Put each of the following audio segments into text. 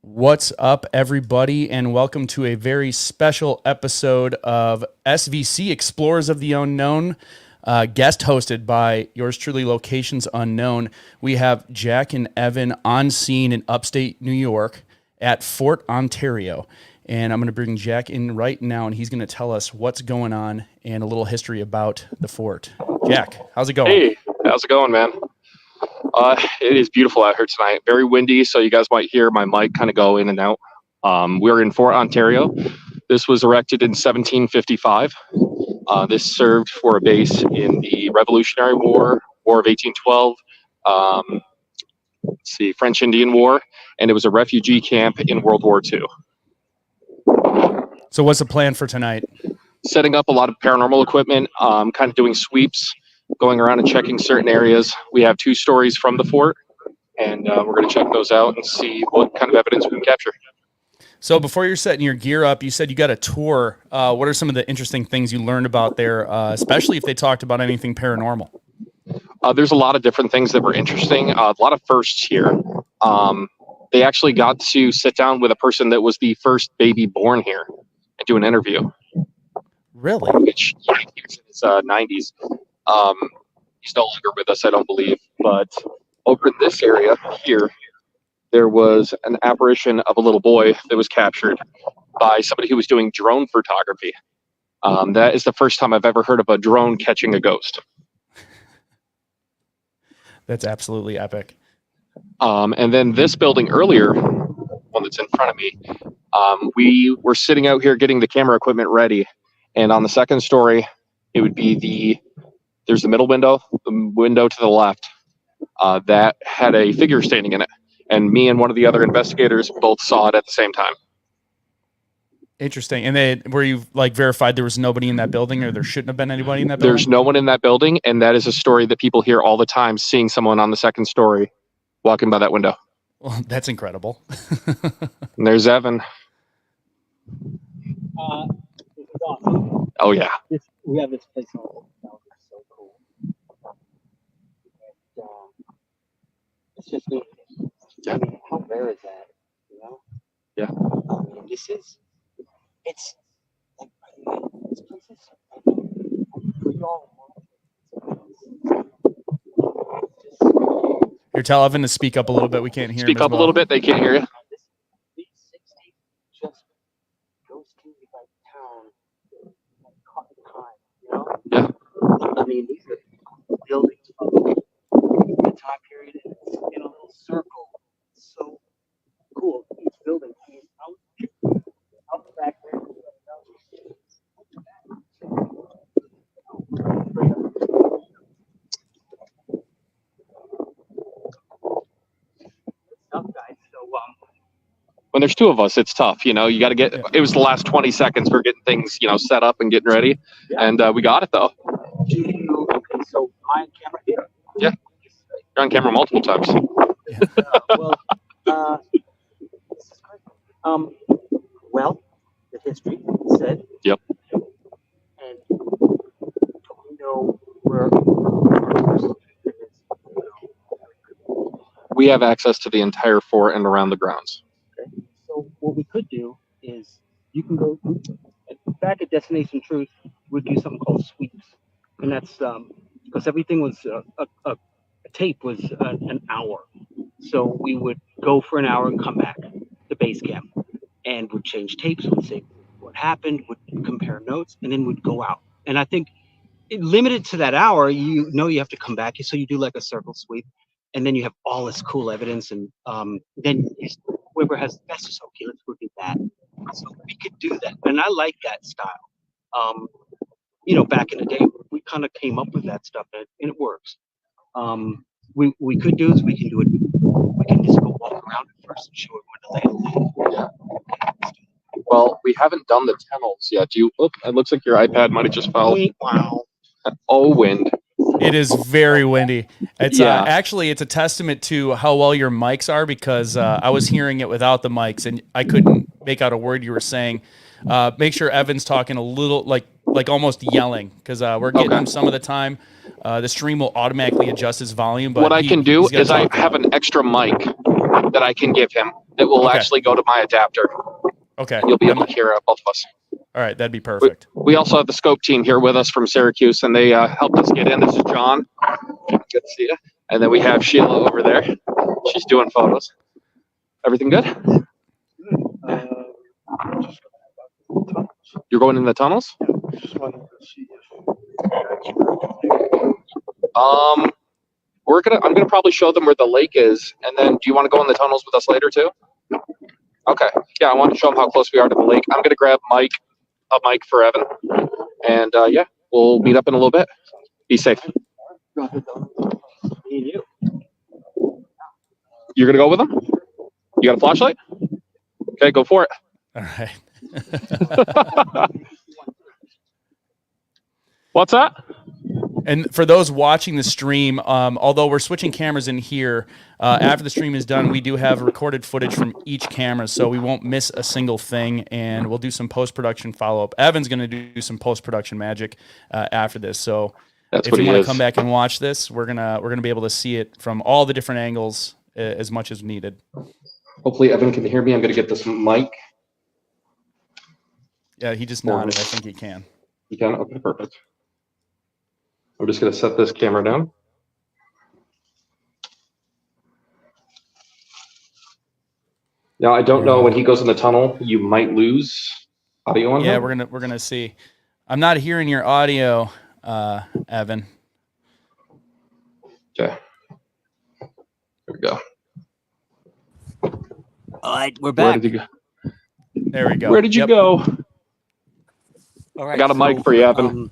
What's up, everybody, and welcome to a very special episode of SVC Explorers of the Unknown, guest hosted by yours truly, Locations Unknown. We have Jack and Evan on scene in upstate New York at Fort Onterio. And I'm going to bring Jack in right now, and he's going to tell us what's going on and a little history about the fort. Jack, how's it going? Hey, how's it going, man? It is beautiful out here tonight. Very windy, so you guys might hear my mic kind of go in and out. We're in Fort Onterio. This was erected in 1755. This served for a base in the Revolutionary War, War of 1812, French Indian War, and it was a refugee camp in World War II. So what's the plan for tonight? Setting up a lot of paranormal equipment, kind of doing sweeps, going around and checking certain areas. We have 2 stories from the fort, and we're going to check those out and see what kind of evidence we can capture. So before you're setting your gear up, you said you got a tour. What are some of the interesting things you learned about there, especially if they talked about anything paranormal? There's a lot of different things that were interesting. A lot of firsts here. They actually got to sit down with a person that was the first baby born here and do an interview. Really? Which, yeah, he was in his 90s. He's no longer with us, I don't believe. But over in this area here, there was an apparition of a little boy that was captured by somebody who was doing drone photography. That is the first time I've ever heard of a drone catching a ghost. That's absolutely epic. And then this building earlier, one that's in front of me, we were sitting out here getting the camera equipment ready. And on the second story, it would be there's the middle window, the window to the left, that had a figure standing in it. And me and one of the other investigators both saw it at the same time. Interesting. And were you verified there was nobody in that building, or there shouldn't have been anybody in that building? There's no one in that building, and that is a story that people hear all the time, seeing someone on the second story walking by that window. Well, that's incredible. And there's Evan. This is awesome. Oh, yeah. We have this place called Dowsing. It's so cool. And, it's just neat. Yeah. I mean, how rare is that? You know? Yeah. I mean, it's like, this place is so we all Here, tell Evan to speak up a little bit. We can't hear him. Speak up a little bit. They can't hear you. These 60 just goes to like town, like caught in time, you know? Yeah. I mean, these are buildings from the time period, and it's in a little circle. It's so cool. Each building, I mean, out back there. Tough guys. So When there's 2 of us, it's tough. You know, you got to get. It was the last 20 seconds for getting things, set up and getting ready, and we got it though. okay, so am I on camera here? Yeah, you're on camera multiple times. This is great. Well, the history said. Yep. And do we know where our person is? We have access to the entire fort and around the grounds. Okay. So what we could do is you can go back at Destination Truth. We'd do something called sweeps, and that's because everything was a tape was an hour. So we would go for an hour and come back to base camp, and would change tapes. Would say what happened. Would compare notes, and then would go out. And I think limited to that hour, you have to come back. So you do like a circle sweep. And then you have all this cool evidence, and then whoever has the best is okay. Let's go do that. So we could do that, and I like that style. Back in the day, we kind of came up with that stuff, and it works. We could do is we can do it. We can just go walk around it first and show it where the land is. Well, we haven't done the tunnels yet. It looks like your iPad might have just fell. Wow. Oh, wind. It is very windy. It's Yeah. Actually, it's a testament to how well your mics are, because I was hearing it without the mics and I couldn't make out a word you were saying. Make sure Evan's talking a little like almost yelling, because we're getting him some of the time. The stream will automatically adjust his volume. But what I can do is I talk have an extra mic that I can give him. It will Okay. actually go to my adapter. Okay. And you'll be able to hear both of us. All right, that'd be perfect. We also have the scope team here with us from Syracuse, and they helped us get in. This is John. Good to see you. And then we have Sheila over there. She's doing photos. Everything good? You're going in the tunnels? I'm gonna probably show them where the lake is, and then do you want to go in the tunnels with us later too? Okay. Yeah, I want to show them how close we are to the lake. I'm gonna grab a mic for Evan, and yeah, we'll meet up in a little bit. Be safe. You're gonna go with them? You got a flashlight? Okay, go for it. All right. What's that? And for those watching the stream, although we're switching cameras in here, after the stream is done, we do have recorded footage from each camera, so we won't miss a single thing, and we'll do some post-production follow-up. Evan's going to do some post-production magic after this, so if you want to come back and watch this, we're gonna be able to see it from all the different angles as much as needed. Hopefully Evan can hear me. I'm going to get this mic. Yeah, he just nodded. I think he can. You can? Okay, perfect. I'm just going to set this camera down. Now, I don't know, when he goes in the tunnel, you might lose audio on him. Yeah, we're gonna see. I'm not hearing your audio, Evan. Okay. There we go. All right, we're back. Where did you go? There we go. Where did you go? All right, I got a mic for you, Evan.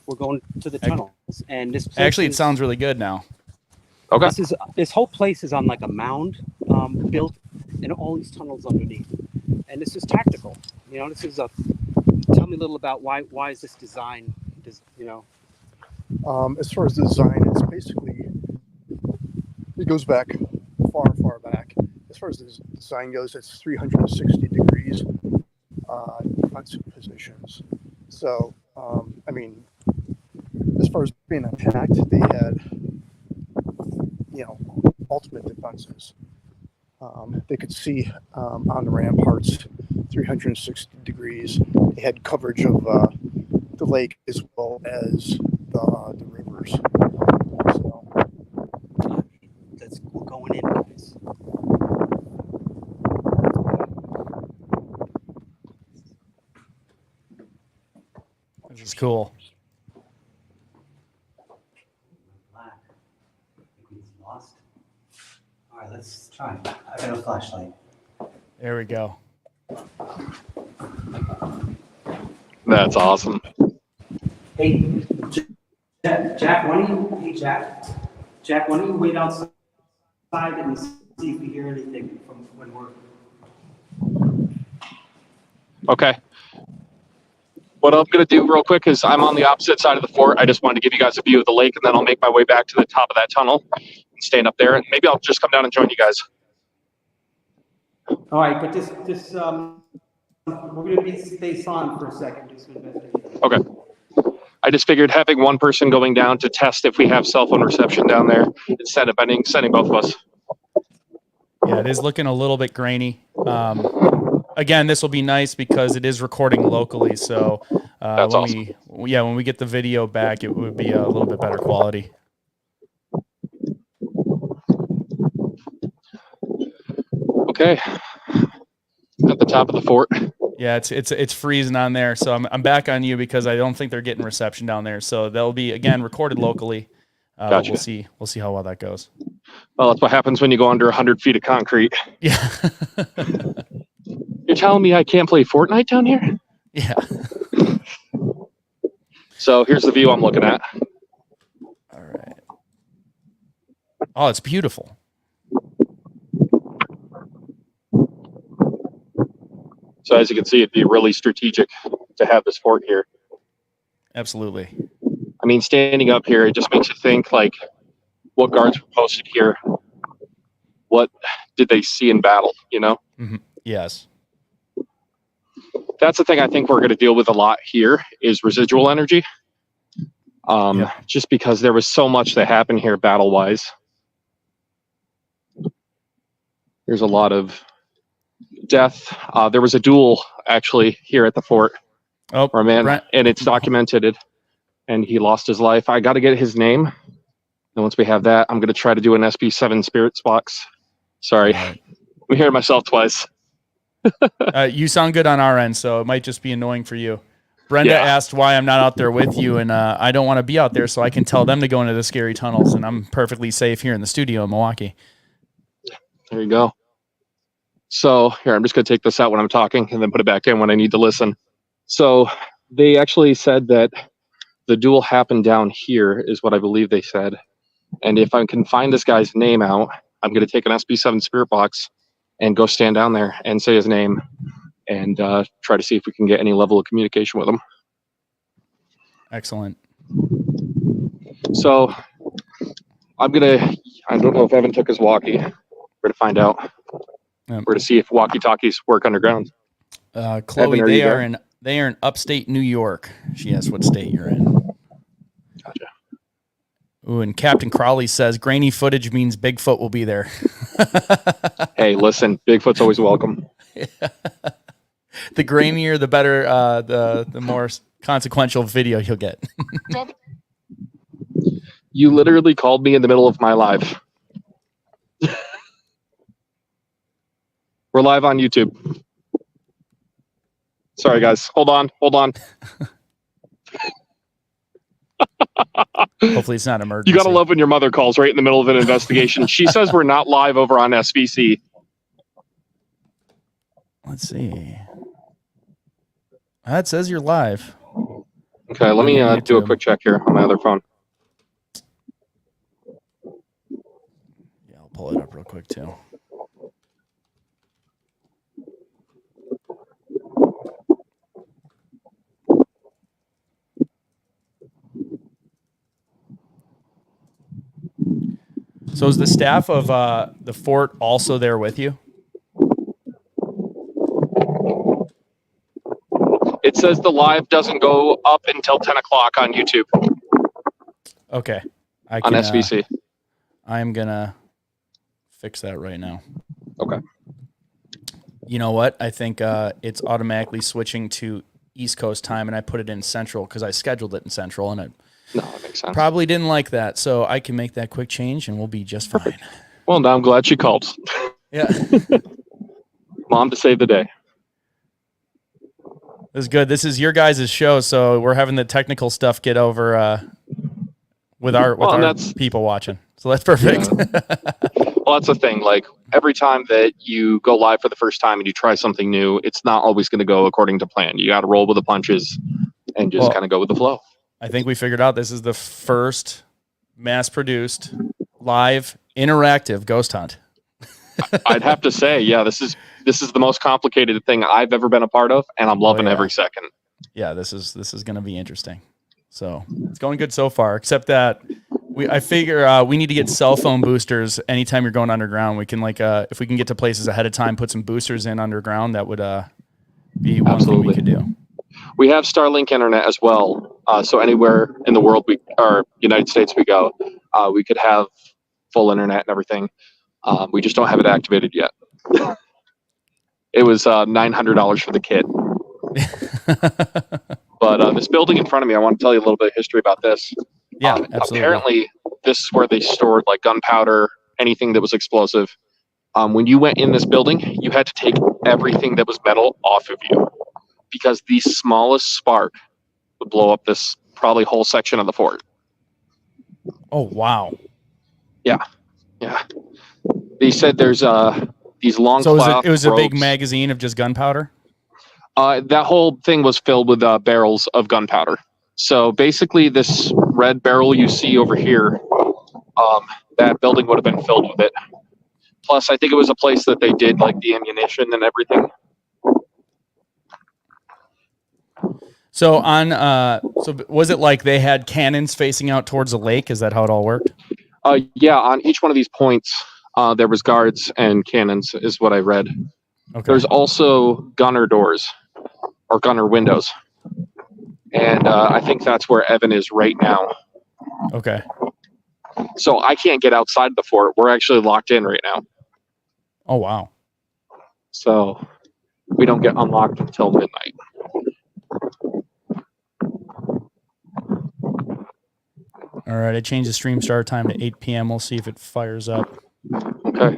We're going to the tunnels, and this Actually, it sounds really good now. Okay. This whole place is on like a mound built, and all these tunnels underneath. And this is tactical. You know, this is a. Tell me a little about why is this design? You know. As far as the design, it's basically it goes back far back. As far as the design goes, it's 360 degrees defensive positions. So, I mean, as far as being attacked, they had, ultimate defenses. They could see on the ramparts 360 degrees. They had coverage of the lake as well as the rivers. So, we're going in, guys. This is cool. Lost. All right, let's try. I got a flashlight. There we go. That's awesome. Hey, Jack, why don't you? Hey, Jack, why don't you wait outside and see if you hear anything from when we're. Okay. What I'm going to do real quick is I'm on the opposite side of the fort. I just wanted to give you guys a view of the lake, and then I'll make my way back to the top of that tunnel and stand up there, and maybe I'll just come down and join you guys. All right, but this we're going to be space on for a second. Just investigate. Okay. I just figured having one person going down to test if we have cell phone reception down there instead of sending both of us. Yeah, it is looking a little bit grainy. Again, this will be nice because it is recording locally. So That's awesome. when we get the video back, it would be a little bit better quality. Okay. At the top of the fort. Yeah, it's freezing on there. So I'm back on you because I don't think they're getting reception down there. So they'll be again recorded locally. Gotcha. We'll see how well that goes. Well, that's what happens when you go under 100 feet of concrete. Yeah. You're telling me I can't play Fortnite down here? Yeah. So here's the view I'm looking at. All right. Oh, it's beautiful. So as you can see, it'd be really strategic to have this fort here. Absolutely. I mean, standing up here, it just makes you think, like, what guards were posted here? What did they see in battle, you know? Mm-hmm. Yes. That's the thing I think we're going to deal with a lot here is residual energy. Just because there was so much that happened here battle-wise. There's a lot of death. There was a duel actually here at the fort, Oh, where a man, Brent, and it's documented, and he lost his life. I got to get his name. And once we have that, I'm going to try to do an SB7 spirits box. Sorry, all right. I'm hearing myself twice. You sound good on our end, so it might just be annoying for you. Brenda Yeah. asked why I'm not out there with you, and I don't want to be out there, so I can tell them to go into the scary tunnels, and I'm perfectly safe here in the studio in Milwaukee. There you go. So here, I'm just going to take this out when I'm talking and then put it back in when I need to listen. So they actually said that the duel happened down here, is what I believe they said. And if I can find this guy's name out, I'm going to take an SB7 spirit box and go stand down there and say his name and try to see if we can get any level of communication with him. Excellent. So I don't know if Evan took his walkie. We're going to find out. Yep. We're going to see if walkie-talkies work underground. Chloe, Evan, they are in upstate New York. She asked what state you're in. Gotcha. Ooh, and Captain Crowley says grainy footage means Bigfoot will be there. Hey, listen, Bigfoot's always welcome. The grainier, the better, the more consequential video you'll get. You literally called me in the middle of my live. We're live on YouTube. Sorry, guys. Hold on. Hopefully it's not emergency. You got to love when your mother calls right in the middle of an investigation. She says we're not live over on SVC. Let's see. That says you're live. Okay, let me do a quick check here on my other phone. Yeah, I'll pull it up real quick too. So is the staff of the fort also there with you? It says the live doesn't go up until 10 o'clock on YouTube. Okay. On SVC. I'm going to fix that right now. Okay. You know what? I think it's automatically switching to East Coast time, and I put it in Central because I scheduled it in Central, and it that makes sense. Probably didn't like that. So I can make that quick change, and we'll be just fine. Well, now I'm glad she called. Yeah. Mom to save the day. This is good. This is your guys' show, so we're having the technical stuff get over with our people watching. So that's perfect. Yeah. Well, that's the thing. Like every time that you go live for the first time and you try something new, it's not always going to go according to plan. You got to roll with the punches and just kind of go with the flow. I think we figured out this is the first mass-produced, live, interactive ghost hunt. I'd have to say, yeah, this is the most complicated thing I've ever been a part of, and I'm loving every second. Yeah, this is going to be interesting. So it's going good so far, except that I figure we need to get cell phone boosters anytime you're going underground. We can if we can get to places ahead of time, put some boosters in underground. That would be one thing we could do. We have Starlink internet as well, so anywhere in the world or United States we go, we could have full internet and everything. We just don't have it activated yet. It was $900 for the kit. But this building in front of me, I want to tell you a little bit of history about this. Yeah, absolutely. Apparently, this is where they stored like gunpowder, anything that was explosive. When you went in this building, you had to take everything that was metal off of you because the smallest spark would blow up this probably whole section of the fort. Oh, wow. Yeah. They said there's these long. So it was a big magazine of just gunpowder? That whole thing was filled with barrels of gunpowder. So basically, this red barrel you see over here, that building would have been filled with it. Plus, I think it was a place that they did like the ammunition and everything. So so was it like they had cannons facing out towards the lake? Is that how it all worked? Yeah, on each one of these points, there was guards and cannons, is what I read. Okay. There's also gunner doors or gunner windows, and I think that's where Evan is right now. Okay. So I can't get outside the fort. We're actually locked in right now. Oh, wow. So we don't get unlocked until midnight. All right, I changed the stream start time to 8 p.m. We'll see if it fires up. Okay.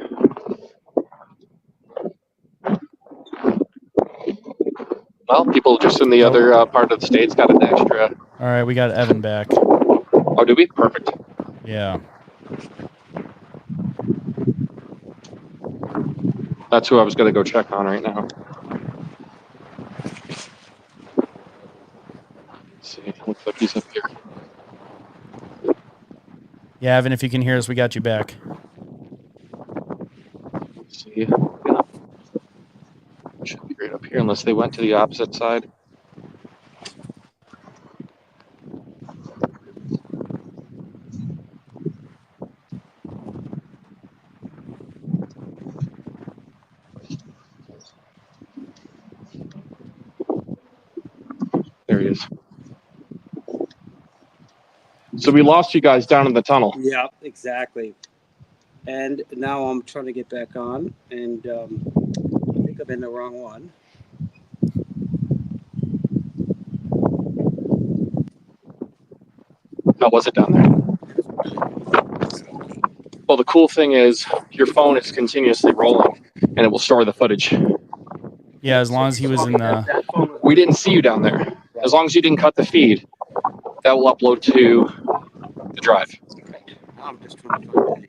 Well, people just in the other part of the states got an extra. All right, we got Evan back. Oh, do we? Perfect. Yeah. That's who I was going to go check on right now. Let's see. Looks like he's up here. Yeah, Evan, if you can hear us, we got you back. Let's see. Yeah. Should be right up here unless they went to the opposite side. There he is. So we lost you guys down in the tunnel. Yeah, exactly. And now I'm trying to get back on, and I think I'm in the wrong one. How was it down there? Well, the cool thing is your phone is continuously rolling, and it will store the footage. Yeah, as long as he was in the... We didn't see you down there. As long as you didn't cut the feed, that will upload to the drive. Okay. I'm just trying to find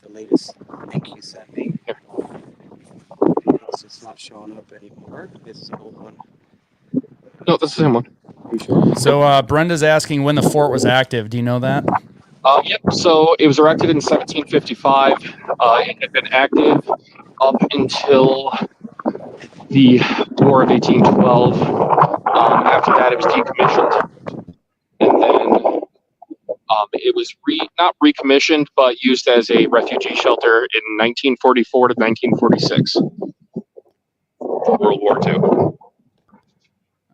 the latest link you sent me. Here. Because it's not showing up anymore. This is the old one. No, that's the same one. You sure? So Brenda's asking when the fort was active. Do you know that? Yep. So it was erected in 1755. It had been active up until the War of 1812. After that, it was decommissioned, and then it was not recommissioned, but used as a refugee shelter in 1944 to 1946 for World War II.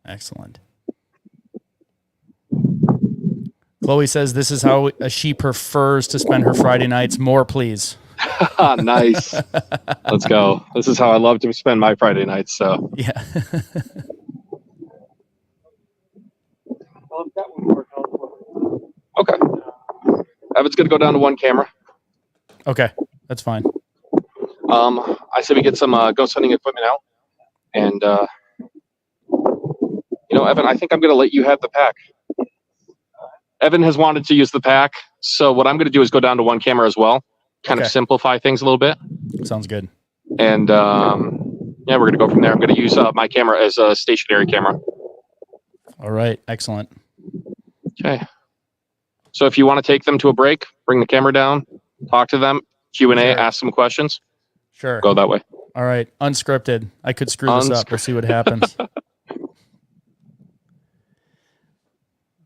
Excellent. Chloe says this is how she prefers to spend her Friday nights. More, please. Nice. Let's go. This is how I love to spend my Friday nights. So Yeah. okay. Evan's gonna go down to one camera. Okay, that's fine. I say we get some ghost hunting equipment out, and Evan, I think I'm gonna let you have the pack. Evan has wanted to use the pack, so what I'm gonna do is go down to one camera as well, kind of simplify things a little bit. Sounds good. And yeah, we're gonna go from there. I'm gonna use my camera as a stationary camera. All right, excellent. Okay. So if you want to take them to a break, bring the camera down, talk to them, Q&A, Sure. ask some questions. Sure. Go that way. All right, unscripted. I could screw this up. We'll see what happens. All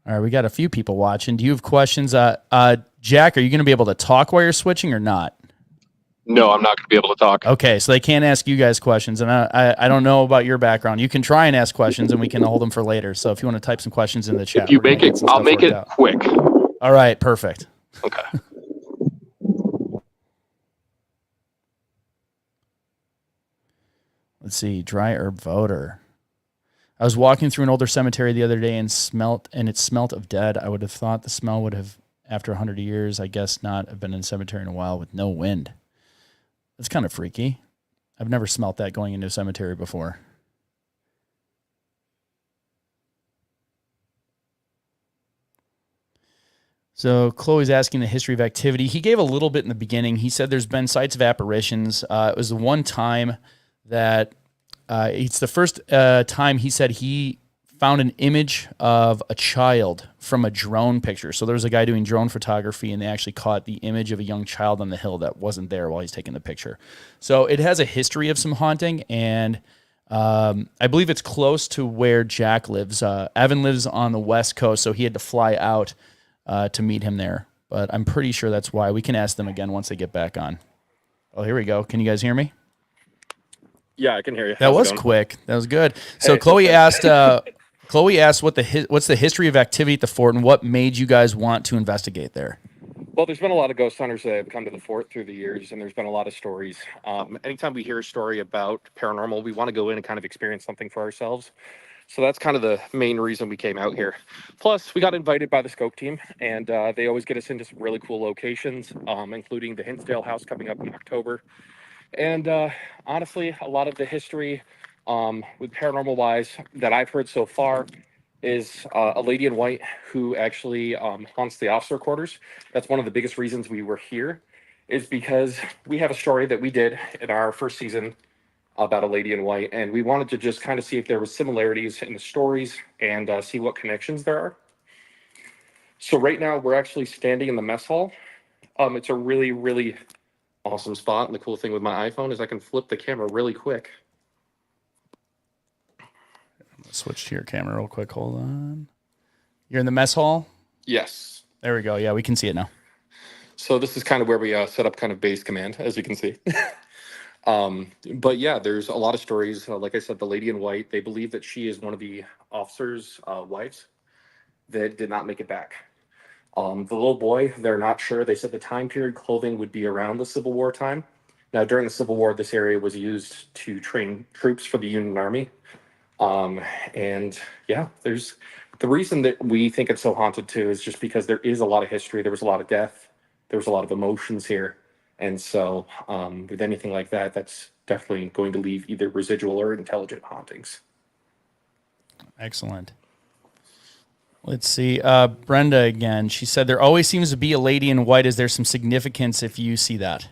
right, we got a few people watching. Do you have questions? Jack, are you going to be able to talk while you're switching or not? No, I'm not going to be able to talk. Okay, so they can't ask you guys questions, and I don't know about your background. You can try and ask questions, and we can hold them for later. So if you want to type some questions in the chat, If you make it, I'll make it quick. All right, perfect. Okay. Let's see, dry herb voter. I was walking through an older cemetery the other day and it smelt of dead. I would have thought the smell would have, after 100 years, I guess not have been in a cemetery in a while with no wind. That's kind of freaky. I've never smelt that going into a cemetery before. So Chloe's asking the history of activity. He gave a little bit in the beginning. He said there's been sites of apparitions. It was the one time that it's the first time he said he found an image of a child from a drone picture. So there was a guy doing drone photography, and they actually caught the image of a young child on the hill that wasn't there while he's taking the picture. So it has a history of some haunting, and I believe it's close to where Jack lives. Evan lives on the West Coast, so he had to fly out to meet him there. But I'm pretty sure that's why. We can ask them again once they get back on. Oh, here we go. Can you guys hear me? Yeah, I can hear you. That was quick. That was good. So Chloe asked what's the history of activity at the fort and what made you guys want to investigate there? Well, there's been a lot of ghost hunters that have come to the fort through the years, and there's been a lot of stories. Anytime we hear a story about paranormal, we want to go in and kind of experience something for ourselves. So that's kind of the main reason we came out here. Plus, we got invited by the Scope team, and they always get us into some really cool locations, including the Hinsdale House coming up in October. And honestly, a lot of the history with paranormal wise that I've heard so far is a lady in white who actually haunts the officer quarters. That's one of the biggest reasons we were here, is because we have a story that we did in our first season about a lady in white, and we wanted to just kind of see if there was similarities in the stories and see what connections there are. So right now we're actually standing in the mess hall. It's a really, really awesome spot, and the cool thing with my iPhone is I can flip the camera really quick. Switch to your camera real quick. Hold on. You're in the mess hall? Yes. There we go. Yeah, we can see it now. So this is kind of where we set up kind of base command, as you can see. But yeah, there's a lot of stories. Like I said, the lady in white, they believe that she is one of the officers' wives that did not make it back. The little boy, they're not sure. They said the time period clothing would be around the Civil War time. Now, during the Civil War, this area was used to train troops for the Union Army. And yeah, there's the reason that we think it's so haunted too is just because there is a lot of history. There was a lot of death. There was a lot of emotions here. And so with anything like that, that's definitely going to leave either residual or intelligent hauntings. Excellent. Let's see. Brenda again. She said there always seems to be a lady in white. Is there some significance if you see that?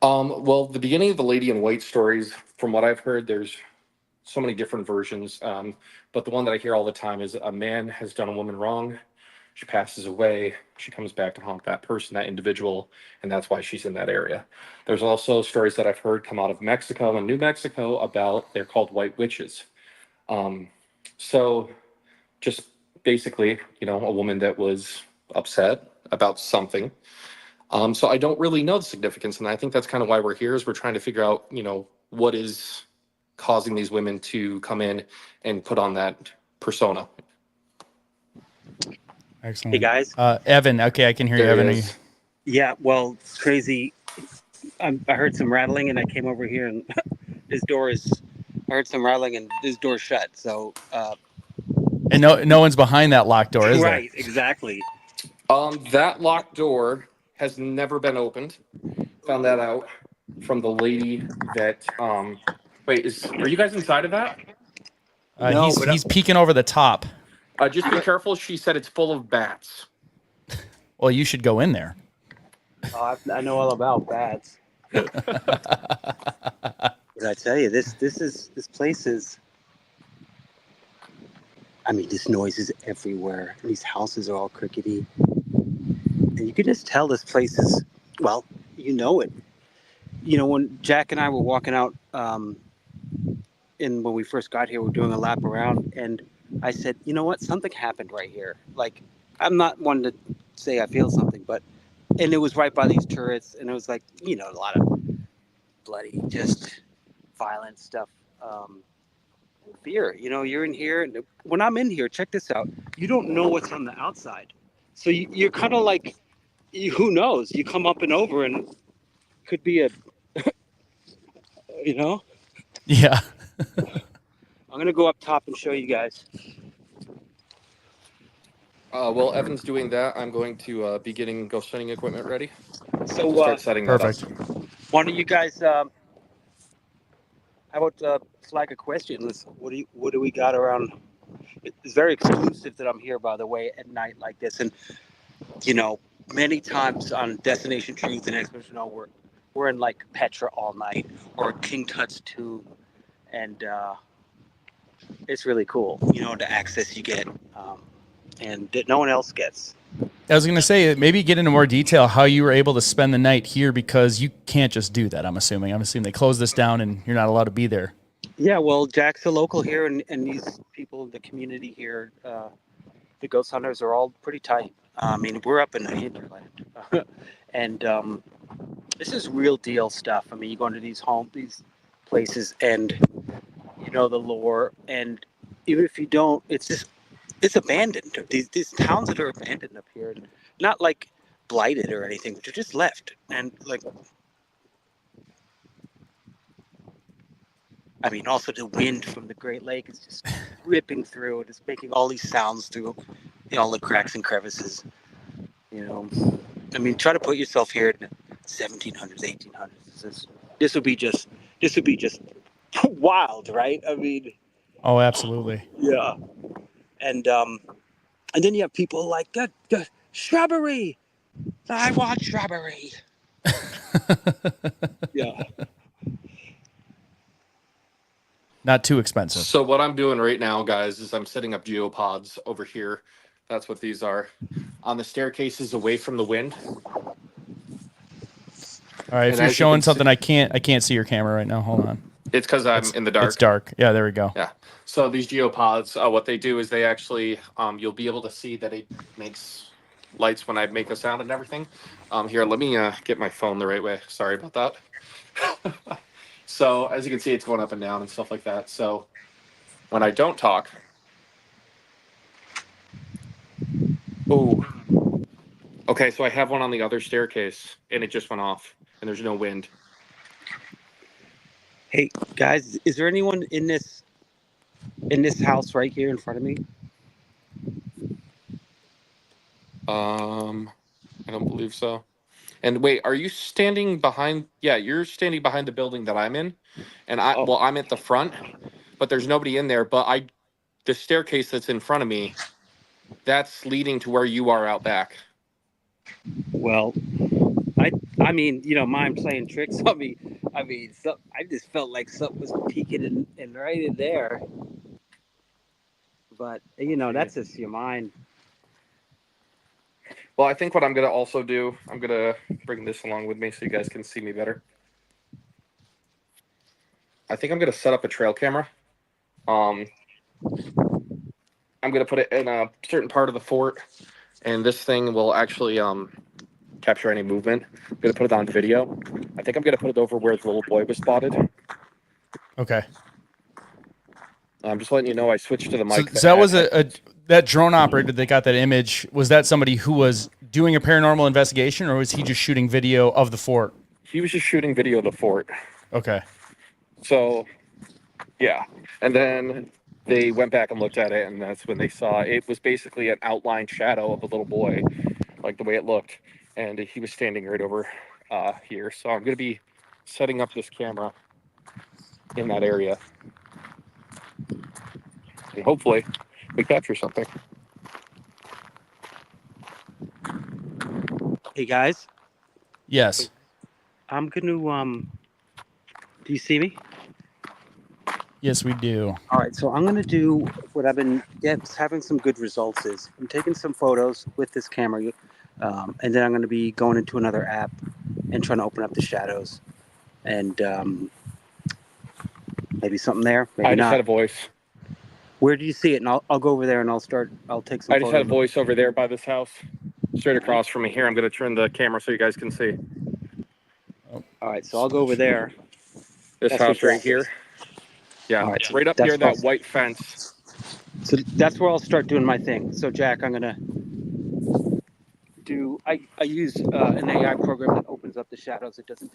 Well, the beginning of the lady in white stories, from what I've heard, there's so many different versions. But the one that I hear all the time is a man has done a woman wrong. She passes away. She comes back to haunt that person, that individual, and that's why she's in that area. There's also stories that I've heard come out of Mexico and New Mexico about, they're called white witches. So just basically, a woman that was upset about something. So I don't really know the significance, and I think that's kind of why we're here, is we're trying to figure out, what is causing these women to come in and put on that persona. Excellent. Hey guys. Evan. Okay, I can hear you, Evan. Is. Yeah, well, it's crazy. I heard some rattling and I came over here and I heard some rattling and this door's shut. So, And no one's behind that locked door, is there? right, exactly. That locked door has never been opened. Found that out from the lady that, wait, are you guys inside of that? No, but he's peeking over the top. Just be careful. She said it's full of bats. Well, you should go in there. I know all about bats. But I tell you, this place is. I mean, this noise is everywhere. These houses are all crickety, and you can just tell this place is. Well, you know it. When Jack and I were walking out, when we first got here, we were doing a lap around, and I said, you know what? Something happened right here. Like, I'm not one to say I feel something, and it was right by these turrets, and it was like, a lot of bloody, just violent stuff. Fear, you're in here, and when I'm in here, check this out. You don't know what's on the outside, so you're kind of like, who knows? You come up and over, and could be a, Yeah. I'm gonna go up top and show you guys. While Evan's doing that, I'm going to be getting ghost hunting equipment ready. So Start setting that Perfect. up. why don't you guys? How about flag a question? What do we got around? It's very exclusive that I'm here, by the way, at night like this, and many times on Destination Truth and Expedition All, we're in like Petra all night or King Tut's tomb, and it's really cool, the access you get, and that no one else gets. I was going to say, maybe get into more detail how you were able to spend the night here, because you can't just do that, I'm assuming they closed this down and you're not allowed to be there. Yeah, well, Jack's a local here, and these people in the community here, the ghost hunters are all pretty tight. I mean, we're up in the hinterland, and this is real deal stuff. I mean, you go into these places, and the lore, and even if you don't, it's abandoned. These towns that are abandoned up here, and not like blighted or anything. They're just left. And like, I mean, also the wind from the Great Lake is just ripping through. It's making all these sounds through, all the cracks and crevices. I mean, try to put yourself here in the 1700s, 1800s. This would be just wild, right? I mean, Oh, absolutely. yeah. And then you have people like shrubbery. I want shrubbery. Yeah. Not too expensive. So what I'm doing right now, guys, is I'm setting up geopods over here. That's what these are. On the staircases away from the wind. All right, if And you're as you showing can see- something, I can't see your camera right now. Hold on. It's because I'm in the dark. It's dark. Yeah, there we go. Yeah. So these geopods, what they do is they actually, you'll be able to see that it makes lights when I make a sound and everything. Here, let me get my phone the right way. Sorry about that. So as you can see, it's going up and down and stuff like that. So when I don't talk, oh, okay. So I have one on the other staircase, and it just went off, and there's no wind. Hey guys, is there anyone in this house right here in front of me? I don't believe so. And wait, are you standing behind? Yeah, you're standing behind the building that I'm in, and I'm at the front, but there's nobody in there. But the staircase that's in front of me, that's leading to where you are out back. Well, I mean, mind playing tricks on me. I mean, I just felt like something was peeking in right in there. But that's just your mind. Well, I think what I'm gonna also do, I'm gonna bring this along with me so you guys can see me better. I think I'm gonna set up a trail camera. I'm gonna put it in a certain part of the fort, and this thing will actually capture any movement. I'm gonna put it on video. I think I'm gonna put it over where the little boy was spotted. Okay. I'm just letting you know I switched to the So, mic. so that was that drone operator that got that image. Was that somebody who was doing a paranormal investigation, or was he just shooting video of the fort? He was just shooting video of the fort. Okay. So, yeah. And then they went back and looked at it, and that's when they saw it was basically an outlined shadow of a little boy, like the way it looked. And he was standing right over here. So I'm going to be setting up this camera in that area. And hopefully we capture something. Hey guys, Yes. I'm gonna do you see me? Yes, we do. All right, so I'm gonna do what I've been having some good results is I'm taking some photos with this camera, and then I'm gonna be going into another app and trying to open up the shadows, and maybe something there, maybe I just not. had a voice. Where do you see it? And I'll go over there and I'll take some I just photos. had a voice over there by this house, straight across from me. Here, I'm going to turn the camera so you guys can see. All right, so I'll go over there. This That's house what right that here. is. Yeah, All right, so right up that's near that fine. white fence. So that's where I'll start doing my thing. So Jack, I'm gonna do. I use an AI program that opens up the shadows. It doesn't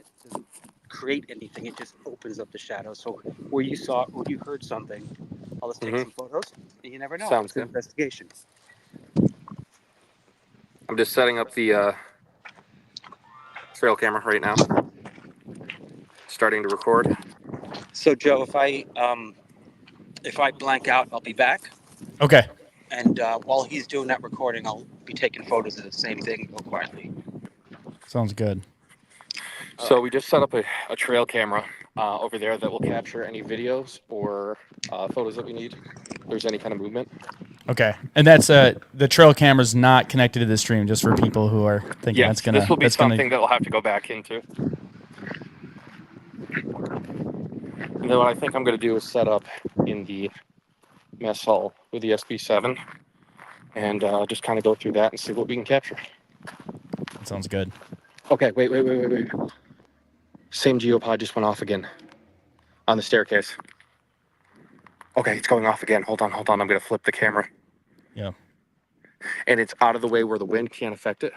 create anything. It just opens up the shadows. So where you saw or you heard something, I'll just take some photos. And you never know. Sounds It's an good. investigation. I'm just setting up the trail camera right now. Starting to record. So Joe, if I blank out, I'll be back. Okay. And while he's doing that recording, I'll be taking photos of the same thing real quietly. Sounds good. So we just set up a trail camera over there that will capture any videos or photos that we need. If there's any kind of movement. Okay. And that's the trail camera's not connected to the stream, just for people who are thinking Yes, this will be something that we'll have to go back into. And then what I think I'm going to do is set up in the mess hall with the SB7 and just kind of go through that and see what we can capture. That sounds good. Okay, wait. Same geopod just went off again on the staircase. Okay, it's going off again. Hold on. I'm going to flip the camera. Yeah. And it's out of the way where the wind can't affect it.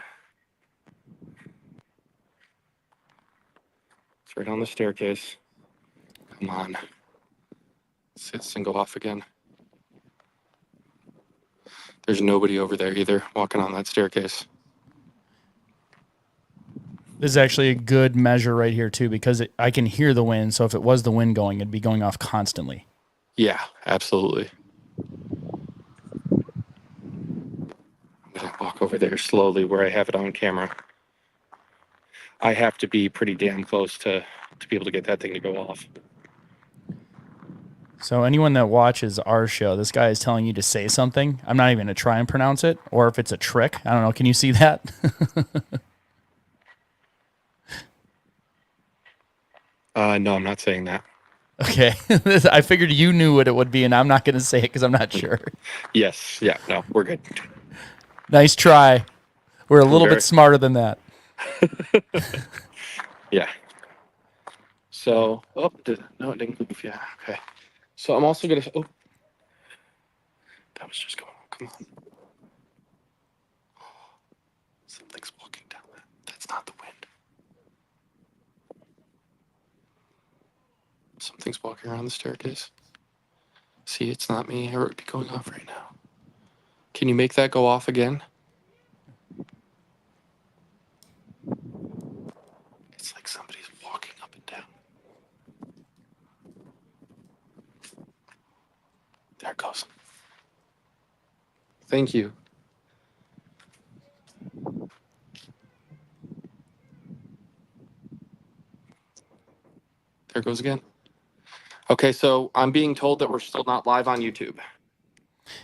It's right on the staircase. Come on. Let's hit this and go off again. There's nobody over there either walking on that staircase. This is actually a good measure right here, too, because I can hear the wind. So if it was the wind going, it'd be going off constantly. Yeah, absolutely. I'm going to walk over there slowly where I have it on camera. I have to be pretty damn close to be able to get that thing to go off. So anyone that watches our show, this guy is telling you to say something. I'm not even going to try and pronounce it, or if it's a trick. I don't know. Can you see that? No, I'm not saying that. Okay. I figured you knew what it would be, and I'm not going to say it because I'm not sure. Yes. Yeah. No, we're good. Nice try. We're a little bit smarter than that. Yeah. So, no, it didn't move. Yeah. Okay. So I'm also going to, that was just going on. Come on. Something's walking down that. That's not the wind. Something's walking around the staircase. See, it's not me. It would be going off right now. Can you make that go off again? It's like somebody's walking up and down. There it goes. Thank you. There it goes again. Okay, so I'm being told that we're still not live on YouTube.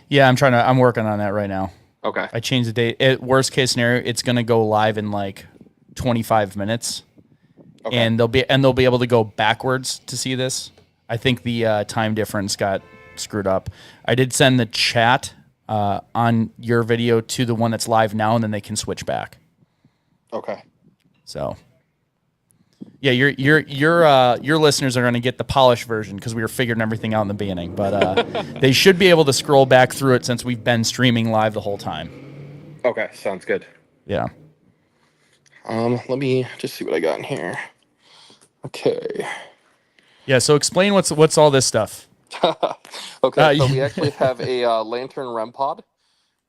Yeah, I'm working on that right now. Okay. I changed the date. Worst case scenario, it's going to go live in like 25 minutes. Okay. And they'll be able to go backwards to see this. I think the time difference got screwed up. I did send the chat on your video to the one that's live now, and then they can switch back. Okay. So, yeah, your listeners are going to get the polished version because we were figuring everything out in the beginning. But they should be able to scroll back through it since we've been streaming live the whole time. Okay, sounds good. Yeah. Let me just see what I got in here. Okay. Yeah. So explain what's all this stuff. Okay, so we actually have a lantern REM pod,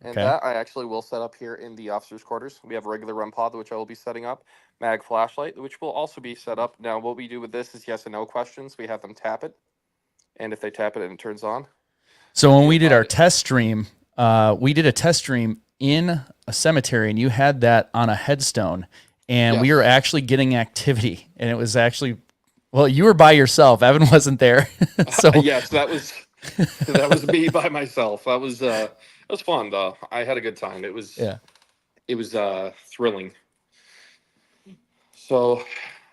and Okay. that I actually will set up here in the officers' quarters. We have a regular REM pod, which I will be setting up, mag flashlight, which will also be set up. Now, what we do with this is yes and no questions. We have them tap it, and if they tap it and it turns on. So when we did our test stream, we did a test stream in a cemetery, and you had that on a headstone, and we were actually getting activity, and it was actually. Well, you were by yourself. Evan wasn't there. So yes, that was me by myself. That was fun though. I had a good time. It was thrilling. So,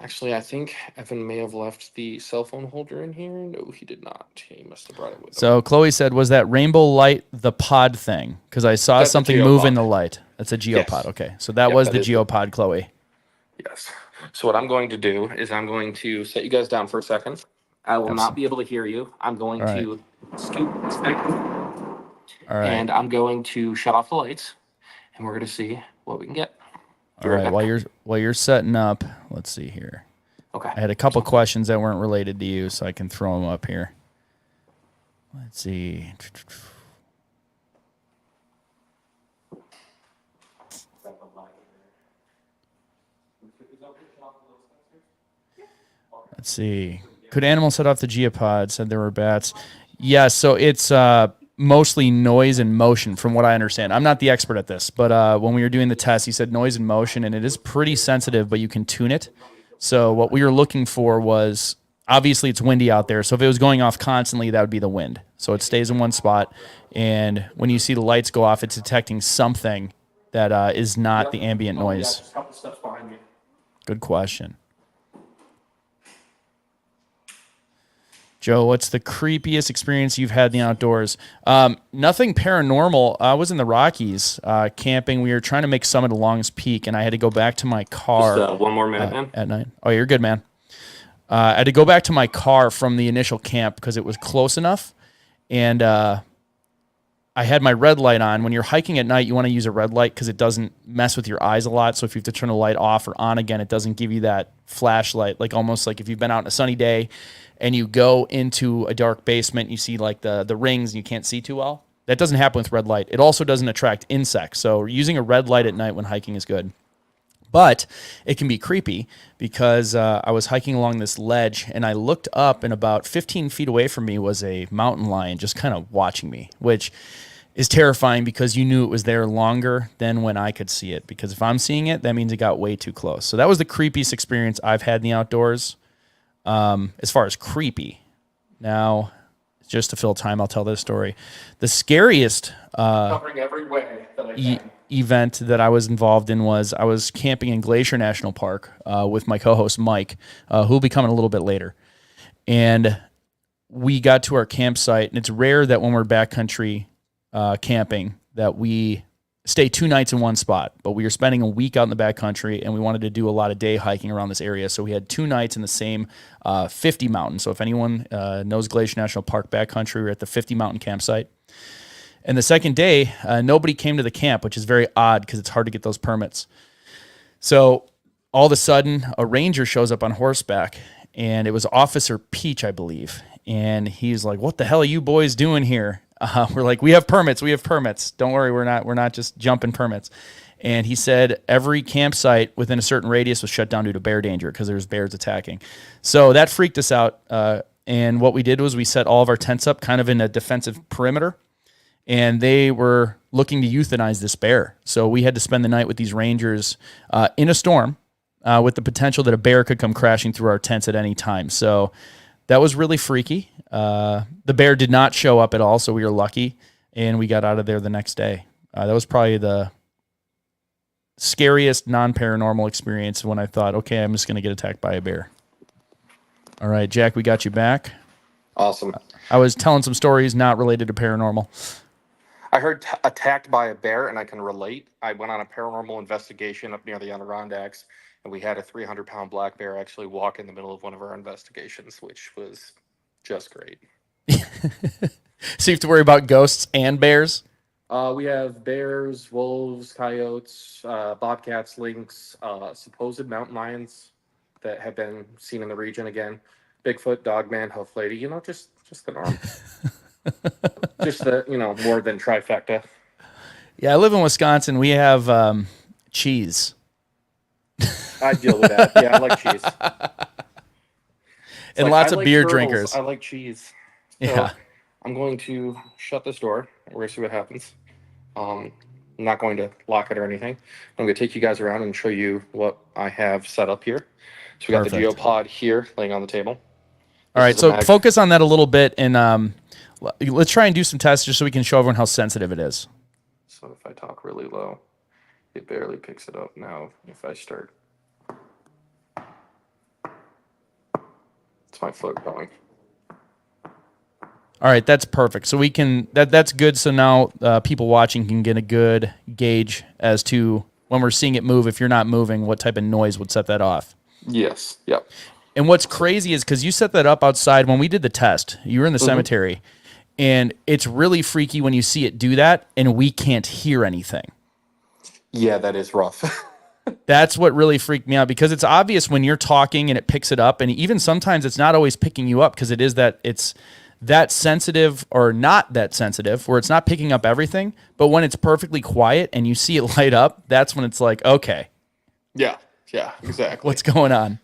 actually, I think Evan may have left the cell phone holder in here. No, he did not. He must have brought it with him. So Chloe said, "Was that rainbow light the pod thing?" Because I saw something move in the light. That's a geopod. Yes. Okay, so that was the geopod, Chloe. Yes. So what I'm going to do is I'm going to set you guys down for a second. I will not be able to hear you. I'm going to scoot back. All right. And I'm going to shut off the lights, and we're going to see what we can get. All right. While you're setting up, let's see here. Okay. I had a couple questions that weren't related to you, so I can throw them up here. Let's see. Let's see. Could animals set off the geopod? Said there were bats. Yeah, so it's mostly noise and motion from what I understand. I'm not the expert at this, but when we were doing the test, he said noise and motion, and it is pretty sensitive, but you can tune it. So what we were looking for was, obviously it's windy out there, so if it was going off constantly, that would be the wind. So it stays in one spot, and when you see the lights go off, it's detecting something that is not the ambient noise. Just a couple steps behind me. Good question. Joe, what's the creepiest experience you've had in the outdoors? Nothing paranormal. I was in the Rockies camping. We were trying to make Summit a Longs Peak, and I had to go back to my car. Just one more minute, man. At night. Oh, you're good, man. I had to go back to my car from the initial camp because it was close enough, and I I had my red light on. When you're hiking at night, you want to use a red light because it doesn't mess with your eyes a lot. So if you have to turn the light off or on again, it doesn't give you that flashlight, like almost like if you've been out on a sunny day and you go into a dark basement, you see like the rings and you can't see too well. That doesn't happen with red light. It also doesn't attract insects. So using a red light at night when hiking is good. But it can be creepy because I was hiking along this ledge and I looked up, and about 15 feet away from me was a mountain lion just kind of watching me, which is terrifying because you knew it was there longer than when I could see it. Because if I'm seeing it, that means it got way too close. So that was the creepiest experience I've had in the outdoors as far as creepy. Now, just to fill time, I'll tell this story. The scariest Covering every way that I can. event that I was involved in was I was camping in Glacier National Park with my co-host Mike, who will be coming a little bit later. And we got to our campsite, and it's rare that when we're backcountry camping that we stay 2 nights in one spot, but we were spending a week out in the backcountry, and we wanted to do a lot of day hiking around this area. So we had 2 nights in the same 50 mountain. So if anyone knows Glacier National Park backcountry, we're at the 50 mountain campsite. And the second day, nobody came to the camp, which is very odd because it's hard to get those permits. So all of a sudden, a ranger shows up on horseback, and it was Officer Peach, I believe. And he's like, "What the hell are you boys doing here?" We're like, "We have permits. We have permits. Don't worry, we're not just jumping permits." And he said every campsite within a certain radius was shut down due to bear danger because there was bears attacking. So that freaked us out. And what we did was we set all of our tents up kind of in a defensive perimeter. And they were looking to euthanize this bear. So we had to spend the night with these rangers in a storm with the potential that a bear could come crashing through our tents at any time. So that was really freaky. The bear did not show up at all, so we were lucky, and we got out of there the next day. That was probably the scariest non-paranormal experience when I thought, okay, I'm just going to get attacked by a bear. All right, Jack, we got you back. Awesome. I was telling some stories not related to paranormal. I heard attacked by a bear, and I can relate. I went on a paranormal investigation up near the Adirondacks, and we had a 300-pound black bear actually walk in the middle of one of our investigations, which was just great. So you have to worry about ghosts and bears? We have bears, wolves, coyotes, bobcats, lynx, supposed mountain lions that have been seen in the region again. Bigfoot, dogman, hoof lady, just the norm. Just the, more than trifecta. Yeah, I live in Wisconsin. We have cheese. I deal with that. Yeah, I like cheese. And lots of beer drinkers. I like cheese. So Yeah. I'm going to shut this door. We're going to see what happens. I'm not going to lock it or anything. I'm going to take you guys around and show you what I have set up here. So we got the Perfect. geopod here laying on the table. All right, so focus on that a little bit, and let's try and do some tests just so we can show everyone how sensitive it is. So if I talk really low, it barely picks it up. Now, if I start, it's my foot going. All right, that's perfect. So we can that's good. So now people watching can get a good gauge as to when we're seeing it move. If you're not moving, what type of noise would set that off? Yes. Yep. And what's crazy is because you set that up outside when we did the test. You were in the cemetery, and it's really freaky when you see it do that, and we can't hear anything. Yeah, that is rough. That's what really freaked me out because it's obvious when you're talking and it picks it up, and even sometimes it's not always picking you up because it's that sensitive or not that sensitive where it's not picking up everything, but when it's perfectly quiet and you see it light up, that's when it's like, okay. Yeah, exactly. What's going on?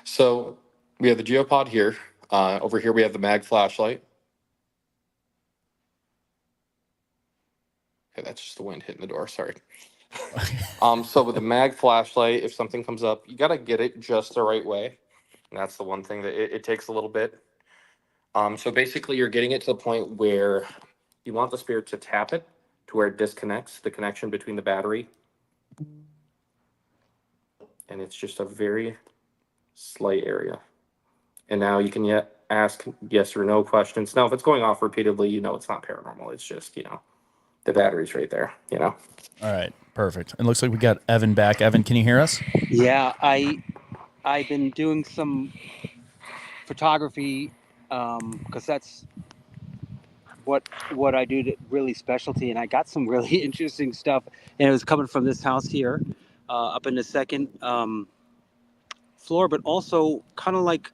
So we have the geopod here. Over here we have the mag flashlight. Okay, that's just the wind hitting the door, sorry. So with the mag flashlight, if something comes up, you got to get it just the right way. And that's the one thing that it takes a little bit. So basically you're getting it to the point where you want the spirit to tap it to where it disconnects the connection between the battery. And it's just a very slight area. And now you can ask yes or no questions. Now, if it's going off repeatedly, it's not paranormal. It's just, the battery's right there, All right, perfect. It looks like we got Evan back. Evan, can you hear us? Yeah, I've been doing some photography because that's what I do to really specialty, and I got some really interesting stuff, and it was coming from this house here, up in the second floor, but also kind of like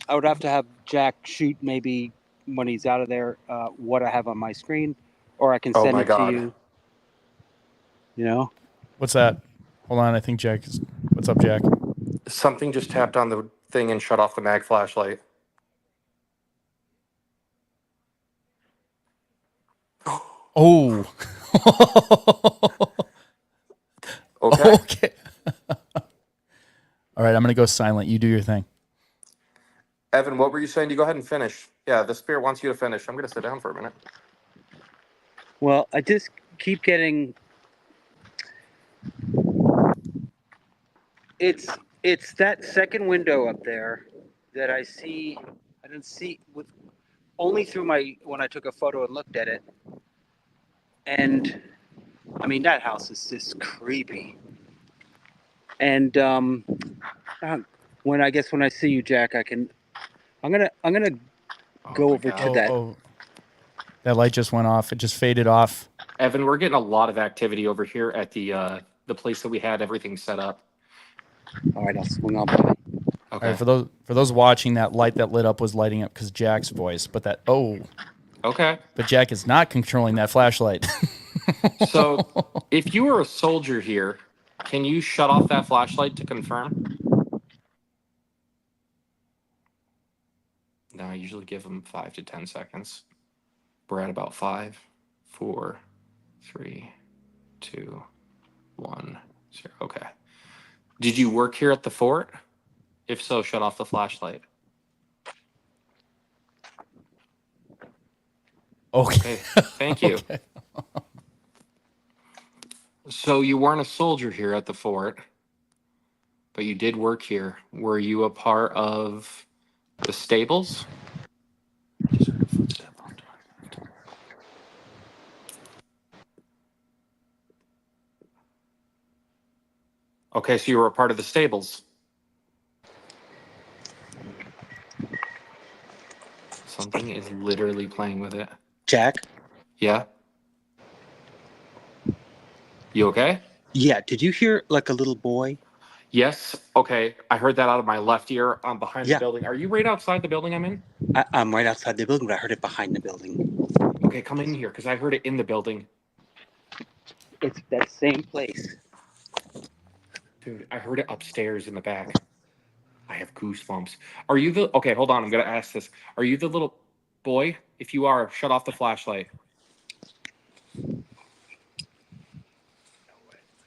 I would have to have Jack shoot maybe when he's out of there what I have on my screen, or I can Oh send my it to God. you. You know, What's that? Hold on. I think Jack is. What's up, Jack? Something just tapped on the thing and shut off the mag flashlight. Oh. Okay. Okay. All right. I'm gonna go silent. You do your thing. Evan, what were you saying? You go ahead and finish. Yeah, the spirit wants you to finish. I'm going to sit down for a minute. well, I just keep getting. It's that second window up there that I see. I didn't see with only through my when I took a photo and looked at it, and I mean that house is just creepy. And when I guess when I see you, Jack, I can. I'm gonna Oh go my over to God. that. Oh. That light just went off. It just faded off. Evan, we're getting a lot of activity over here at the place that we had everything set up. All right, I'll swing on by. All Okay. right. For those watching, that light that lit up was lighting up because Jack's voice. But Okay. but Jack is not controlling that flashlight. So if you were a soldier here, can you shut off that flashlight to confirm? No, I usually give them 5 to 10 seconds. We're at about 5, 4, 3, 2, 1, 0. Okay. Did you work here at the fort? If so, shut off the flashlight. Okay. Okay. Thank you. Okay. So you weren't a soldier here at the fort, but you did work here. Were you a part of the stables? Just heard a footstep on top. Okay, so you were a part of the stables. Something is literally playing with it. Jack. Yeah? You okay? Yeah. Did you hear like a little boy? Yes. Okay. I heard that out of my left ear behind the Yeah. building. Are you right outside the building I'm in? I'm right outside the building, but I heard it behind the building. Okay, come in here because I heard it in the building. It's that same place. Dude, I heard it upstairs in the back. I have goosebumps. Are you the... Okay, hold on. I'm going to ask this. Are you the little boy? If you are, shut off the flashlight.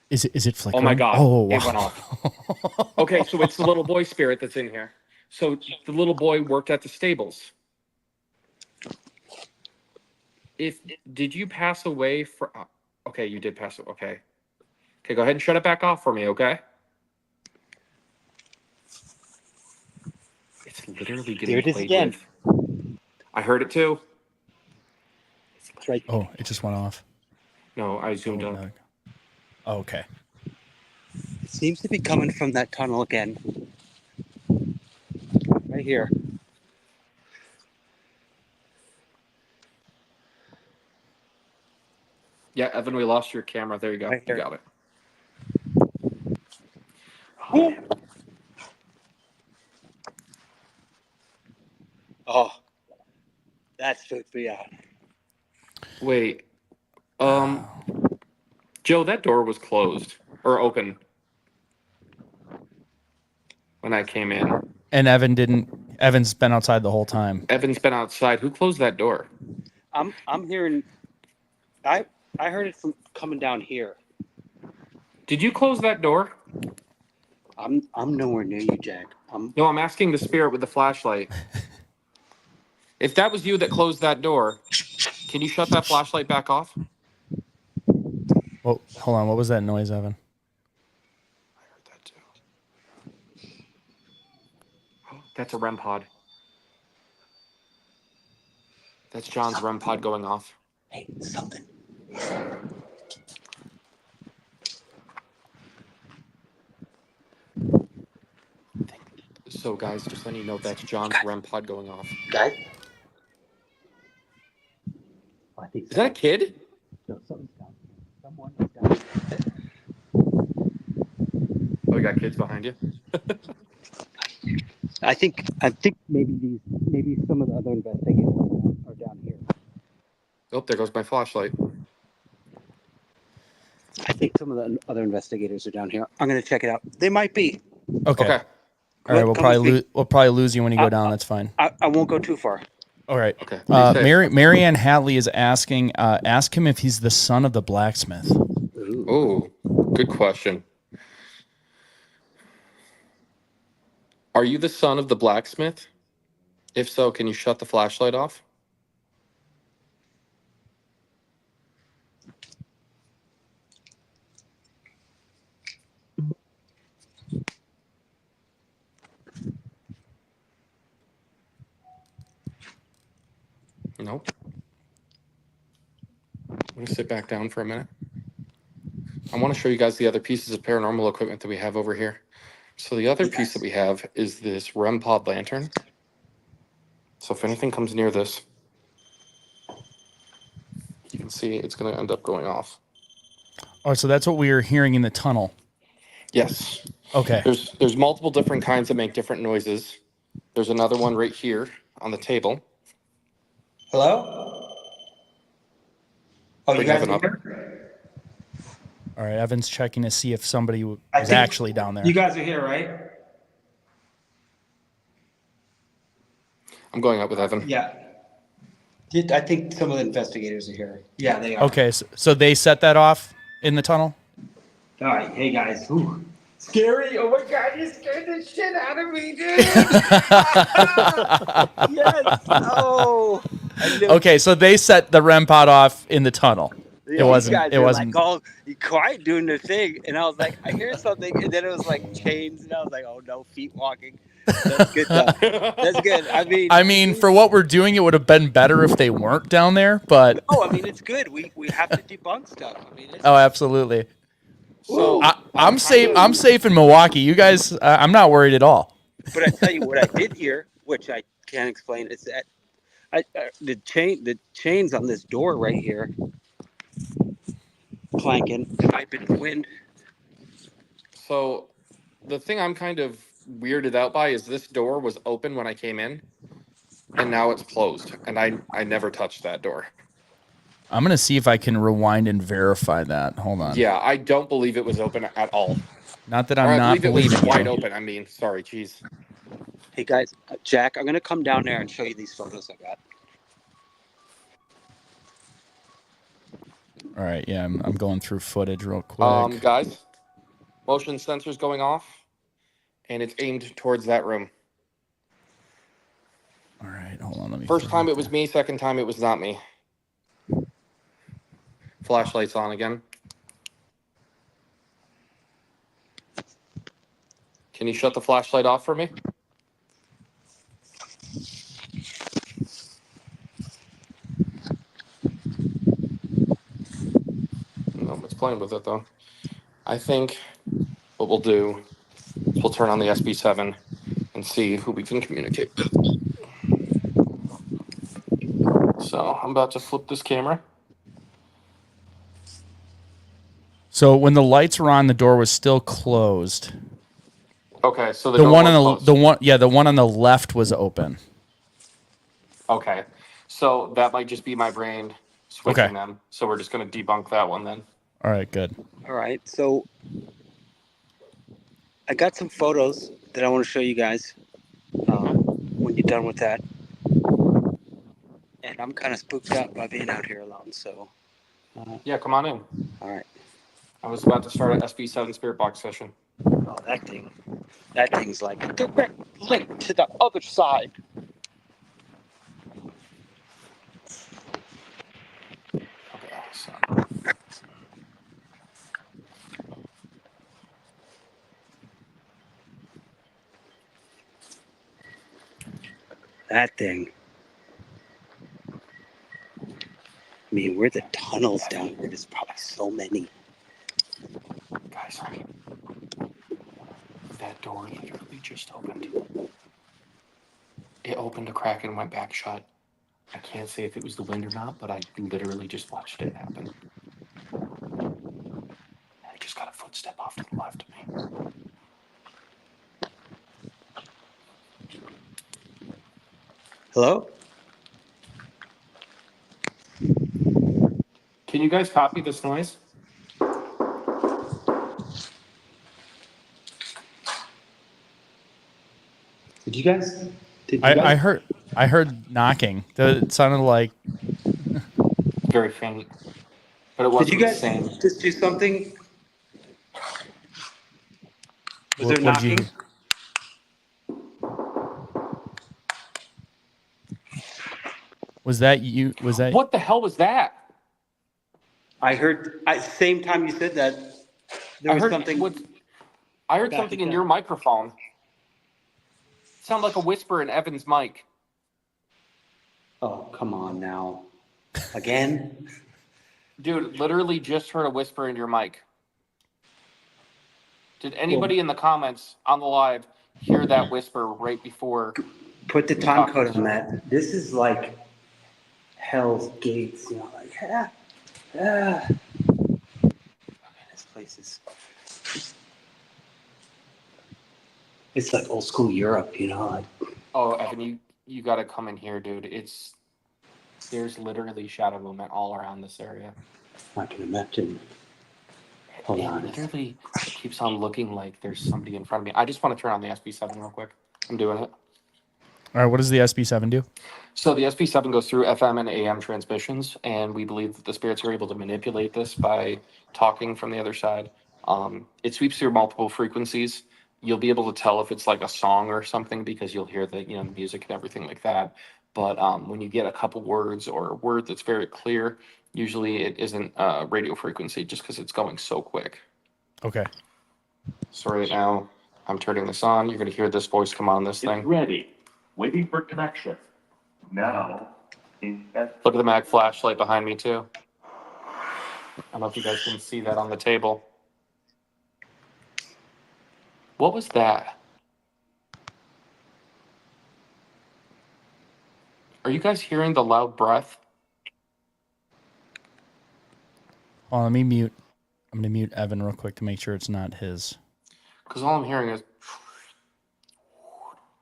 Is it flickering? Oh my God. Oh, wow. It went off. Okay, so it's the little boy spirit that's in here. So the little boy worked at the stables. Did you pass away for... Okay, you did pass away. Okay. Okay, go ahead and shut it back off for me, okay? It's literally getting There it is played again. with. I heard it too. It's right. Oh, it just went off. No, I zoomed Oh, up. no. Oh, okay. It seems to be coming from that tunnel again. Right here. Yeah, Evan, we lost your camera. There you go. Right You here. got it. Oh, that spooked me out. Wait. Joe, that door was closed or open when I came in. And Evan's been outside the whole time. Evan's been outside. Who closed that door? I'm hearing. I heard it from coming down here. Did you close that door? I'm nowhere near you, Jack. No, I'm asking the spirit with the flashlight. If that was you that closed that door, can you shut that flashlight back off? Well, hold on. What was that noise, Evan? I heard that too. That's a REM pod. That's John's REM pod going off. Hey, something. So, guys, just letting you know that's John's REM pod going off. Guys. I think Is that a kid? no, something's down here. Someone is down here. Oh, you got kids behind you. I think maybe some of the other investigators are down here. Oh, there goes my flashlight. I think some of the other investigators are down here. I'm gonna check it out. They might be. Okay. Okay. All right. Come with me. We'll probably lose you when you go down. That's fine. I won't go too far. All right. Okay. Be safe. Marianne Hatley is asking, ask him if he's the son of the blacksmith. Ooh. Oh, good question. Are you the son of the blacksmith? If so, can you shut the flashlight off? Nope. I'm going to sit back down for a minute. I want to show you guys the other pieces of paranormal equipment that we have over here. So the other piece that we have is this REM pod lantern. So if anything comes near this, you can see it's going to end up going off. Oh, so that's what we were hearing in the tunnel. Yes. Okay. There's multiple different kinds that make different noises. There's another one right here on the table. Hello? Oh, you Bring guys Evan are up. here? All right. Evan's checking to see if somebody was I think actually down there. You guys are here, right? I'm going up with Evan. Yeah. I think some of the investigators are here. Yeah, they are. Okay. So they set that off in the tunnel? All right. Hey, guys. Ooh. Scary. Oh, my God. You scared the shit out of me, dude. Yes. Oh. Okay. So they set the REM pod off in the tunnel. Yeah, It wasn't. These guys It were wasn't. like all quiet doing their thing, and I was like, I hear something, and then it was like chains, and I was like, oh no, feet walking. That's good though. That's good. I mean, for what we're doing, it would have been better if they weren't down there. But no, I mean it's good. We have to debunk stuff. I mean, it's, oh, absolutely. So I'm safe. I'm safe in Milwaukee. You guys, I'm not worried at all. but I tell you what I did hear, which I can't explain, is that the chains on this door right here clanking. It might be the wind. So the thing I'm kind of weirded out by is this door was open when I came in, and now it's closed, and I never touched that door. I'm gonna see if I can rewind and verify that. Hold on. Yeah, I don't believe it was open at all. Not that Or I'm I not believe it was believing wide you. open. I mean, sorry, geez. Hey guys, Jack, I'm gonna come down there and show you these photos I got. All right. Yeah, I'm going through footage real quick. Guys, motion sensors going off, and it's aimed towards that room. All right. Hold on. Let me. First time it was me. Second time it was not me. Flashlights on again. Can you shut the flashlight off for me? No, it's playing with it though. I think what we'll do is we'll turn on the SB7 and see who we can communicate with. So I'm about to flip this camera. So when the lights were on, the door was still closed. Okay, so the The door one was on closed. the one on the left was open. Okay, so that might just be my brain switching Okay. them. So we're just going to debunk that one then. All right. Good. All right, so I got some photos that I want to show you guys when you're done with that. And I'm kind of spooked out by being out here alone, so. Yeah, come on in. All right. I was about to start an SB7 Spirit Box session. Oh, that thing's like a direct link to the other side. Okay, so That thing. I mean, where the tunnels down here, there's probably so many. guys, that door literally just opened. It opened a crack and went back shut. I can't say if it was the wind or not, but I literally just watched it happen. I just got a footstep off to the left of me. Hello? Can you guys copy this noise? Did you guys? I heard knocking. It sounded like Very faint, but it Did you wasn't the guys same. just do something? Was there what did you knocking? hear? Was that you? Was that What the hell was that? I heard. Same time you said that, there I was heard something. I heard back something in again. your microphone. It sounded like a whisper in Evan's mic. Oh, come on now. Again? Dude, literally just heard a whisper in your mic. Did anybody in the comments on the live hear that whisper right before? Put the we time talked code this? on that. This is like Hell's Gates, like, Okay, this place is. It's like old school Europe, like. Oh, Evan, you got to come in here, dude. There's literally shadow movement all around this area. I can imagine. Hold on. Literally, it keeps on looking like there's somebody in front of me. I just want to turn on the SB7 real quick. I'm doing it. all right? What does the SB7 do? So the SB7 goes through FM and AM transmissions, and we believe that the spirits are able to manipulate this by talking from the other side. It sweeps through multiple frequencies. You'll be able to tell if it's like a song or something because you'll hear the music and everything like that. But when you get a couple words or a word that's very clear, usually it isn't radio frequency just because it's going so quick. Okay. So right now, I'm turning this on. You're going to hear this voice come on this thing. It's ready, waiting for connection. Now, Look at the mag flashlight behind me too. I don't know if you guys can see that on the table. What was that? Are you guys hearing the loud breath? Oh, let me mute. I'm gonna mute Evan real quick to make sure it's not his. Because all I'm hearing is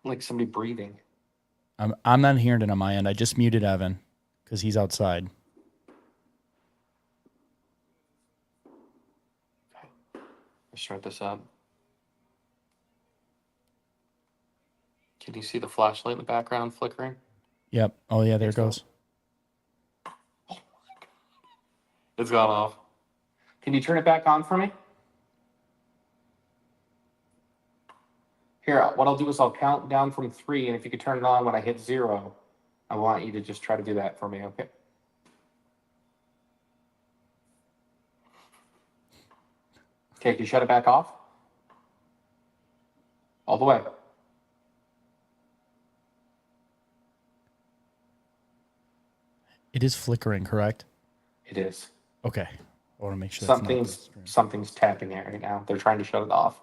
like somebody breathing. I'm not hearing it on my end. I just muted Evan because he's outside. Let's start this up. Can you see the flashlight in the background flickering? Yep. Oh yeah, there it goes. It's gone off. Can you turn it back on for me? Here, what I'll do is I'll count down from 3, and if you could turn it on when I hit 0, I want you to just try to do that for me, okay? Okay, can you shut it back off? All the way. It is flickering, correct? It is. Okay. I want to make sure that's not the stream. Something's tapping it right now. They're trying to shut it off.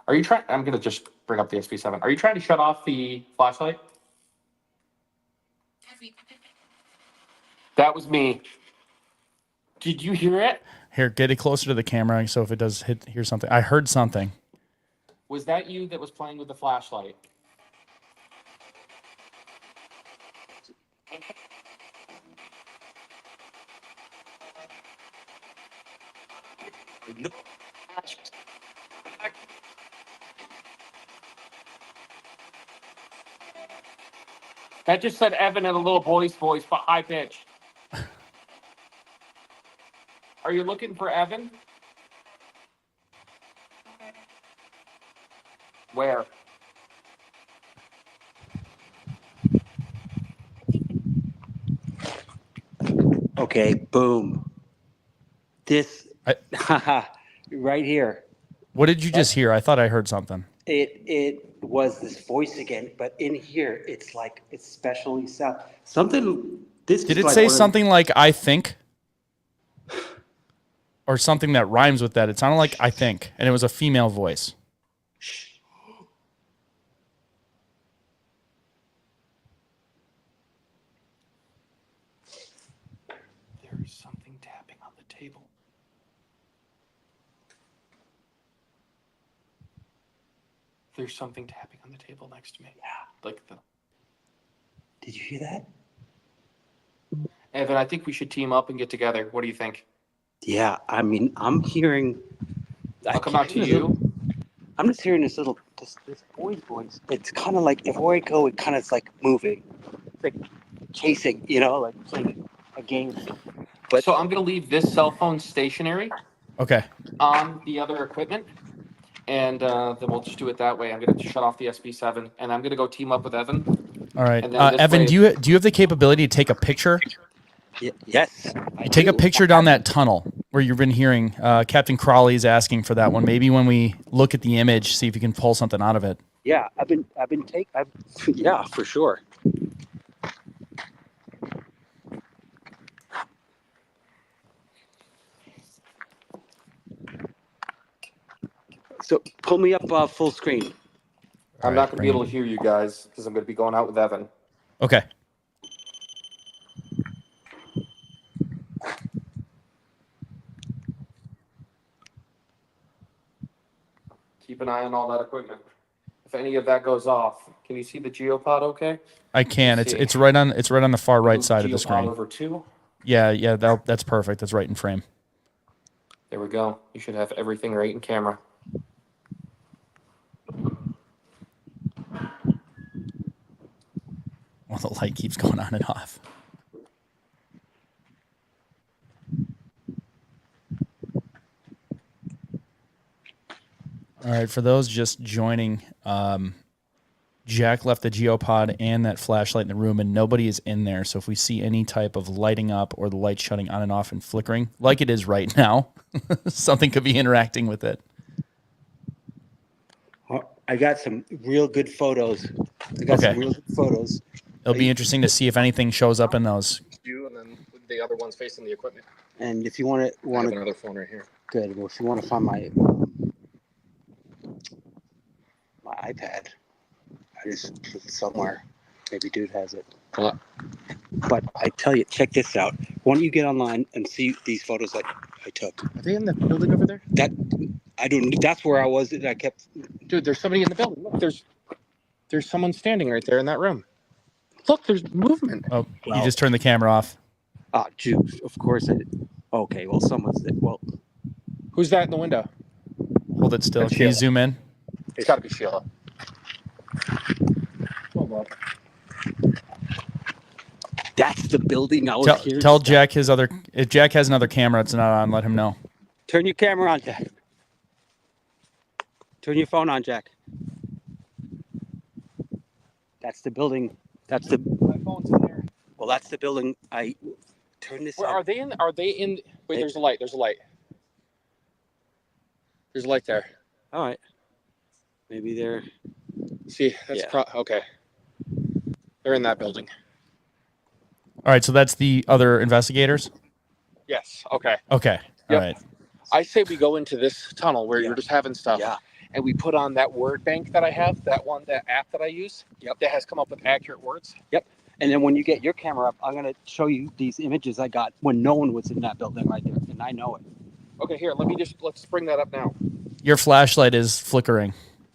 Are you trying? I'm gonna just bring up the SB7. Are you trying to shut off the flashlight? That was me. Did you hear it? Here, get it closer to the camera so if it does hear something. I heard something. Was that you that was playing with the flashlight? That just said Evan in a little boy's voice, but high pitch. Are you looking for Evan? Where? Okay, boom. This, right here. What did you just hear? I thought I heard something. It was this voice again, but in here, it's like, it's specially sound. Something, this Did is it like say one of- something like I think? Or something that rhymes with that? It sounded like I think, and it was a female voice. table. There's something tapping on the table next to me. Yeah. Like the. Did you hear that? Evan, I think we should team up and get together. What do you think? Yeah, I mean, I'm hearing. I'll come out to you. I'm just hearing this boy's voice. It's kind of like if I go, it kind of is like moving. It's like chasing, like playing a game. But So I'm going to leave this cell phone stationary Okay. on the other equipment, and then we'll just do it that way. I'm going to shut off the SB7, and I'm going to go team up with Evan. All right. And then this Evan, way- do you have the capability to take a picture? yes, You take a picture down that tunnel where you've been hearing. Captain Crawley is asking for that one. Maybe when we look at the image, see if you can pull something out of it. Yeah, yeah, for sure. So pull me up full screen. I'm right, not going to be bring able it. to hear you guys because I'm going to be going out with Evan. Okay. Keep an eye on all that equipment. If any of that goes off, can you see the geopod okay? I can. Let's see. It's right on the far right Move side of the geopod screen. over 2. Yeah, that's perfect. That's right in frame. There we go. You should have everything right in camera. Well, the light keeps going on and off. All right, for those just joining, Jack left the geopod and that flashlight in the room, and nobody is in there. So if we see any type of lighting up or the light shutting on and off and flickering, like it is right now, something could be interacting with it. I got some real good photos. It'll be interesting to see if anything shows up in those. You and then the other one's facing the equipment. And if you want I have to, another phone right here. good. Well, if you want to find my iPad, I just put it somewhere. Maybe dude has it. But I tell you, check this out. Why don't you get online and see these photos that I took? Are they in the building over there? That's where I was. I kept. Dude, there's somebody in the building. Look, there's someone standing right there in that room. Look, there's movement. Oh, you just turned the camera off. Ah, Jews. Of course I did. Okay, well, someone's there. Well, Who's that in the window? Hold it still. That's Can you Sheila. zoom in? It's got to be Sheila. Hold up. that's the building I was here. Tell Jack if Jack has another camera, it's not on. Let him know. Turn your camera on, Jack. Turn your phone on, Jack. That's the building. My phone's in there. Well, that's the building. I turn this Where on. are they in? Are they in? Wait, there's a light. There's a light. There's a light there. All right. Maybe they're. See, that's Yeah. okay. They're in that building. All right, so that's the other investigators? Yes. Okay. Okay. All Yep. right. I say we go into this tunnel where Yeah. you're just having stuff. Yeah. And we put on that word bank that I have, that app that I use. Yep. That has come up with accurate words. And then when you get your camera up, I'm gonna show you these images I got when no one was in that building right there, and I know it. Okay, here, let's bring that up now. Your flashlight is flickering.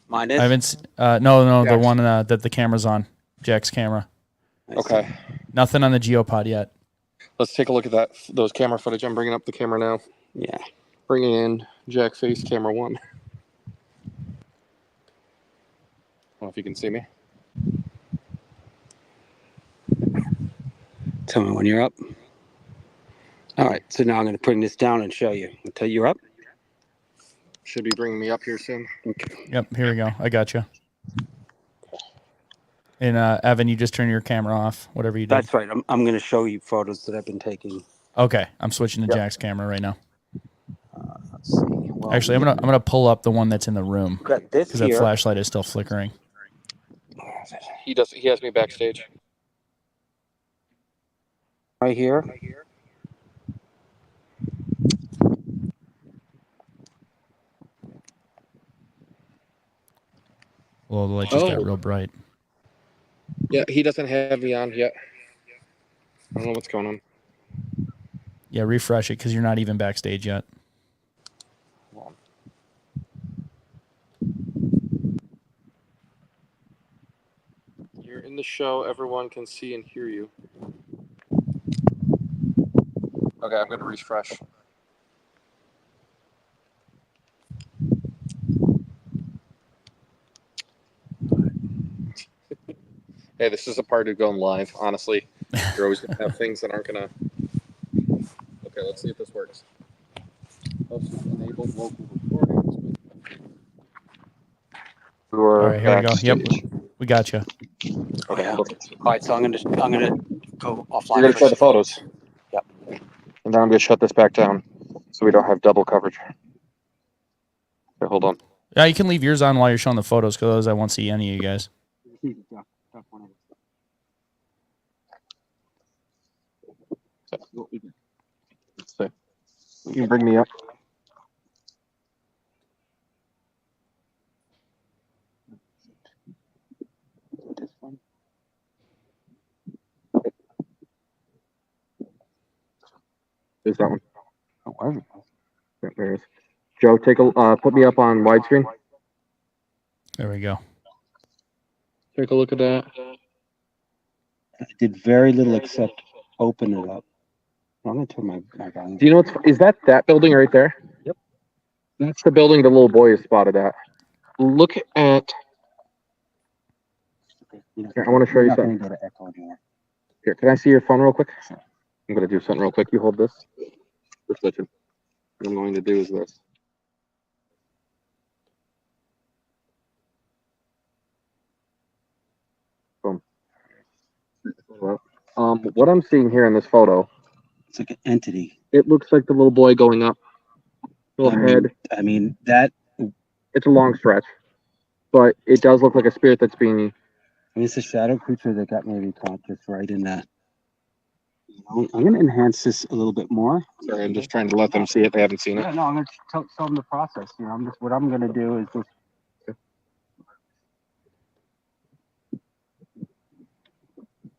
Mine is. I haven't. No, the Jack's. one that the camera's on. Jack's camera. I see. Okay. Nothing on the geopod yet. Let's take a look at those camera footage. I'm bringing up the camera now. Yeah. Bringing in Jack Face camera 1. I don't know if you can see me. Tell me when you're up. All right. So now I'm gonna bring this down and show you until you're up. Should be bringing me up here soon. Okay. Yep. Here we go. I got you. And Evan, you just turn your camera off. Whatever you do. That's right. I'm gonna show you photos that I've been taking. Okay. I'm switching to Yep. Jack's camera right now. Let's see. Well, Actually, I'm gonna pull up the one that's in the room got this because that here. flashlight is still flickering. He has me backstage. Right here. Well, the light just got Oh. real bright. Yeah, he doesn't have me on yet. I don't know what's going on. Yeah, refresh it because you're not even backstage yet. You're in the show. Everyone can see and hear you. Okay, I'm going to refresh. Hey, this is a part of going live. Honestly, you're always going to have things that aren't going to. Okay, let's see if this works. Enabled local recordings. All right, here we go. Yep, we got you. Okay, Yeah. perfect. All right, so I'm gonna go offline. You're going to share the photos. Yep. And then I'm going to shut this back down so we don't have double coverage. Okay, hold on. Yeah, you can leave yours on while you're showing the photos because otherwise I won't see any of you guys. So, you can bring me up. There's that one. Oh, where is it? Yeah, there it is. Joe, put me up on widescreen. There we go. Take a look at that. I did very little except open it up. I'm gonna turn my volume. Do you know is that building right there? Yep. That's the building the little boy is spotted at. Look at. Here, I want to show you something. Go to echo anymore. Here, can I see your phone real quick? Sure. I'm going to do something real quick. You hold this. Just listen. What I'm going to do is this. Boom. What I'm seeing here in this photo, It's like an entity. it looks like the little boy going up. Little head. I mean that. It's a long stretch, but it does look like a spirit that's being. I mean, it's a shadow creature that got maybe conscious right in that. I'm going to enhance this a little bit more. Sorry, I'm just trying to let them see it. They haven't seen it. Yeah, no, I'm going to tell them the process. You know, what I'm going to do is just.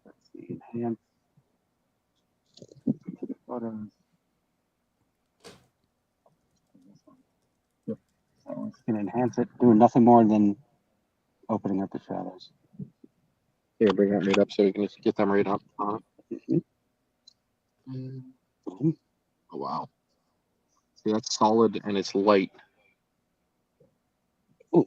Let's see, enhance photos. Yep. So I'm just going to enhance it, doing nothing more than opening up the shadows. Here, bring that right up so we can just get them right up. Boom. Oh, wow. See, that's solid and it's light. Oh.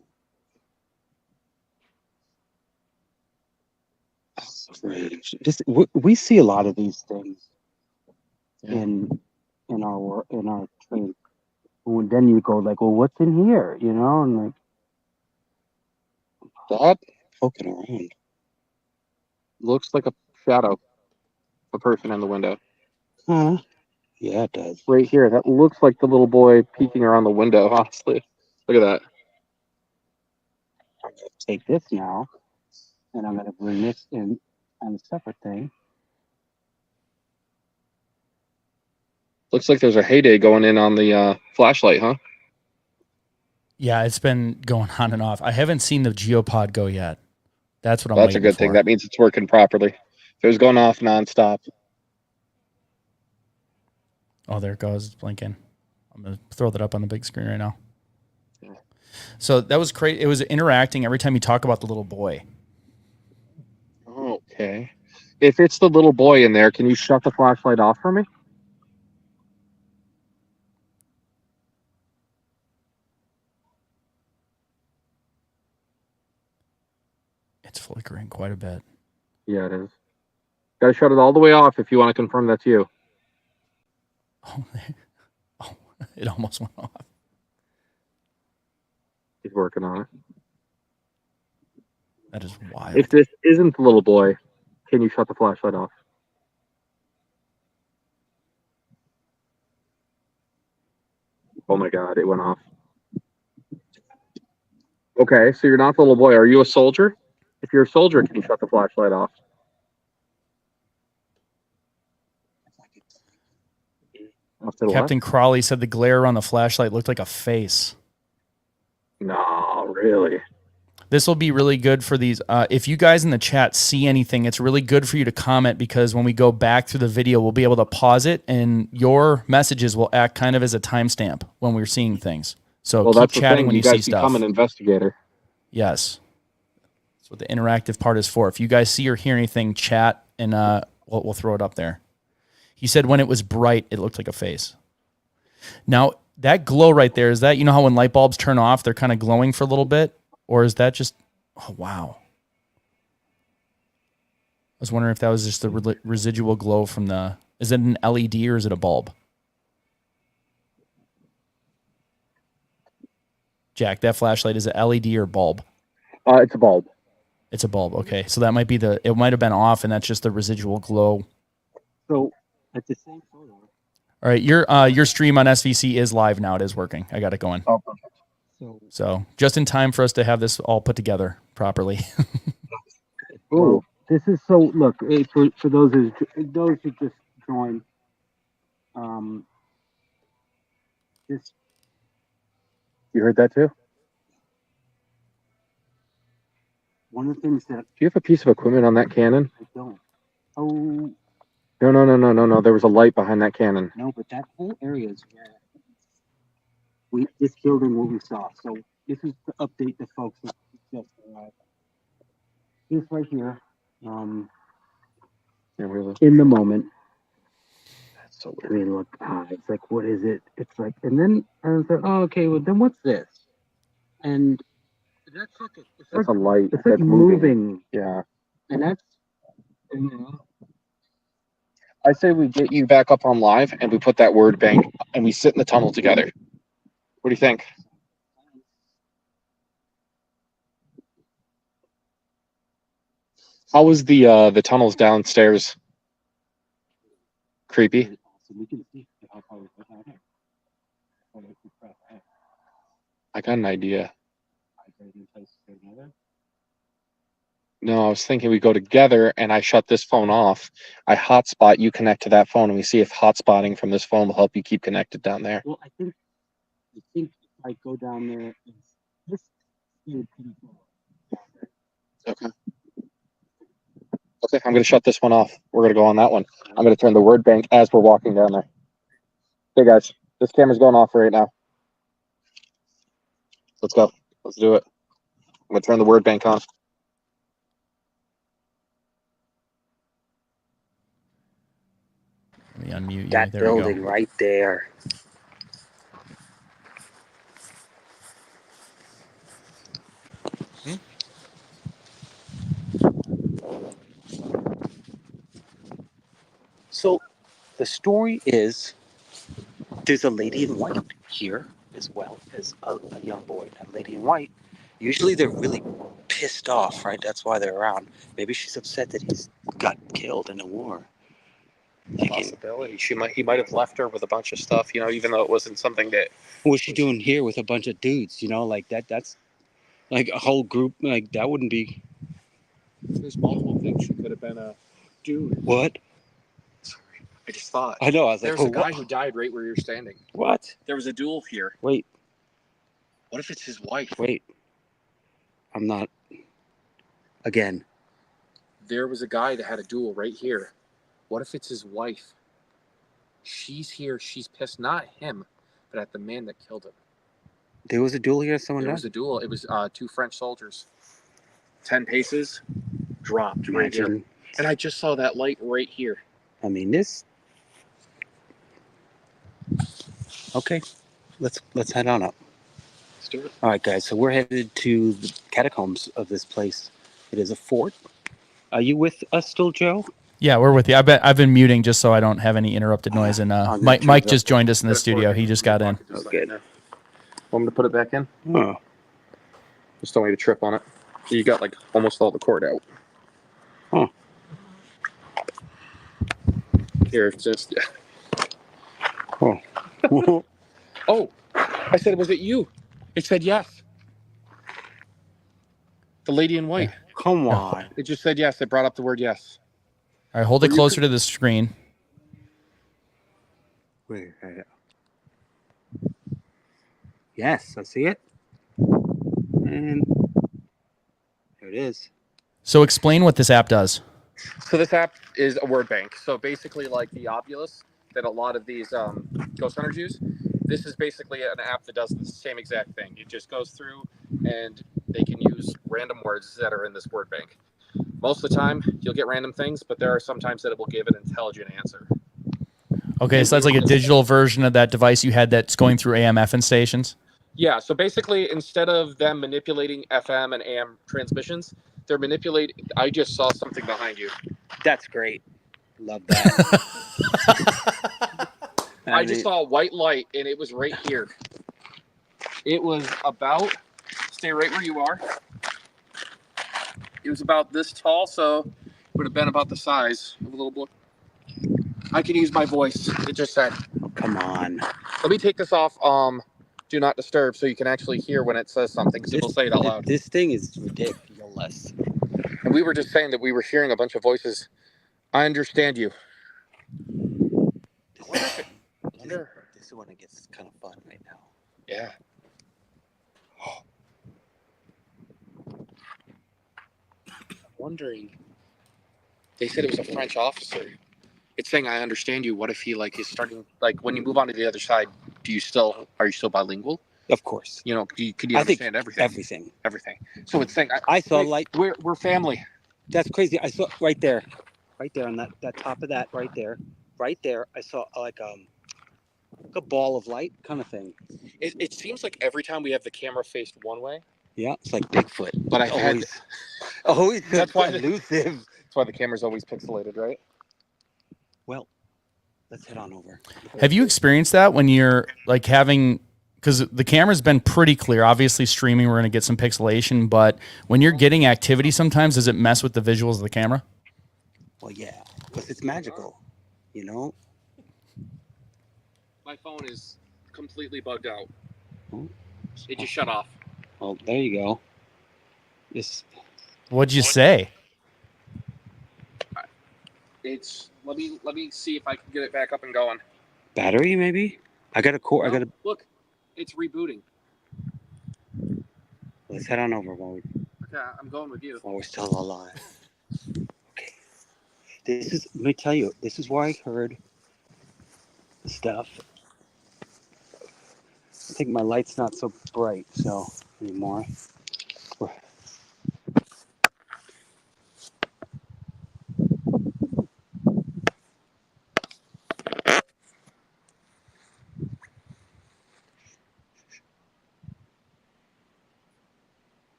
Strange. Just we see a lot of these things in our trade. And then you go like, well, what's in here? You know, and like That poking around. looks like a shadow, a person in the window. Huh? Yeah, it does. Right here, that looks like the little boy peeking around the window, honestly. Look at that. I'm gonna take this now, and I'm gonna bring this in on a separate thing. Looks like there's a heyday going in on the flashlight, huh? Yeah, it's been going on and off. I haven't seen the Geopod go yet. That's what I'm That's a waiting good for. thing. That means it's working properly. If it was going off nonstop. Oh, there it goes. It's blinking. I'm going to throw that up on the big screen right now. Yeah. So that was crazy. It was interacting every time you talk about the little boy. Okay. If it's the little boy in there, can you shut the flashlight off for me? It's flickering quite a bit. Yeah, it is. Got to shut it all the way off if you want to confirm that's you. Oh, it almost went off. He's working on it. That is wild. If this isn't the little boy, can you shut the flashlight off? Oh my God, it went off. Okay, so you're not the little boy. Are you a soldier? If you're a soldier, can you shut the flashlight off? Captain Crawley said the glare on the flashlight looked like a face. No, really. This will be really good for these. If you guys in the chat see anything, it's really good for you to comment, because when we go back through the video, we'll be able to pause it, and your messages will act kind of as a timestamp when we're seeing things. So Well, keep that's the chatting thing. when You you see guys stuff. become an investigator. Yes. That's what the interactive part is for. If you guys see or hear anything, chat, and we'll throw it up there. He said when it was bright, it looked like a face. Now, that glow right there, is that, you know how when light bulbs turn off, they're kind of glowing for a little bit? Or is that just, oh, wow. I was wondering if that was just the residual glow from the, is it an LED or is it a bulb? Jack, that flashlight, is it LED or bulb? It's a bulb. It's a bulb. Okay. So that might be it might have been off, and that's just the residual glow. So at the same photo. All right. Your stream on SVC is live now. It is working. I got it going. Oh, perfect. So just in time for us to have this all put together properly. Well, this is so. Look, for those who just joined, this. You heard that too? One of the things that Do you have a piece of equipment on that cannon? I don't. Oh. No. There was a light behind that cannon. No, but that whole area is where this building what we saw. So this is to update the folks who just arrived. This right here, in the moment. That's so I weird. mean, look, it's like, what is it? It's like, and then I was like, oh, okay, well, then what's this? And that's like That's a light. It's like that's moving. Yeah. And that's, you know. I say we get you back up on live and we put that word bank and we sit in the tunnel together. What do you think? How was the tunnels downstairs? Creepy. I got an idea. No, I was thinking we go together and I shut this phone off. I hotspot, you connect to that phone, and we see if hotspotting from this phone will help you keep connected down there. Well, I think if I go down there, this is Okay. Okay, I'm going to shut this one off. We're going to go on that one. I'm going to turn the word bank as we're walking down there. Hey, guys, this camera's going off right now. Let's go. Let's do it. I'm going to turn the word bank on. Let me unmute you. that There building we go. right there. So the story is there's a lady in white here as well as a young boy. That lady in white, usually they're really pissed off, right? That's why they're around. Maybe she's upset that he's got killed in a war. Possibility. He might have left her with a bunch of stuff, you know, even though it wasn't something that. What's she doing here with a bunch of dudes? You know, like that's like a whole group. Like that wouldn't be. There's multiple things. She could have been a dude. What? Sorry, I just thought. I know. I was There's like, a guy who died right where you're standing. What? There was a duel here. Wait. What if it's his wife? Wait. I'm not. Again. There was a guy that had a duel right here. What if it's his wife? She's here. She's pissed, not at him, but at the man that killed him. There was a duel here. Someone There died? was a duel. It was 2 French soldiers. 10 paces, dropped right here. Imagine. And I just saw that light right here. I mean, this. Okay, let's head on up. Let's do it. All right, guys. So we're headed to the catacombs of this place. It is a fort. Are you with us still, Joe? Yeah, we're with you. I've been muting just so I don't have any interrupted noise. And Mike just joined us in the studio. He just got in. Oh, good. Want me to put it back in? Oh. Just don't want you to trip on it. You got like almost all the cord out. Huh. Here, it's just. Oh. Oh, I said, was it you? It said yes. The lady in white. Come on. It just said yes. It brought up the word yes. All right, hold it closer to the screen. Wait. Yes, I see it. And There it is. So explain what this app does. So this app is a word bank. So basically, like the Obulus that a lot of these ghost hunters use, this is basically an app that does the same exact thing. It just goes through and they can use random words that are in this word bank. Most of the time, you'll get random things, but there are some times that it will give an intelligent answer. Okay, so that's like a digital version of that device you had that's going through AM/FM stations? Yeah, so basically, instead of them manipulating FM and AM transmissions, they're manipulating. I just saw something behind you. That's great. Love that. I just saw a white light, and it was right here. It was about, stay right where you are. It was about this tall, so it would have been about the size of a little book. I can use my voice. It just said. Oh, come on. Let me take this off. Do not disturb, so you can actually hear when it says something. Because we'll say it out loud. This thing is ridiculous. And we were just saying that we were hearing a bunch of voices. I understand you. This is when it gets kind of fun right now. Yeah. I'm wondering. They said it was a French officer. It's saying, "I understand you." What if he is starting when you move on to the other side? Are you still bilingual? Of course. You know, could you understand everything? Everything. So it's saying, I saw light. We're family. That's crazy. I saw right there on that top of that right there. I saw like a ball of light kind of thing. It seems like every time we have the camera faced one way. Yeah, it's like Bigfoot. But I always that's why elusive. That's why the camera's always pixelated, right? Well, let's head on over. Have you experienced that when you're having, because the camera's been pretty clear, obviously streaming, we're going to get some pixelation, but when you're getting activity sometimes, does it mess with the visuals of the camera? Well, yeah, because it's magical, you know? My phone is completely bugged out. Oh. It just shut off. Oh, there you go. What'd you say? Let me see if I can get it back up and going. Battery, maybe? I got a core. Look, it's rebooting. Let's head on over Okay, I'm going with you. while we're still alive. Okay. Let me tell you, this is where I heard the stuff. I think my light's not so bright, anymore.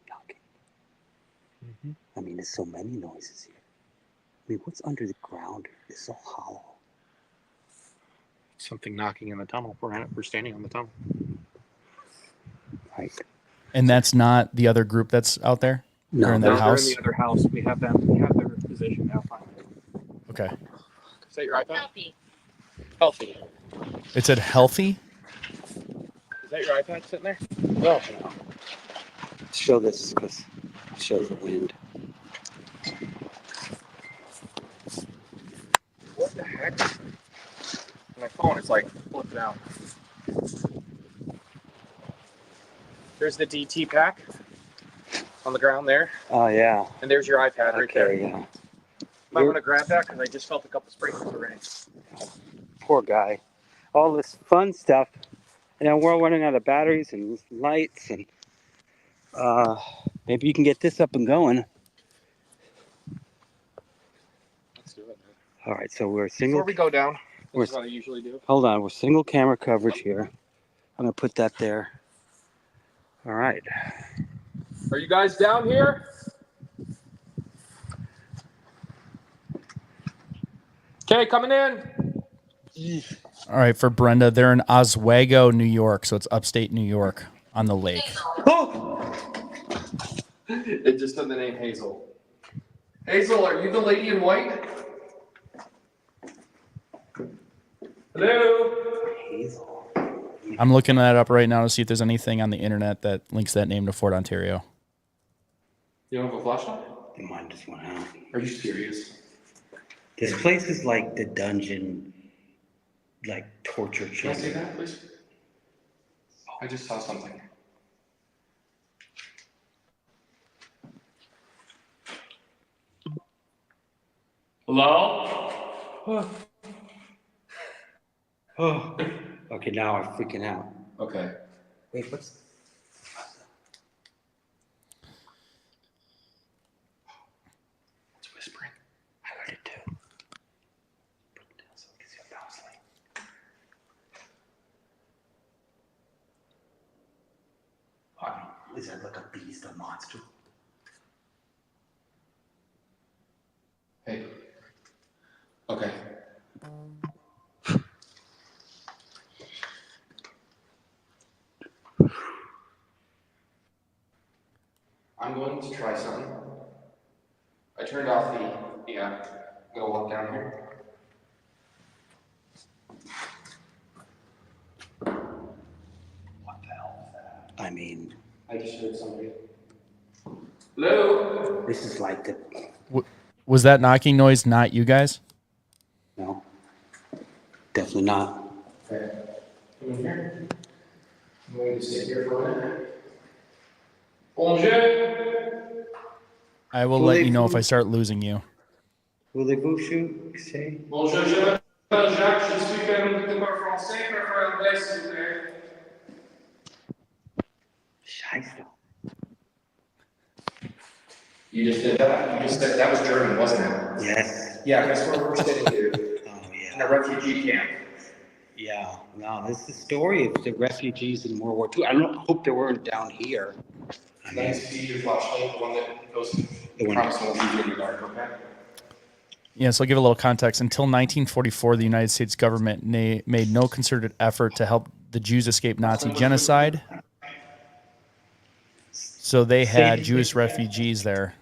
Knocking. Mm-hmm. I mean, there's so many noises here. I mean, what's under the ground? It's so hollow. Something knocking in the tunnel. We're standing on the tunnel. Right. And that's not the other group that's out there? No, they're in that house? They're in the other house. We have them. We have their position now. Finally. Okay. Is that your iPad? Healthy. It said healthy? Is that your iPad sitting there? No. Show this because it shows the wind. What the heck? My phone is flipped out. There's the DT pack on the ground there. Oh, yeah. And there's your iPad right there. Yeah. I'm going to grab that because I just felt a couple sprinkles of rain. Poor guy. All this fun stuff. And then we're running out of batteries and lights. And maybe you can get this up and going. Let's do it. All right, so we're single. Before we go down, this is what I usually do. Hold on, we're single camera coverage here. I'm going to put that there. All right. Are you guys down here? Okay, coming in. All right, for Brenda, they're in Oswego, New York, so it's upstate New York on the lake. Oh! It just said the name Hazel. Hazel, are you the lady in white? Hello? Hazel. I'm looking that up right now to see if there's anything on the internet that links that name to Fort Ontario. You don't have a flashlight? Mine just went out. Are you serious? This place is like the dungeon, like torture Can I see chamber. that, please? I just saw something. Hello? Oh, okay, now I'm freaking out. Okay. Wait, what's... It's whispering. I heard it too. Is that like a beast, a monster? Hey. Okay. I'm going to try something. I turned off the app. I'm gonna walk down here. What the hell is that? I mean, I just heard somebody. Hello? this is like the... Was that knocking noise not you guys? No, definitely not. Okay. Come in here. I'm going to sit here for a minute. Bonjour. I will let you know if I start losing you. Voulez-vous say? Bonjour, je m'appelle Jacques. Je suis permis de parler français, préfère anglais, s'il vous plaît. Scheiße. You just did that? You just said that was German, wasn't it? Yes. Yeah, that's where we're sitting here. Oh, In yeah. a refugee camp. Yeah, no, this is the story of the refugees in World War II. I don't hope they weren't down here. I Let me mean, see your flashlight, the one that goes. The one- Promise won't leave you in the dark, okay? Yeah, so I'll give a little context. Until 1944, the United States government made no concerted effort to help the Jews escape Nazi genocide. So they had Jewish refugees there.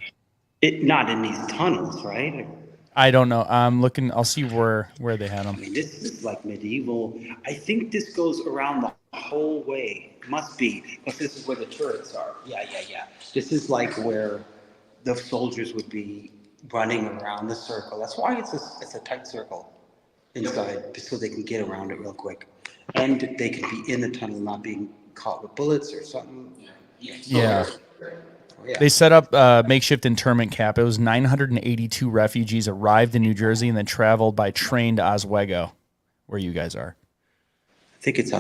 not in these tunnels, right? I don't know. I'm looking. I'll see where they had I them. mean, this is like medieval. I think this goes around the whole way. Must be, because this is where the turrets are. Yeah. This is like where the soldiers would be running around the circle. That's why it's a tight circle inside, so they can get around it real quick. And they can be in the tunnel, not being caught with bullets or something. Yeah. Yeah. They set up a makeshift internment camp. It was 982 refugees arrived in New Jersey and then traveled by train to Oswego, where you guys are. I think it's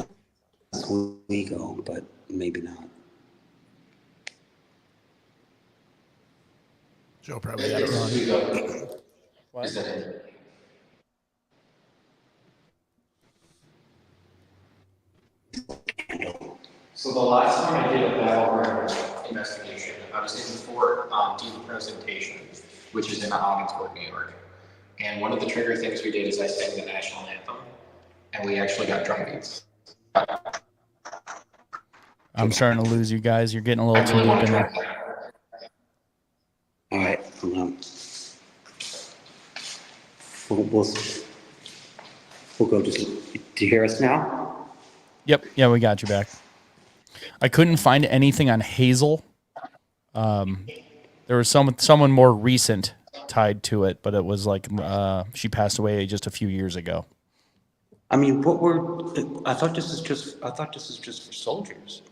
Oswego, but maybe not. Joe probably got it wrong. What? Is that it? So the last time I did a battleground investigation, I was in Fort Presentation, which is in Ogdensport, New York. And one of the trigger things we did is I sang the national anthem, and we actually got drum beats. I'm starting to lose you guys. You're getting a little too deep in there. All right, hold on. We'll go to. Do you hear us now? Yep. Yeah, we got you back. I couldn't find anything on Hazel. There was someone more recent tied to it, but it was like she passed away just a few years ago. I mean, I thought this is just for soldiers.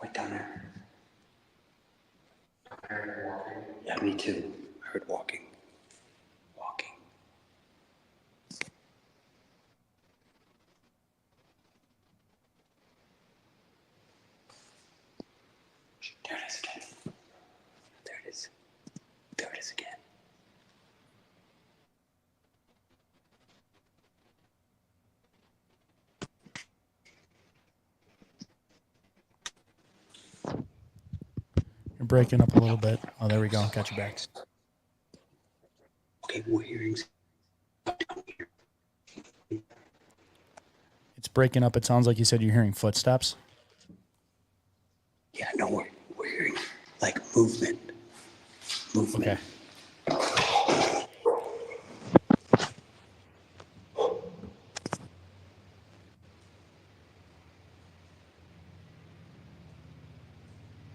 Right down there. Yeah, me too. I heard walking. There it is again. There it is. There it is again. You're breaking up a little bit. Oh, there we go. Got you back. Okay, we're hearing. It's breaking up. It sounds like you said you're hearing footsteps. Yeah, no, we're hearing like movement. Okay.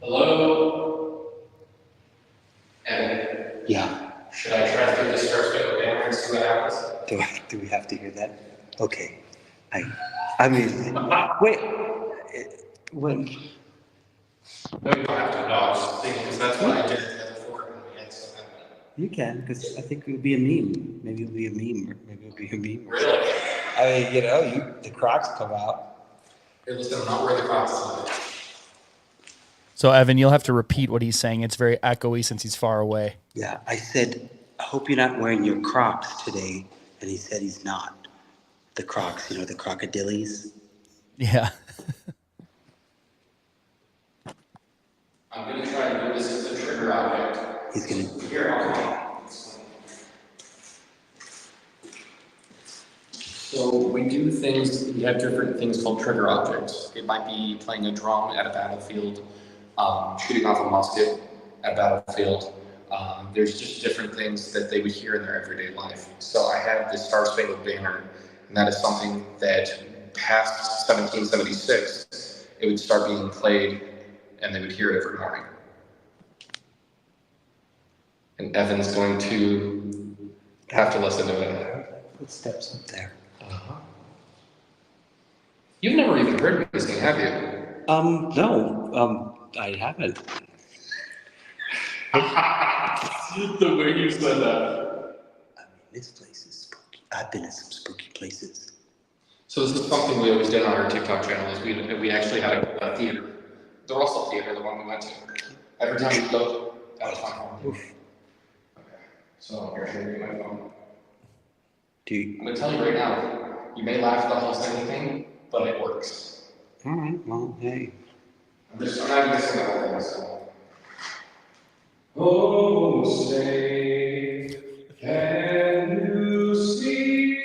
Hello? Evan, Yeah. should I try through this have to hear that. Okay. I mean, wait. When No, you don't have to. No, I was just thinking because that's what I did before and we had so many. you can, because I think it would be a meme. Maybe it'll be a meme, or maybe it'll be a meme. Really? I mean, you know, the Crocs come out. Hey, listen, I'm not wearing the Crocs today. So Evan, you'll have to repeat what he's saying. It's very echoey since he's far away. Yeah, I said, I hope you're not wearing your Crocs today, and he said he's not. The Crocs, you know, the crocodilies. Yeah. I'm going to try and do this as a trigger object. He's gonna. Here, so we do things, we have different things called trigger objects. It might be playing a drum at a battlefield, shooting off a musket at a battlefield. There's just different things that they would hear in their everyday life. So I have this Star Spangled Banner, and that is something that past 1776, it would start being played and they would hear it every morning. And Evan's going to have to listen to it. Footsteps up there. You've never even heard me sing, have you? No, I haven't. The way you said that. I mean, this place is spooky. I've been in some spooky places. So this is something we always did on our TikTok channel. Is we actually had a theater, the Russell Theater, the one we went to. Every time we go, that was fun. Okay. So here, show me my phone. I'm gonna tell you right now. You may laugh at the whole anything, but it works. All right. Well, hey. I'm not even singing the whole thing. So. Oh, say, can you see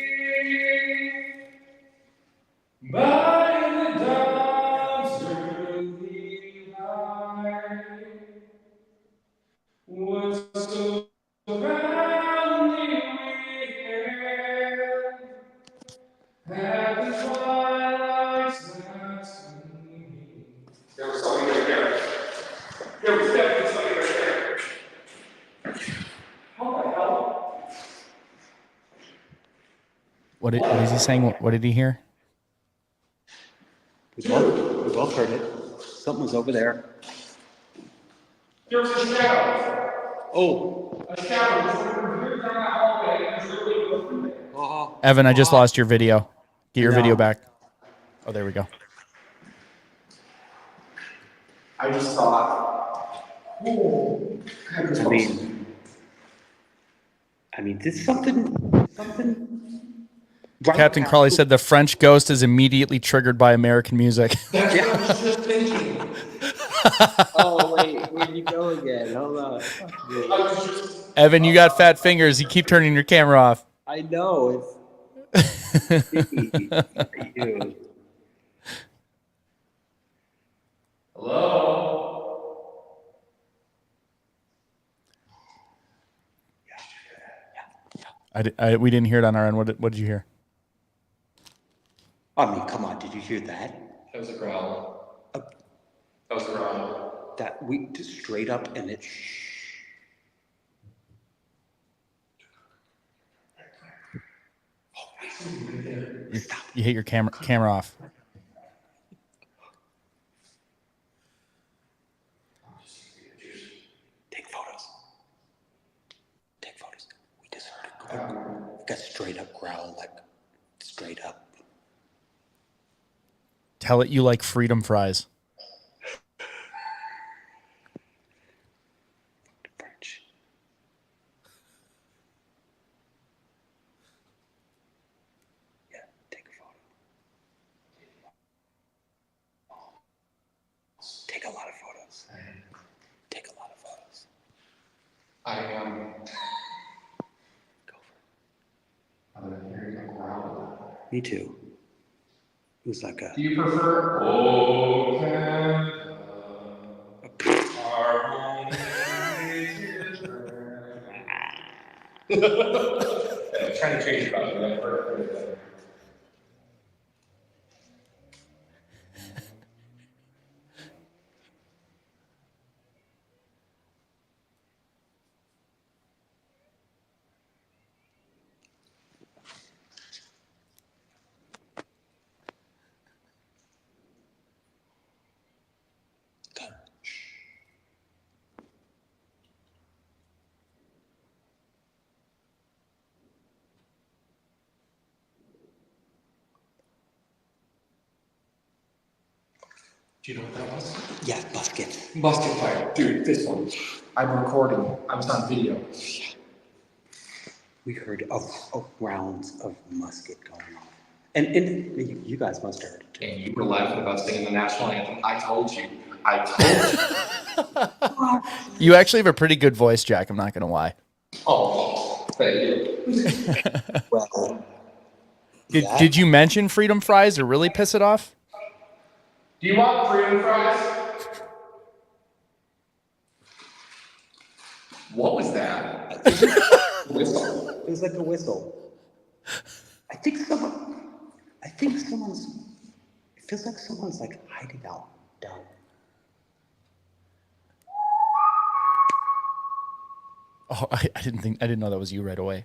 by the dawn's early light what so proudly we hailed at the twilight's last gleaming? There was something right there. There was definitely something right there. How the hell? What is he saying? What did he hear? We both heard it. Something was over there. There was a shadow. Oh. A shadow was moving down that hallway and was literally go through there. Oh. Evan, I just lost your video. Get your video back. Oh, there we go. I just thought, oh, I mean, there's something. Right Captain now. Crawley said the French ghost is immediately triggered by American music. that's what I was just thinking. Oh wait, where'd you go again? Hold on. I was just, Evan, you got fat fingers. You keep turning your camera off. I know it's. You. hello? We didn't hear it on our end. What did you hear? I mean, come on, did you hear that? That was a growl. That was a growl. That we just straight up and it. You hit your camera off. Take photos. Take photos. We just heard it. Got straight up growl, like straight up. Tell it you like freedom fries. French. Yeah, take a photo. Take a lot of photos. Take a lot of photos. Go for it. I'm hearing a growl. Me too. It was like a. Do you prefer? Oh, Canada, our home is I'm trying to change it up. But I've heard it. Do you know what that was? Yeah, musket. Musket fire. Dude, this one. I'm recording. I was on video. We heard of rounds of musket going on. And you guys must have heard it too. And you were laughing about singing the national anthem. I told you. I told you. You actually have a pretty good voice, Jack. I'm not going to lie. Oh, thank you. Well, Did you mention freedom fries or really piss it off? Do you want freedom fries? What was that? Whistle. it was like a whistle. I think someone's. It feels like someone's like hiding out down. Oh, I didn't know that was you right away.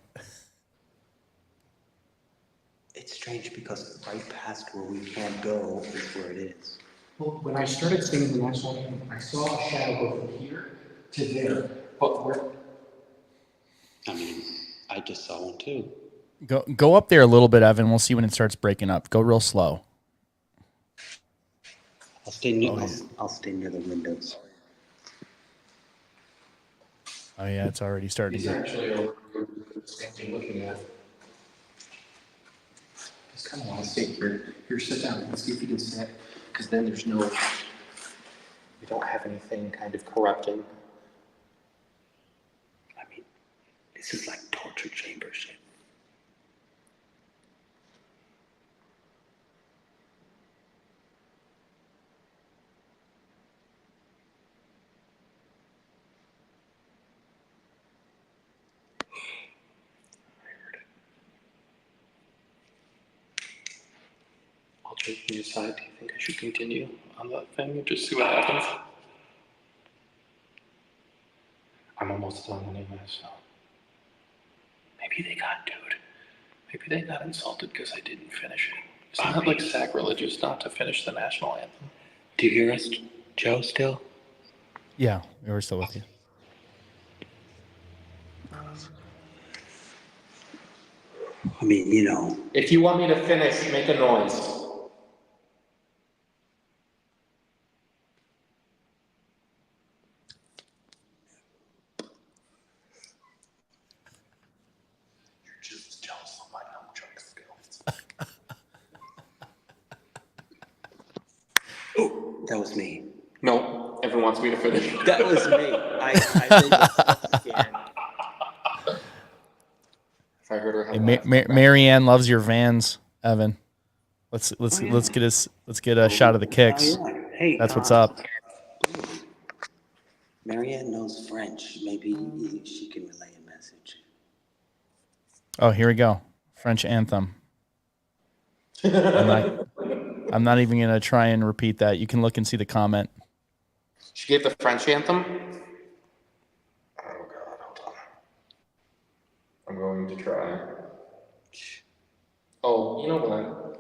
It's strange because right past where we can't go is where it is. Well, when I started singing the national anthem, I saw a shadow go from here to there. But where? I mean, I just saw one too. Go up there a little bit, Evan. We'll see when it starts breaking up. Go real slow. I'll stay near the windows. Oh yeah, it's already starting. He's actually over here looking at it. Just kind of want to sit here. Here, sit down and see if you can sit. Because then there's no, you don't have anything kind of corrupting. I mean, this is like torture chamber shit. I'll take you aside. Do you think I should continue on that thing and just see what happens? I'm almost done anyway, so. Maybe they got insulted because I didn't finish it. Isn't that like sacrilegious not to finish the national anthem? Do you hear us, Joe, still? Yeah, we're still with you. I mean, you know. If you want me to finish, make a noise. You're just jealous of my nunchuck skills. Oh, that was me. No, everyone wants me to finish. That was me. I think it's again. If I heard her Hey, Marianne loves your Vans, Evan. Let's get a shot of the kicks. Oh, yeah. Hey, that's what's up. Marianne knows French. Maybe she can relay a message. Oh, here we go. French anthem. I'm not even gonna try and repeat that. You can look and see the comment. She gave the French anthem? Oh God, hold on. I'm going to try. Oh, you know what?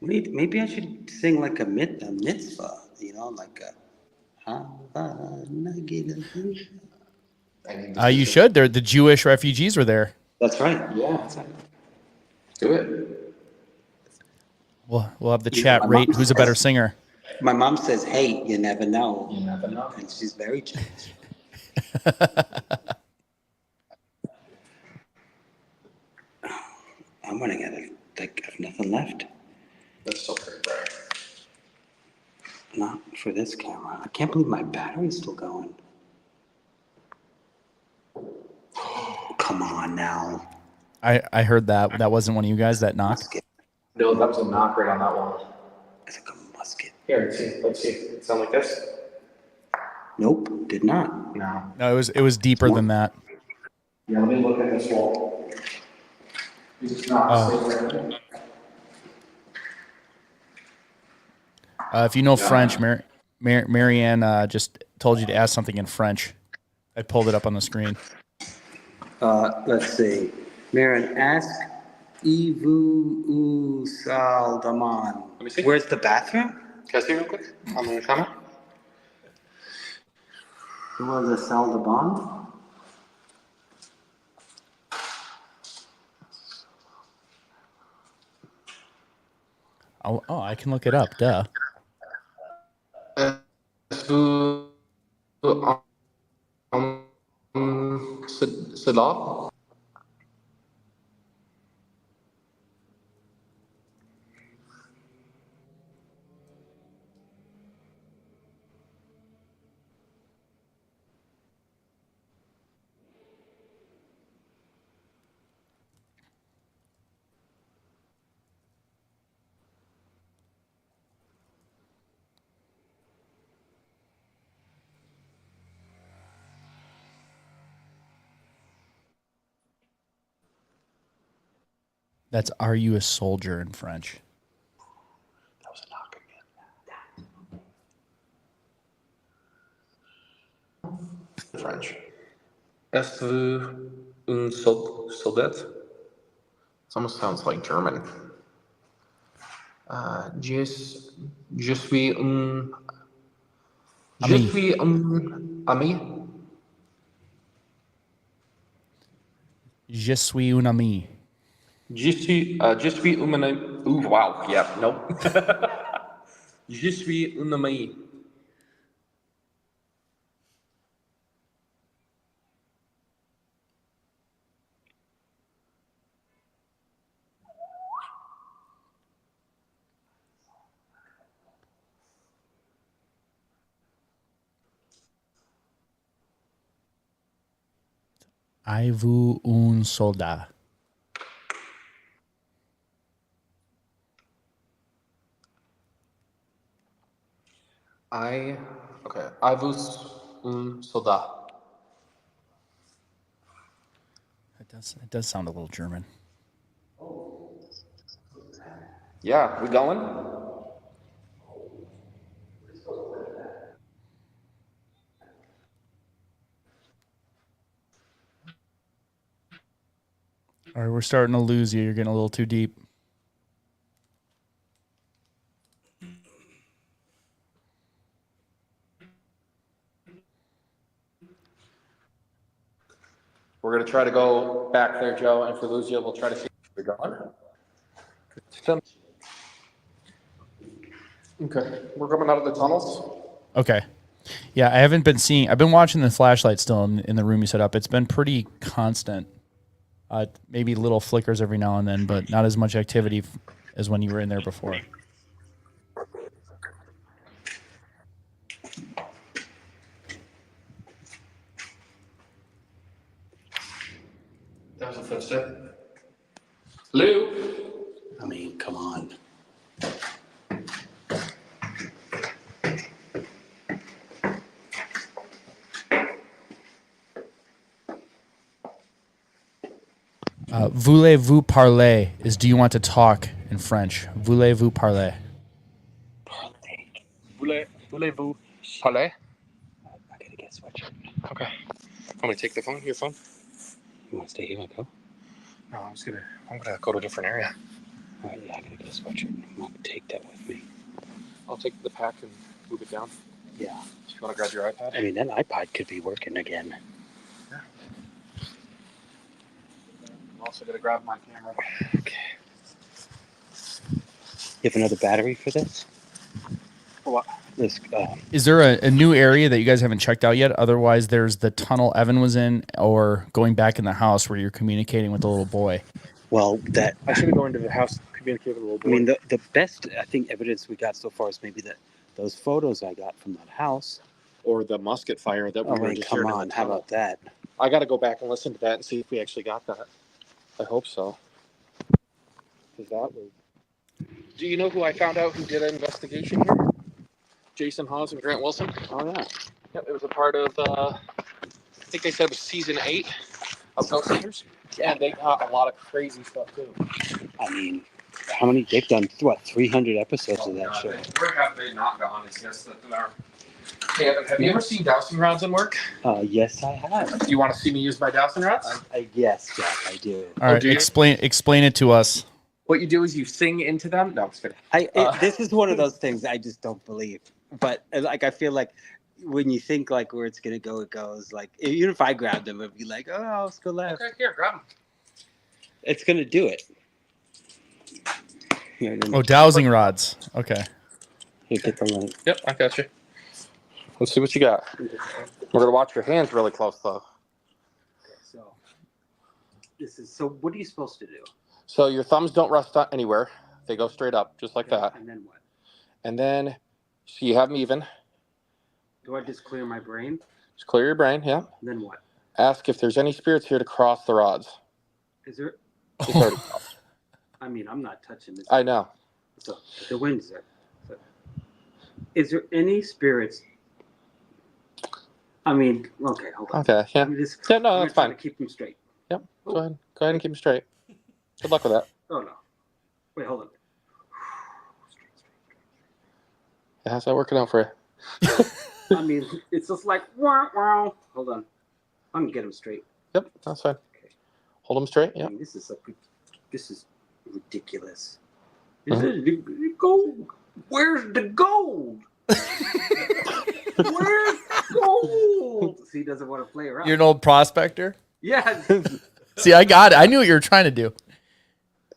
Maybe I should sing like a mitzvah, you know, like a. You should. The Jewish refugees were there. That's right. Yeah. Do it. We'll have the chat rate who's a better singer. My mom says, "Hey, you never know." You never know. And she's very Jewish. I'm running out of nothing left. That's still pretty bright. Not for this camera. I can't believe my battery's still going. Come on now. I heard that. That wasn't one of you guys that knocked. No, that was a knock right on that one. It's like a musket. Here, let's see. It sound like this? Nope, did not. No, it was deeper than that. Yeah, let me look at this wall. It's not if you know French, Marianne just told you to ask something in French. I pulled it up on the screen. Let's see. Marianne, ask Ivu U Saldaman. Let me see. Where's the bathroom? Can I see real quick? On the comment? Who was a Saldaman? Oh, I can look it up. Duh. vous cela? That's "Are you a soldier" in French. That was a knock again. French. Êtes-vous un soldat? This almost sounds like German. Je suis un. Je Ami. suis un ami. Je suis un ami. Je suis un ami. Ooh, wow. Yeah, nope. Je suis un ami. Avez-vous un soldat? Okay. Avez-vous un soldat? It does sound a little German. Yeah, we going? All right, we're starting to lose you. You're getting a little too deep. We're going to try to go back there, Joe, and if we lose you, we'll try to see if we're going. Okay, we're coming out of the tunnels. Okay. Yeah, I haven't been seeing. I've been watching the flashlight still in the room you set up. It's been pretty constant. Maybe little flickers every now and then, but not as much activity as when you were in there before. That was a footstep. Lou. I mean, come on. Voulez-vous parler is "Do you want to talk" in French. Voulez-vous parler? Voulez-vous parler? I gotta get a sweatshirt. Okay. Want me to take the phone? Your phone? You want to stay here? Want to go? No, I'm gonna go to a different area. All right, yeah, I gotta get a sweatshirt. I'm not gonna take that with me. I'll take the pack and move it down. Yeah. You want to grab your iPad? I mean, that iPod could be working again. Yeah. I'm also gonna grab my camera. Okay. You have another battery for this? For what? This. Is there a new area that you guys haven't checked out yet? Otherwise, there's the tunnel Evan was in, or going back in the house where you're communicating with the little boy. Well, that. I should go into the house, communicate with a little boy. I mean, the best I think evidence we got so far is maybe those photos I got from that house. Or the musket fire that we were just come hearing. on, how about that? I got to go back and listen to that and see if we actually got that. I hope so. Because that was. Do you know who I found out who did an investigation here? Jason Hawes and Grant Wilson. Oh yeah. Yep, it was a part of. I think they said it was season 8 of Ghost Hunters. Yeah, and they got a lot of crazy stuff too. I mean, how many? They've done 300 episodes of that show. Where have they not gone? It's just that they're. Hey, have you ever seen dowsing rods in work? Yes, I have. Do you want to see me use my dowsing rods? Yes, Jack, I do. All right, explain it to us. What you do is you sing into them. No, I'm just kidding. This is one of those things I just don't believe. But like, I feel like when you think like where it's gonna go, it goes. Like even if I grabbed them, it'd be like, oh, I'll go left. Okay, here, grab them. It's gonna do it. Here, Oh, dowsing rods. Okay. Here, get the link. Yep, I got you. Let's see what you got. We're gonna watch your hands really close, though. Okay, so this is. So what are you supposed to do? So your thumbs don't rest anywhere; they go straight up, just like that. And then what? And then, so you have them even. Do I just clear my brain? Just clear your brain. Yeah. And then what? Ask if there's any spirits here to cross the rods. Is there? It's already crossed. I mean, I'm not touching this. I know. So the wind's there. So, is there any spirits? I mean, okay, hold on. Okay. Yeah. Yeah. No, that's fine. Keep them straight. Yep. Go ahead. Go ahead and keep them straight. Good luck with that. Oh no. Wait, hold on. How's that working out for you? I mean, it's just like wow. Hold on. I'm gonna get them straight. Yep. That's fine. Okay. Hold them straight. I Yep. mean, this is ridiculous. Is it the gold? Where's the gold? Where's the gold? See, he doesn't want to play around. You're an old prospector. Yeah. See, I got it. I knew what you were trying to do.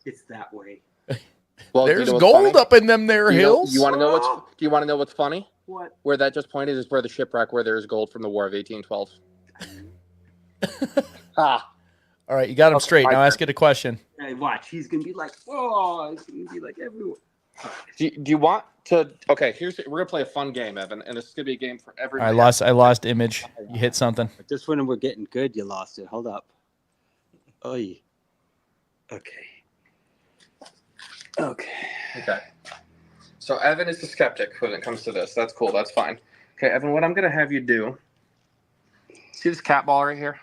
It's that way. Well, There's gold up in them there hills. You want to know what's? Do you want to know what's funny? What? Where that just pointed is where the shipwreck where there's gold from the War of 1812. Ah. All right, you got him straight. Now ask it a question. Hey, watch. He's gonna be like, oh, he's gonna be like everyone. Do you want to? Okay, we're gonna play a fun game, Evan, and this is gonna be a game for everyone. I lost image. You hit something. Just when we're getting good, you lost it. Hold up. Oh, yeah. Okay. Okay. So Evan is the skeptic when it comes to this. That's cool. That's fine. Okay, Evan, what I'm gonna have you do. See this cat ball right here?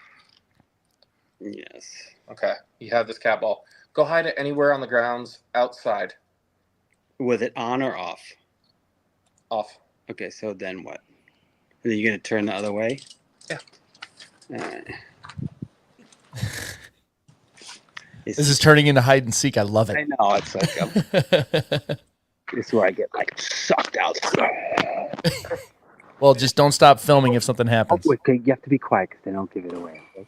Yes. Okay. You have this cat ball. Go hide it anywhere on the grounds outside. Was it on or off? Off. Okay, so then what? Are you gonna turn the other way? Yeah. This is turning into hide and seek. I love I it. know. It's like this is where I get like sucked out. Well, just don't stop filming if something happens. Oh, okay, you have to be quiet because they don't give it away. Okay?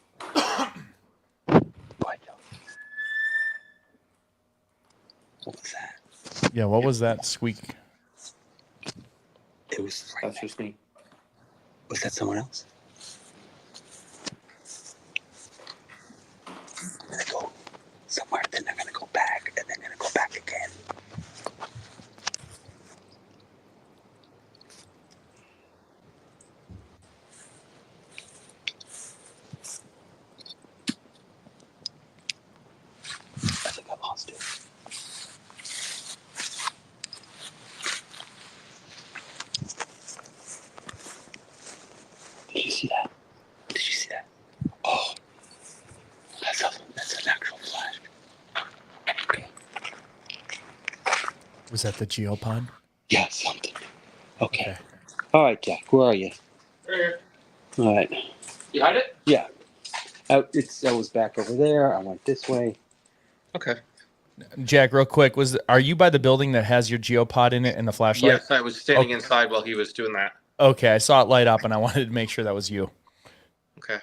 What was that? Yeah, what was that squeak? It was. That's just me. Was that someone else? I'm gonna go somewhere, then they're gonna go back, and then gonna go back again. I think I lost it. Did you see that? Did you see that? Oh, that's an actual flash. Okay. Was that the geopod? Yeah, something. Okay. All right, Jack. Where are you? Right here. All right. You hide it? Yeah. I was back over there. I went this way. Okay. Jack, real quick, are you by the building that has your geopod in it and the flashlight? Yes, I was standing inside while he was doing that. Okay, I saw it light up and I wanted to make sure that was you. Okay.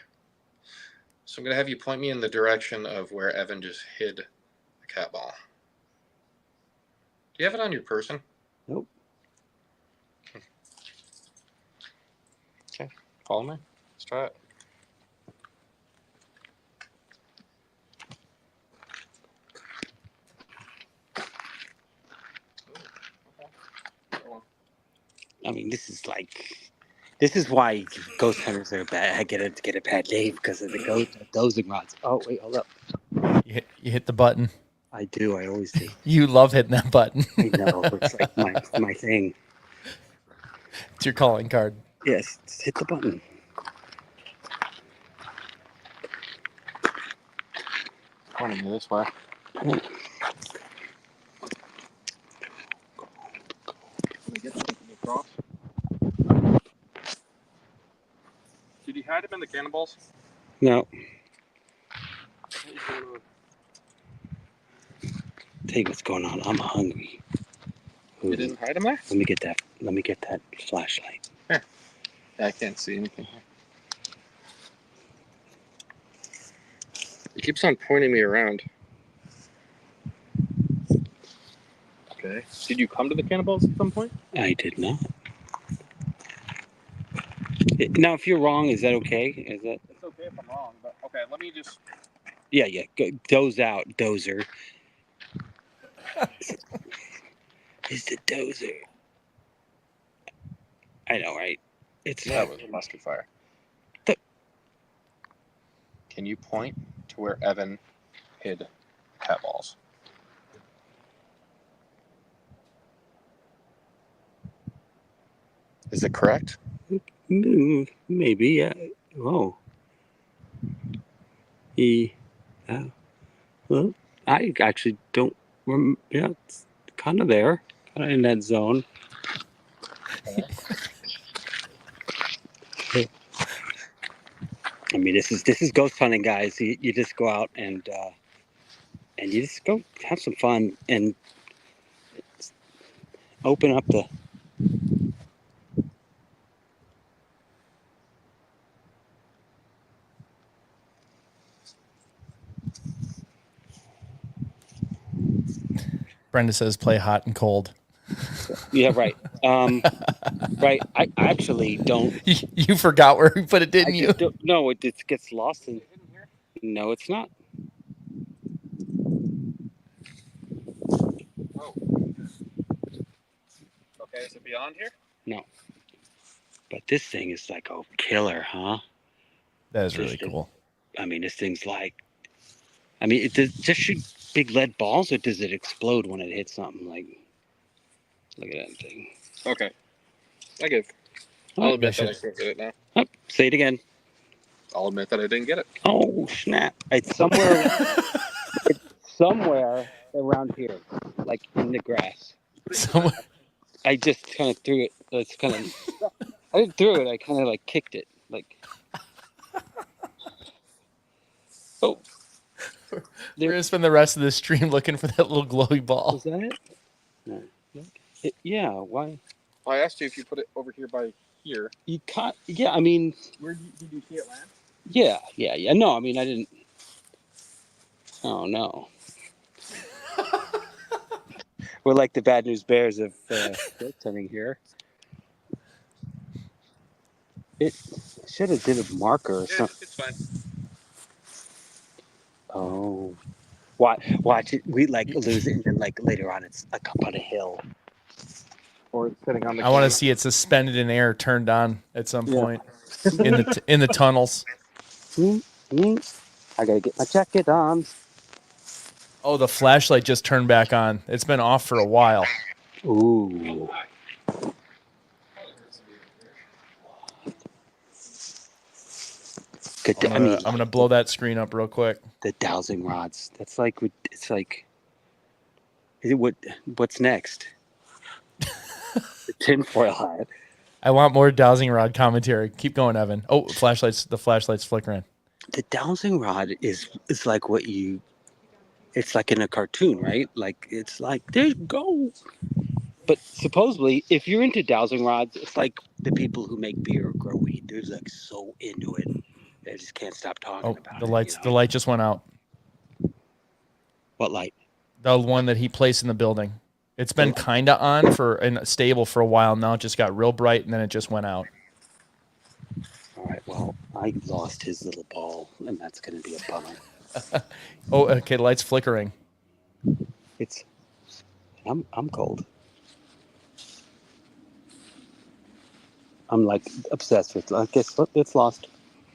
So I'm going to have you point me in the direction of where Evan just hid the cat ball. Do you have it on your person? Nope. Okay. Follow me. Let's try it. I mean, this is why ghost hunters are bad. I get a bad day because of the dowsing rods. Oh wait, hold up. You hit the button. I do. I always do. You love hitting that button. I know. It's like my thing. It's your calling card. Yes, just hit the button. Pointing you this way. Did you hide him in the cannonballs? No. Tell you what's going on. I'm hungry. You didn't hide him there? Let me get that flashlight. Here. Yeah, I can't see anything here. He keeps on pointing me around. Okay. Did you come to the cannonballs at some point? I did not. Now, if you're wrong, is that okay? Is that? It's okay if I'm wrong, but okay, let me just. Yeah. Go, doze out, dozer. Is the dozer? I know, right? It's That was a musket fire. Can you point to where Evan hid cat balls? Is it correct? Maybe. Yeah. Oh. He. Well, I actually don't. Yeah, it's kind of there, kind of in that zone. I mean, this is ghost hunting, guys. You just go out and you just go have some fun and open up the. Brenda says play hot and cold. Yeah, right. Right. I actually don't. You forgot where we put it, didn't you? No, it just gets lost in. No, it's not. Oh. Okay, is it beyond here? No. But this thing is like a killer, huh? That is really cool. I mean, this thing's like. I mean, it does just shoot big lead balls, or does it explode when it hits something? Like, look at that thing. Okay. I'll admit that I can't get it now. Oh, say it again. I'll admit that I didn't get it. Oh snap! It's somewhere. It's somewhere around here, like in the grass. Somewhere. I just kind of threw it. It's kind of. I didn't throw it. I kind of like kicked it. Like. Oh. We're gonna spend the rest of the stream looking for that little glowy ball. Was that it? No. Yeah. Why? Well, I asked you if you put it over here by here. You caught. Yeah. I mean. Where did you see it land? Yeah. No, I mean, I didn't. Oh no. We're like the Bad News Bears of ghost hunting here. It should have did a marker or something. It's fine. Oh. Watch it. We like lose it, and then like later on, it's like up on a hill. Or it's sitting on the. I want to see it suspended in air, turned on at some point in the tunnels. I gotta get my jacket on. Oh, the flashlight just turned back on. It's been off for a while. Ooh. I'm gonna blow that screen up real quick. The dowsing rods. That's like it's like. What's next? The tinfoil hat. I want more dowsing rod commentary. Keep going, Evan. Oh, the flashlight's flickering. The dowsing rod is like what you. It's like in a cartoon, right? Like it's like there you go. But supposedly, if you're into dowsing rods, it's like the people who make beer or grow weed. They're like so into it, they just can't stop talking about it. The light just went out. What light? The one that he placed in the building. It's been kind of on and stable for a while now. It just got real bright and then it just went out. All right. Well, I lost his little ball, and that's going to be a bummer. Oh, okay. The light's flickering. I'm cold. I'm like obsessed with. I guess it's lost.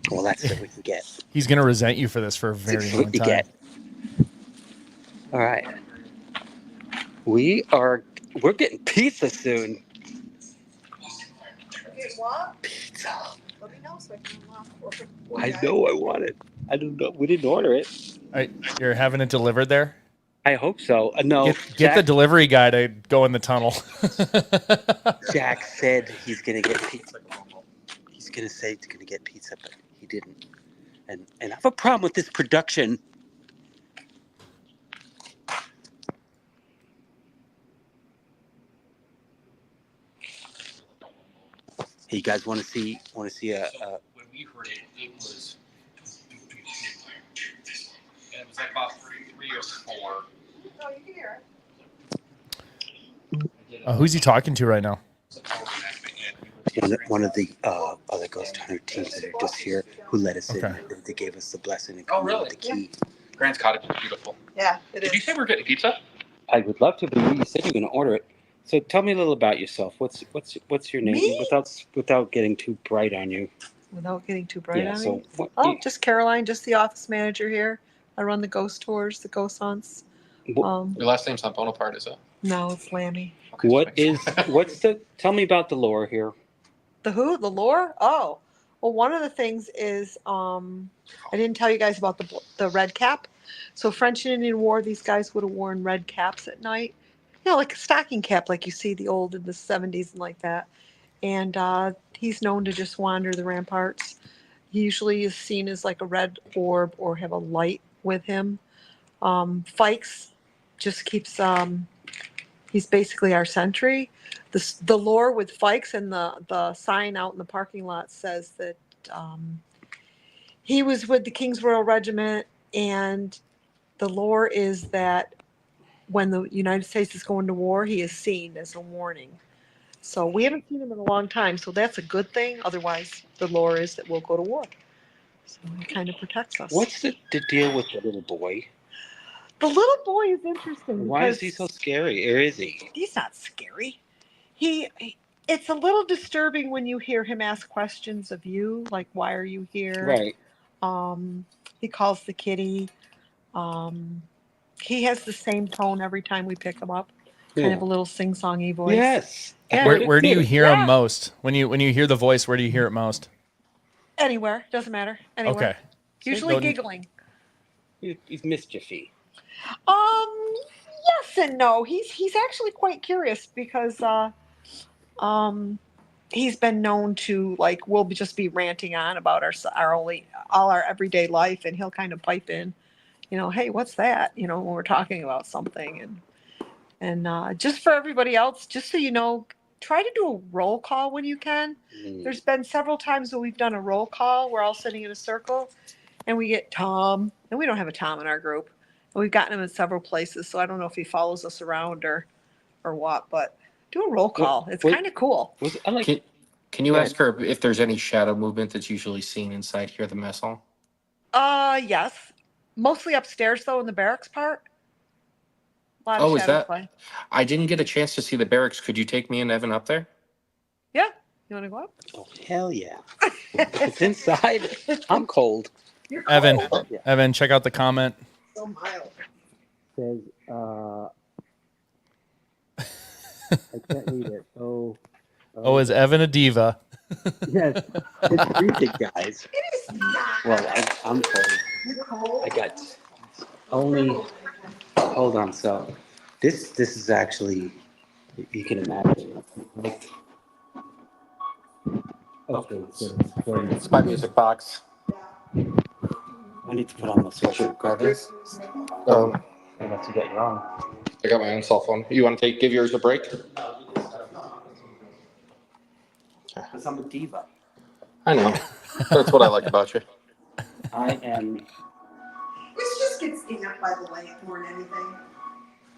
Well, that's what we can get. He's gonna resent you for this for a very long time. Get. All right. We're getting pizza soon. Get what? Pizza. Let me know so I can unlock. I know I want it. I don't know. We didn't order it. All right, you're having it delivered there? I hope so. No. Get the delivery guy to go in the tunnel. Jack said he's gonna get pizza. He's gonna say he's gonna get pizza, but he didn't. And I have a problem with this production. Hey, you guys want to see a? When we heard it, it was. And it was like about three or four. Oh, you can hear Who's he talking to right now? One of the other ghost hunter teams that are just here who let us Okay. in. They gave us the blessing and Oh, come in really? with the key. Grant's Cottage is beautiful. Yeah, it Did you is. say we're getting pizza? I would love to, but you said you were going to order it. So tell me a little about yourself. What's your name? Me? Without getting too bright on you. Without getting too bright on So me. what? Oh, just Caroline, just the office manager here. I run the ghost tours, the ghost hunts. What, Your last name's not Bonaparte, is it? No, it's Lammy. Okay, what's the? Tell me about the lore here. The who? The lore? Oh, well, one of the things is I didn't tell you guys about the red cap. So French and Indian War, these guys would have worn red caps at night. You know, like a stocking cap, like you see the old in the 70s and like that. And he's known to just wander the ramparts. He usually is seen as like a red orb or have a light with him. Fikes just keeps he's basically our sentry. The lore with Fikes and the sign out in the parking lot says that he was with the King's Royal Regiment, and the lore is that when the United States is going to war, he is seen as a warning. So we haven't seen him in a long time, so that's a good thing. Otherwise, the lore is that we'll go to war. So he kind of protects us. What's the deal with the little boy? The little boy is interesting. Why is he so scary? Or is he? He's not scary. He it's a little disturbing when you hear him ask questions of you, like why are you here? Right. He calls the kitty. He has the same tone every time we pick him up. Kind of a little sing-songy voice. Yes. Yeah. Where do you hear him Yeah. most? When you hear the voice, where do you hear it most? Anywhere, doesn't matter. Anywhere. Okay. Usually So- giggling. He's mischiefy. Yes and no. He's actually quite curious because he's been known to like we'll just be ranting on about all our everyday life, and he'll kind of pipe in, you know, hey, what's that? You know, when we're talking about something, and just for everybody else, just so you know, try to do a roll call when you can. There's been several times when we've done a roll call. We're all sitting in a circle, and we get Tom, and we don't have a Tom in our group, and we've gotten him in several places. So I don't know if he follows us around or what, but do a roll call. It's kind of cool. Can you ask her if there's any shadow movement that's usually seen inside here, the mess hall? Yes. Mostly upstairs though, in the barracks part. A lot of Oh, is shadow that? play. I didn't get a chance to see the barracks. Could you take me and Evan up there? Yeah. You want to go up? Oh, hell yeah. It's inside. I'm cold. You're Evan, cold. Evan, check out the comment. So mild. Says, I can't read it. Oh, is Evan a diva? Yes. It's freezing, guys. It is not. Well, I'm cold. You're cold. I got only. Hold on. So, this is actually, you can imagine. Like, okay, so It's my music box. I need to put on the switcher. Grab this. Unless you get your own. I got my own cell phone. You want to give yours a break? Because I'm a diva. I know. That's what I like about you. I am. This just gets damped by the light more than anything.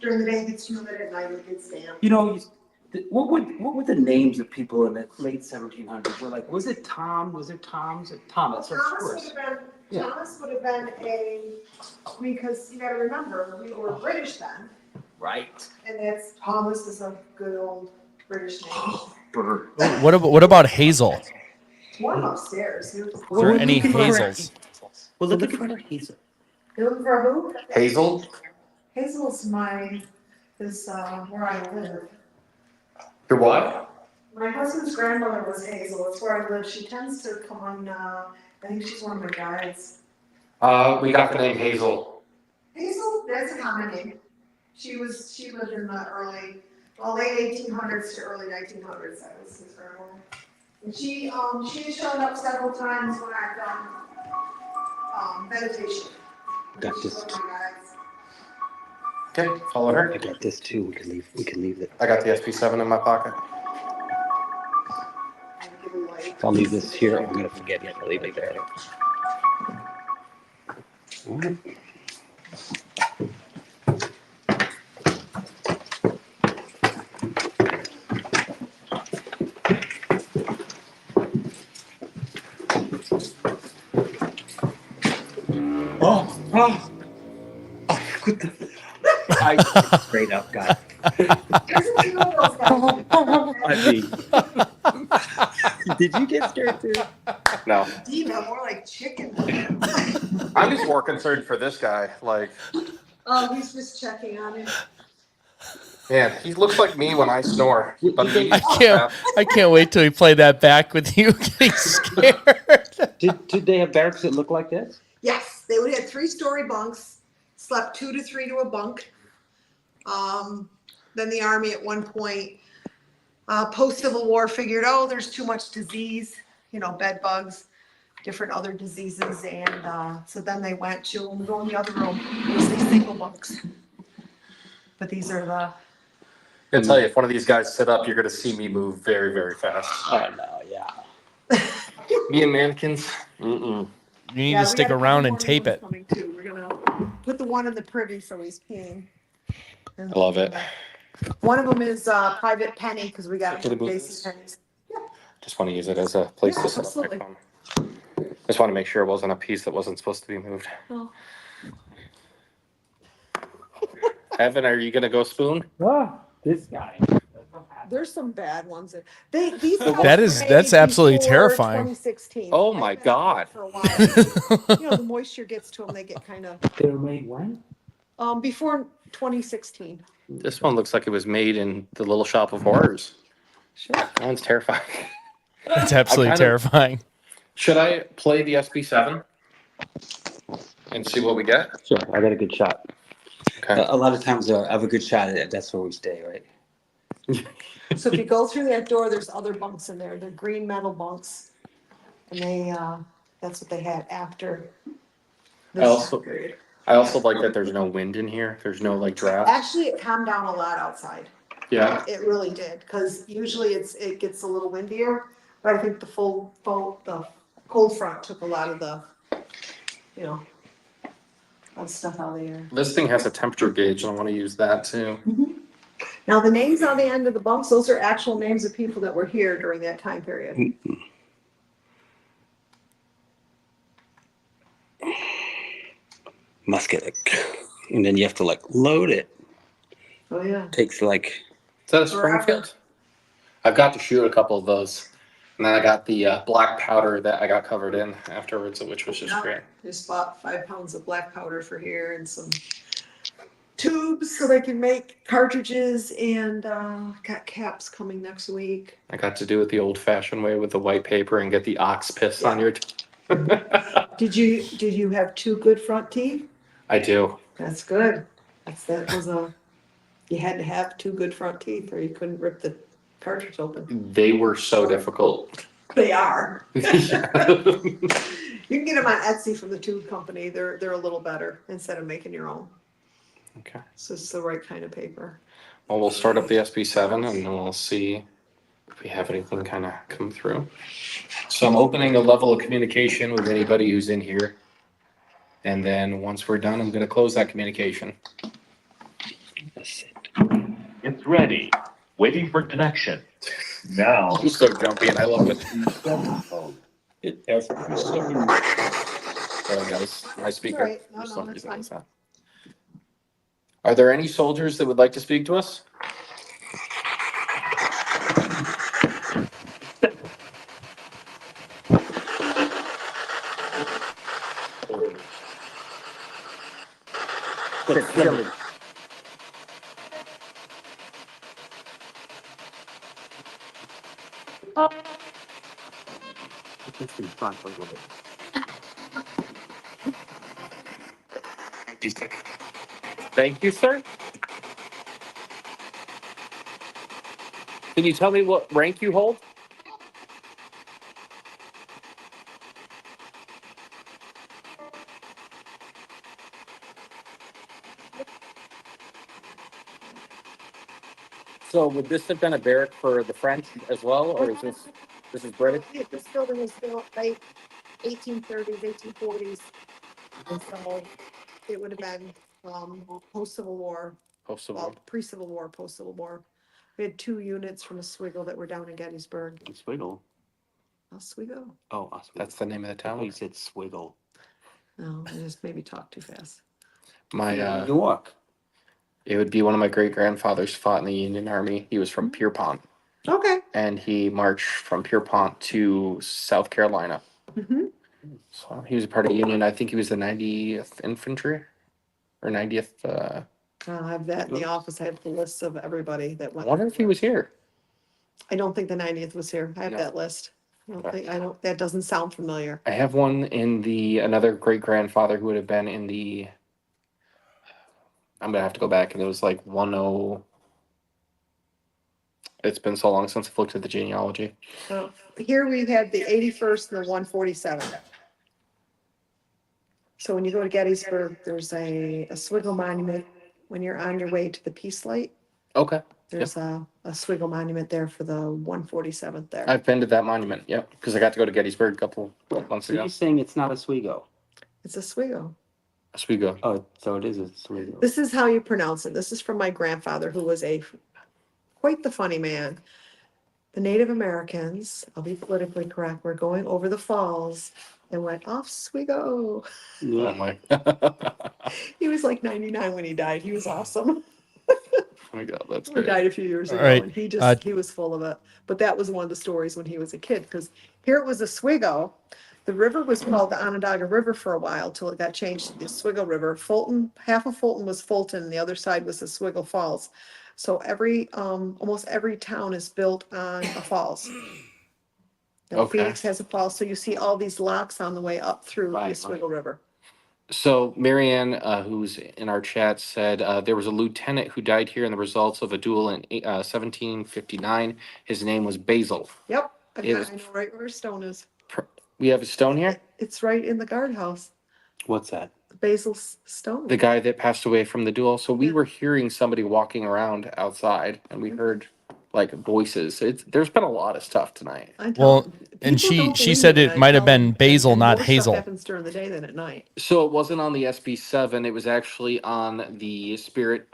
During the day it gets humid, at night it gets damp. You know, what were the names of people in the late 1700s? Were like, was it Tom? Was it Thomas? Thomas Of would course. have been. Yeah. Thomas would have been because you got to remember we were British then, Right. and that's Thomas is a good old British name. What about Hazel? One upstairs. Is there any Hazels? Well, look at Hazel. You're looking for who? Hazel? Hazel's where I live. Your what? My husband's grandmother was Hazel. It's where I live. She tends to come on. I think she's one of my guides. We got the name Hazel. Hazel, that's a common name. She lived in the late 1800s to early 1900s. That was his grandmother. And she has shown up several times when I've done meditation. Got She's this. one of my guides. Okay, follow her. I got this too. We can leave it. I got the SP7 in my pocket. I'll give her light. If I'll leave this here, I'm gonna forget it. I'll leave it there. All right. Oh, what the? I straight up got. I mean, did you get scared too? No. Diva, more like chicken. I'm just more concerned for this guy. Like, Oh, he's just checking on him. man, he looks like me when I snore. But he I can't wait till we play that back with you getting scared. Did they have barracks that look like this? Yes, they would have 3-story bunks, slept 2 to 3 to a bunk. Then the Army at one point, post-Civil War, figured, oh, there's too much disease, bed bugs, different other diseases, and so then they went to, when we go in the other room, you'll see single bunks. But these are the, can tell you, if one of these guys sit up, you're going to see me move very, very fast. Oh no, yeah. Me and mannequins. Mm-mm. You need yeah, to we stick got a couple around and more tape ones it. coming too. We're gonna put the one in the privy so he's peeing. And I love it. one of them is Private Penny because we got Can him we from move J.C. this? Penney's. Just want to use it as a place Yeah, to set up my absolutely. phone. Just want to make sure it wasn't a piece that wasn't supposed to be moved. Oh. Evan, are you going to go spoon? Oh, this guy. There's some bad ones. These guys That's were made absolutely before terrifying. 2016. Oh They've my been out God. there for a while. The moisture gets to them. They get kind of. They were made when? Before 2016. This one looks like it was made in the Little Shop of Horrors. Sure. That one's terrifying. It's absolutely terrifying. Should I play the SB7 and see what we get? Sure, I got a good shot. Okay. A lot of times I have a good shot at it. That's where we stay, right? So if you go through that door, there's other bunks in there. They're green metal bunks, and that's what they had after. I also like that there's no wind in here. There's no draft. Actually, it calmed down a lot outside. Yeah. It really did, because usually it gets a little windier, but I think the cold front took a lot of the, that stuff out of the air. This thing has a temperature gauge, and I want to use that too. Now, the names on the end of the bunks, those are actual names of people that were here during that time period. Musket, and then you have to load it. Oh, yeah. Takes Is that a Springfield? I've got to shoot a couple of those. And then I got the black powder that I got covered in afterwards, which was just great. Just bought 5 pounds of black powder for here and some tubes so they can make cartridges, and got caps coming next week. I got to do it the old-fashioned way with the white paper and get the ox piss on your. Did you have 2 good front teeth? I do. That's good. You had to have 2 good front teeth or you couldn't rip the cartridge open. They were so difficult. They are. You can get them on Etsy from the tube company. They're a little better instead of making your own. Okay. So it's the right kind of paper. Well, we'll start up the SB7 and then we'll see if we have anything kind of come through. So I'm opening a level of communication with anybody who's in here. And then once we're done, I'm going to close that communication. It's ready. Waiting for connection. Now. I'm so jumpy and I love it. Sorry guys, my speaker. Right. No, For some that's reason fine. it's not. Are there any soldiers that would like to speak to us? Thank you, sir. Can you tell me what rank you hold? So would this have been a barrack for the French as well, or is this is British? This building was built late 1830s, 1840s. And so it would have been post-Civil War, Post-Civil well, War. pre-Civil War, post-Civil War. We had 2 units from Oswego that were down in Gettysburg. Swiggle. Oswego? Oh, Oswego. That's the name of the I thought town. you said Swiggle. No, I just maybe talked too fast. My New York. it would be one of my great grandfathers fought in the Union Army. He was from Pierpont, Okay. and he marched from Pierpont to South Carolina. Mm-hmm. So he was a part of the Union. I think he was the 90th Infantry or 90th. I have that in the office. I have the list of everybody that I went. wonder if he was here. I don't think the 90th was here. I have No. that list. Okay. I don't, that doesn't sound familiar. I have one in the another great grandfather who would have been in the. I'm gonna have to go back, and it was like 10. It's been so long since I've looked at the genealogy. Here we had the 81st and the 147th. So when you go to Gettysburg, there's a Swiggle monument. When you're on your way to the Peace Light, Okay. there's a Swiggle monument there for the 147th there. I've been to that monument, yep, because I got to go to Gettysburg a couple months So ago. you're saying it's not Oswego? It's Oswego. Oswego. Oh, so it is Oswego. This is how you pronounce it. This is from my grandfather, who was quite the funny man. The Native Americans, I'll be politically correct, were going over the falls and went Oswego. Oh Yeah. my. He was like 99 when he died. He was awesome. Oh my God, that's He great. died a few years All ago, right. and he was full of it. But that was one of the stories when he was a kid, because here it was Oswego. The river was called the Onondaga River for a while till it got changed to the Oswego River. Fulton, half of Fulton was Fulton, and the other side was Oswego Falls. So almost every town is built on a falls. Now, Okay. Phoenix has a falls, so you see all these locks on the way up through the Right, Oswego River. So Marianne, who's in our chat, said there was a lieutenant who died here in the results of a duel in 1759. His name was Basil. Yep, It I was- know right where Stone is. We have a stone here. It's right in the guardhouse, What's that? Basil's Stone. The guy that passed away from the duel. So we Yeah. were hearing somebody walking around outside, and we heard like voices. There's been a lot of stuff tonight. I Well, tell and people don't she believe said me it when I might have tell been them, Basil, and not more Hazel. Stuff happens during the day than at night. So it wasn't on the SB7. It was actually on the Spirit,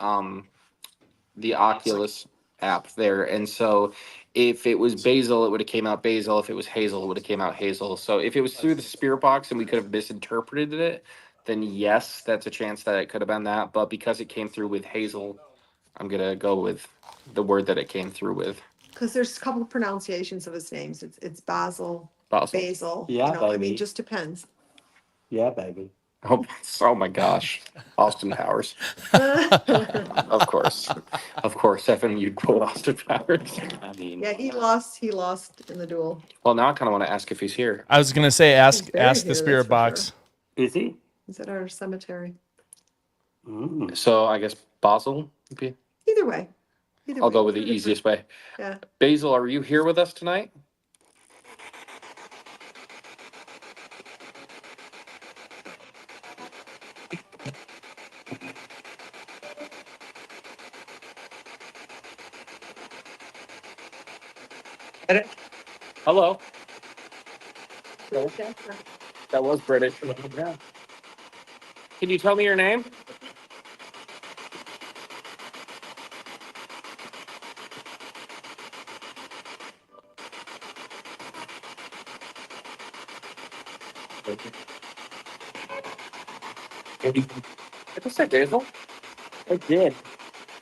the Oculus app there. And so if it was Basil, it would have came out Basil. If it was Hazel, it would have came out Hazel. So if it was through the Spirit box and we could have misinterpreted it, then yes, that's a chance that it could have been that. But because it came through with Hazel, I'm gonna go with the word that it came through with. Because there's a couple of pronunciations of his names. It's Basil, Basil. Basil. Yeah, I mean, baby. just depends. Yeah, baby. Oh my gosh. Austin Powers. Of course. Of course, Evan, you'd quote Austin Powers. I mean, Yeah, he lost in the duel. Well, now I kind of want to ask if he's here. I was gonna say ask He's buried ask the here, spirit that's for box. sure. is he? He's at our cemetery. Mm. So I guess Basil would be. Either way. Either I'll way, go with the two different- easiest way. Yeah. Basil, are you here with us tonight? Hello. That was British. Yeah. Can you tell me your name? Did I say Basil? I did.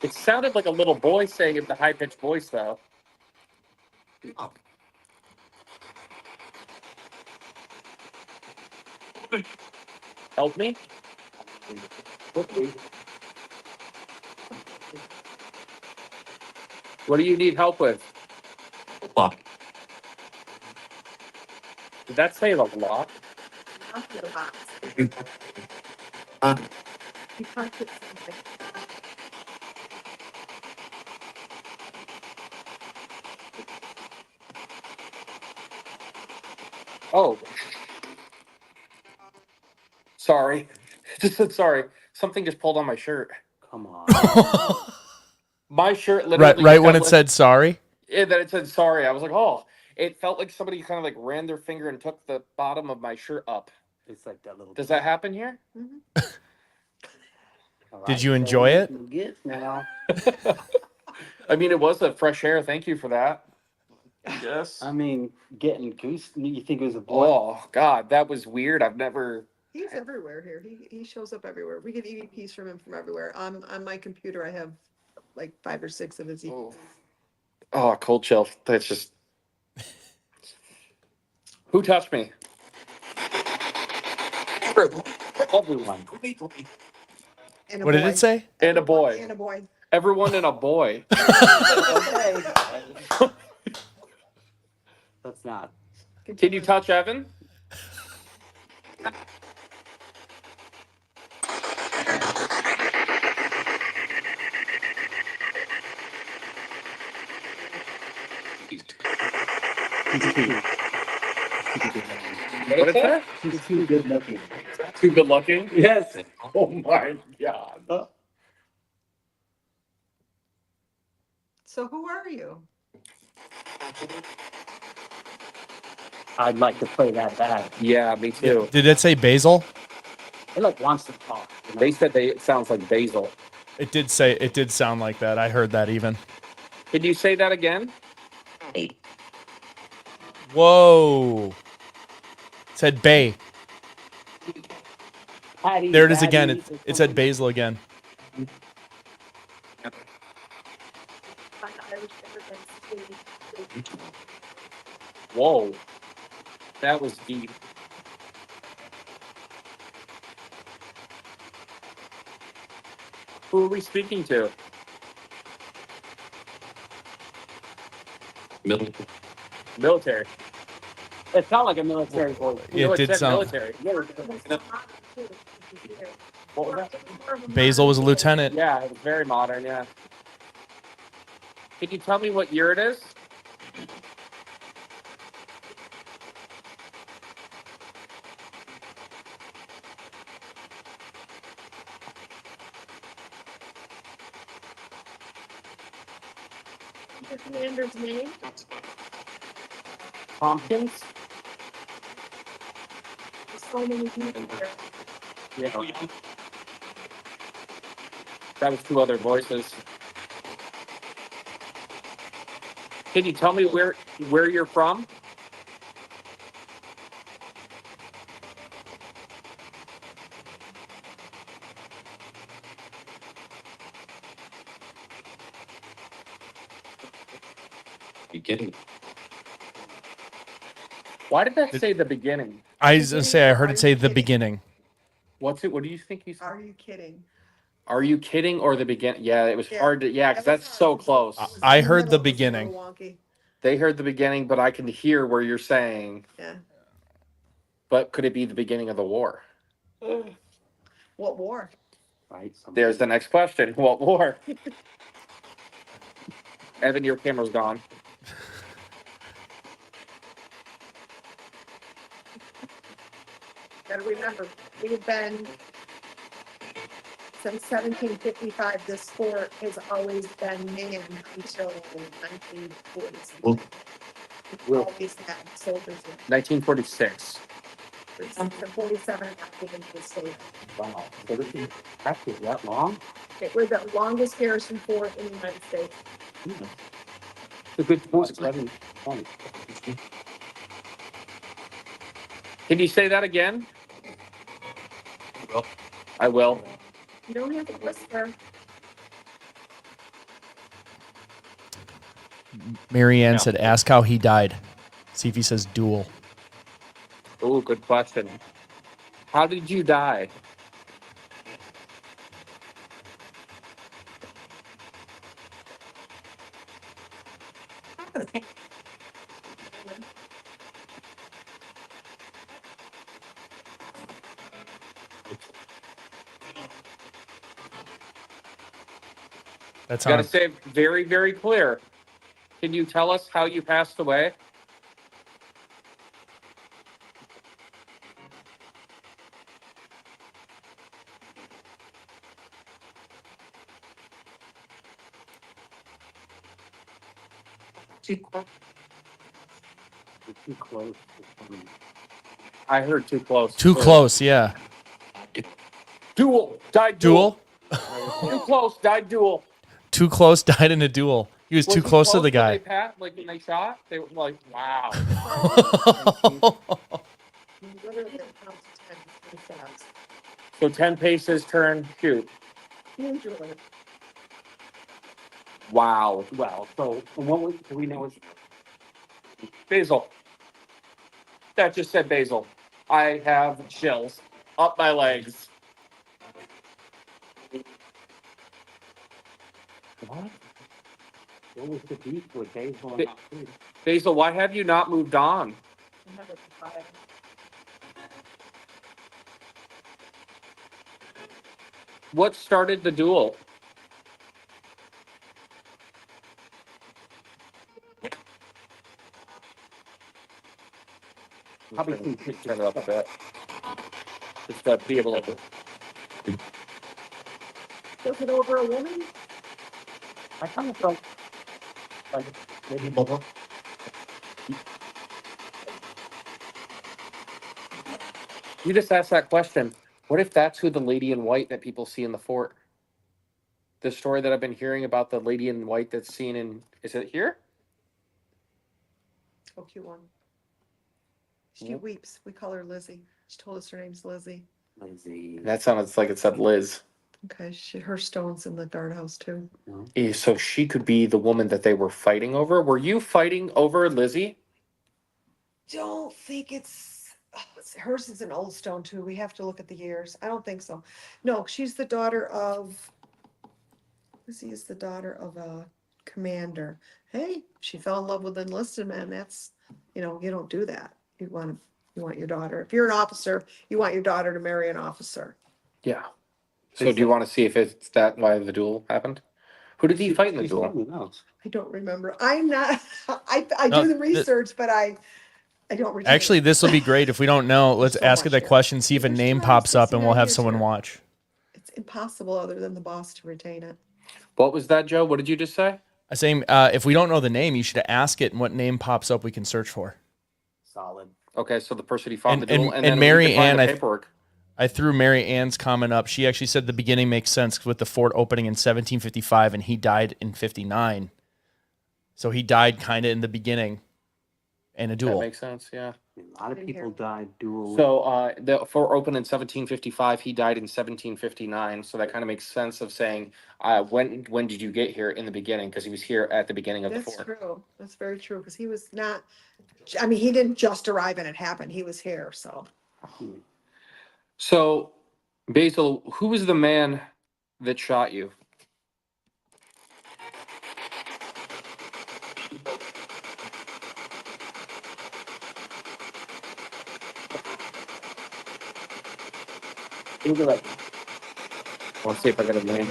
It sounded like a little boy saying it in a high pitched voice, though. Help me? What do you need help with? Lock. Did that say the lock? After the box. Uh, He parked it something. Oh. Sorry. Just said sorry. Something just pulled on my shirt. Come on. My shirt literally. Right when got it said sorry. Yeah, that it said sorry. I was like, oh. It felt like somebody kind of like ran their finger and took the bottom of my shirt up. It's like that little. Does that happen here? All Did right, you so enjoy it? you get now. I mean, it was a fresh air. Thank you for that. Yes. I mean, getting goose. You think it was a boy? Oh God, that was weird. I've never. He's everywhere here. He shows up everywhere. We get EVPs from him from everywhere. On my computer, I have like 5 or 6 of his. Oh, oh, cold chill. That's just. Who touched me? Everyone. And a What did boy. it say? And a boy. And a boy. Everyone and a boy. Okay. That's not. Can you touch Evan? What is that? He's too good looking. Too good looking? Yes. Oh my God. So who are you? I'd like to play that back. Yeah, me too. Did it say Basil? It like wants to talk. You know? They said it sounds like basil. It did sound like that. I heard that even. Can you say that again? Whoa. It said Bay. Patty, There it is again. Daddy, It said Basil again. Whoa. That was deep. Who are we speaking to? Military. It sounded like a military voice. It did said sound. military. What was that? Basil was a lieutenant. Yeah, it was very modern, yeah. Can you tell me what year it is? The commander's name? Tompkins? There's so many people here. Yeah. That was 2 other voices. Can you tell me where you're from? Beginning. Why did that say the beginning? I was gonna say I heard it say the beginning. What's it? What do you think he said? Are you kidding? Are you kidding or the beginning? Yeah, it was Yeah. hard to. Yeah, because that's so close. I heard the middle was a little beginning. wonky. They heard the beginning, but I can hear where you're saying. Yeah. But could it be the beginning of the war? What war? Right. There's the next question. What war? Evan, your camera's gone. Gotta remember, we've been since 1755. This fort has always been manned until 1940s. We've always had soldiers in 1946. it. Since the 47 active into the state. Wow. So this is actually that long? It was the longest garrison fort in the United States. It's a good point. 720. Can you say that again? I will. You don't have to whisper. Marianne said, "Ask how he died." See if he says duel. Oh, good question. How did you die? That's Got to on. say it very, very clear. Can you tell us how you passed away? Too close. I heard too close. Too close, yeah. Duel. Died duel. Duel? Too close. Died duel. Too close, died in a duel. He was too he close to the when guy. They pat, like when they shot, they were like, "Wow." So 10 paces, turn, shoot. Wow. Well, so what do we know is Basil. That just said basil. I have chills up my legs. what was the beef with Hazel Ba- and Basil, why have you not moved on? What started the duel? Probably Turn it up a bit. Just to be able to. Was it over a woman? I kind of felt like maybe bubble. You just asked that question. What if that's who the lady in white that people see in the fort? The story that I've been hearing about the lady in white that's seen in, is it here? Oh, Q1. She Yep. weeps. We call her Lizzie. She told us her name's Lizzie. Lindsay. That sounds like it said Liz. Okay, her stone's in the guardhouse too. So she could be the woman that they were fighting over. Were you fighting over Lizzie? Don't think hers is an old stone too. We have to look at the years. I don't think so. No, she's the daughter of. Lizzie is the daughter of a commander. Hey, she fell in love with an enlisted man. That's, you don't do that. You want your daughter. If you're an officer, you want your daughter to marry an officer. Yeah. So do you want to see if it's that why the duel happened? Who did he fight in the duel? I don't remember. I'm not. I No, do the research, but I don't retain Actually, it. this will be great. If we don't know, let's so ask it much that here. question, see if a There's name 2 pops up, and we'll 69 have years someone here. watch. It's impossible other than the boss to retain it. What was that, Joe? What did you just say? I'm saying if we don't know the name, you should ask it, and what name pops up, we can search for. Solid. Okay, so the person he fought in the duel, And then Mary we can find Ann, the paperwork. I threw Mary Ann's comment up. She actually said the beginning makes sense with the fort opening in 1755, and he died in 59. So he died kind of in the beginning in a That duel. makes sense, yeah. A lot of people died dual. So the fort opened in 1755. He died in 1759. So that kind of makes sense of saying, when did you get here in the beginning? Because he was here at the beginning of the That's fort. true. That's very true. Because he was not. I mean, he didn't just arrive and it happened. He was here. So So, Basil, who was the man that shot you? Let's see if I got a name.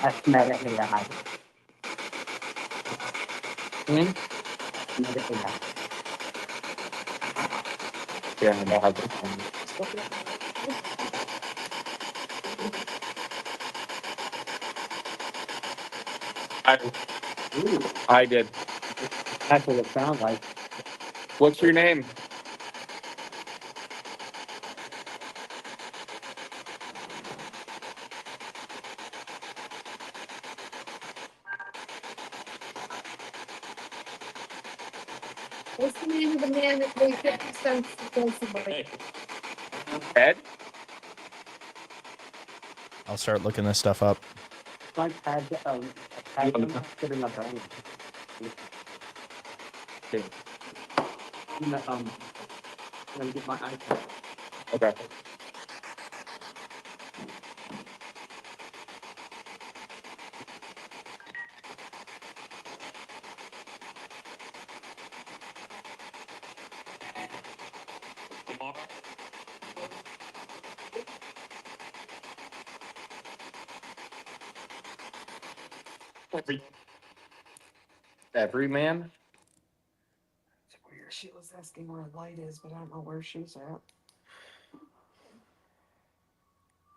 I've met it in the high. Yeah, I don't have the I did. That's what it sounds like. What's your name? what's the name of the man that paid 50 cents to kill somebody? Ed? I'll start looking this stuff up. Like sitting up there. Let me get my iPad. Okay. Every man? It's weird. She was asking where light is, but I don't know where she's at.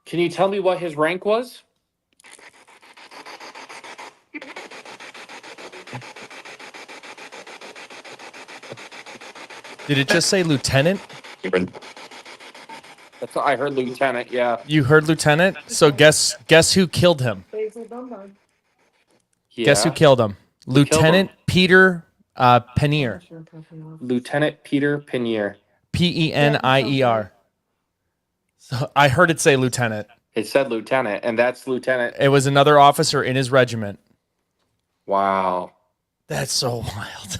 Can you tell me what his rank was? Did it just say lieutenant? That's what I heard, Lieutenant. Yeah. You heard lieutenant? So guess who killed him? Basil Dunbar. Guess who Yeah. killed him? Who killed him? Lieutenant Peter Penier. Lieutenant Peter Penier. Penier. So I heard it say lieutenant. It said lieutenant, and that's Lieutenant. It was another officer in his regiment. Wow. That's so wild.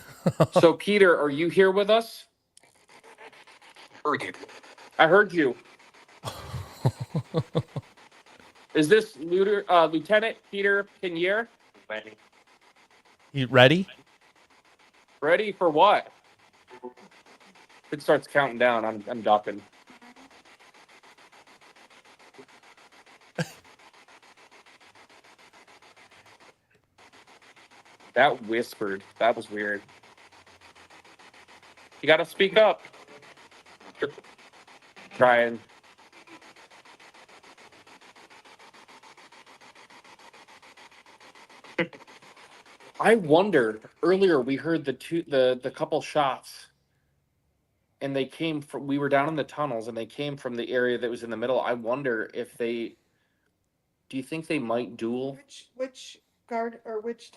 So, Peter, are you here with us? Heard you. I heard you. Is this Lieutenant Peter Penier? You ready? Ready for what? It starts counting down. I'm ducking. That whispered. That was weird. You got to speak up. Trying. I wondered earlier. We heard the couple shots, and they came from. We were down in the tunnels, and they came from the area that was in the middle. I wonder if they. Do you think they might duel? Which guard or which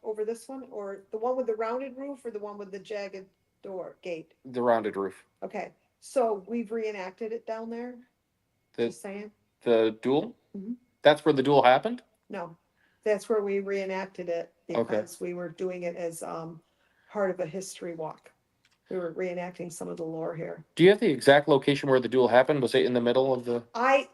over this one or the one with the rounded roof or the one with the jagged gate? The rounded roof. Okay, so we've reenacted it down there. Just saying. The duel. Mhm. That's where the duel happened. No, that's where we reenacted it Okay. because we were doing it as part of a history walk. We were reenacting some of the lore here. Do you have the exact location where the duel happened? Was it in the middle of the?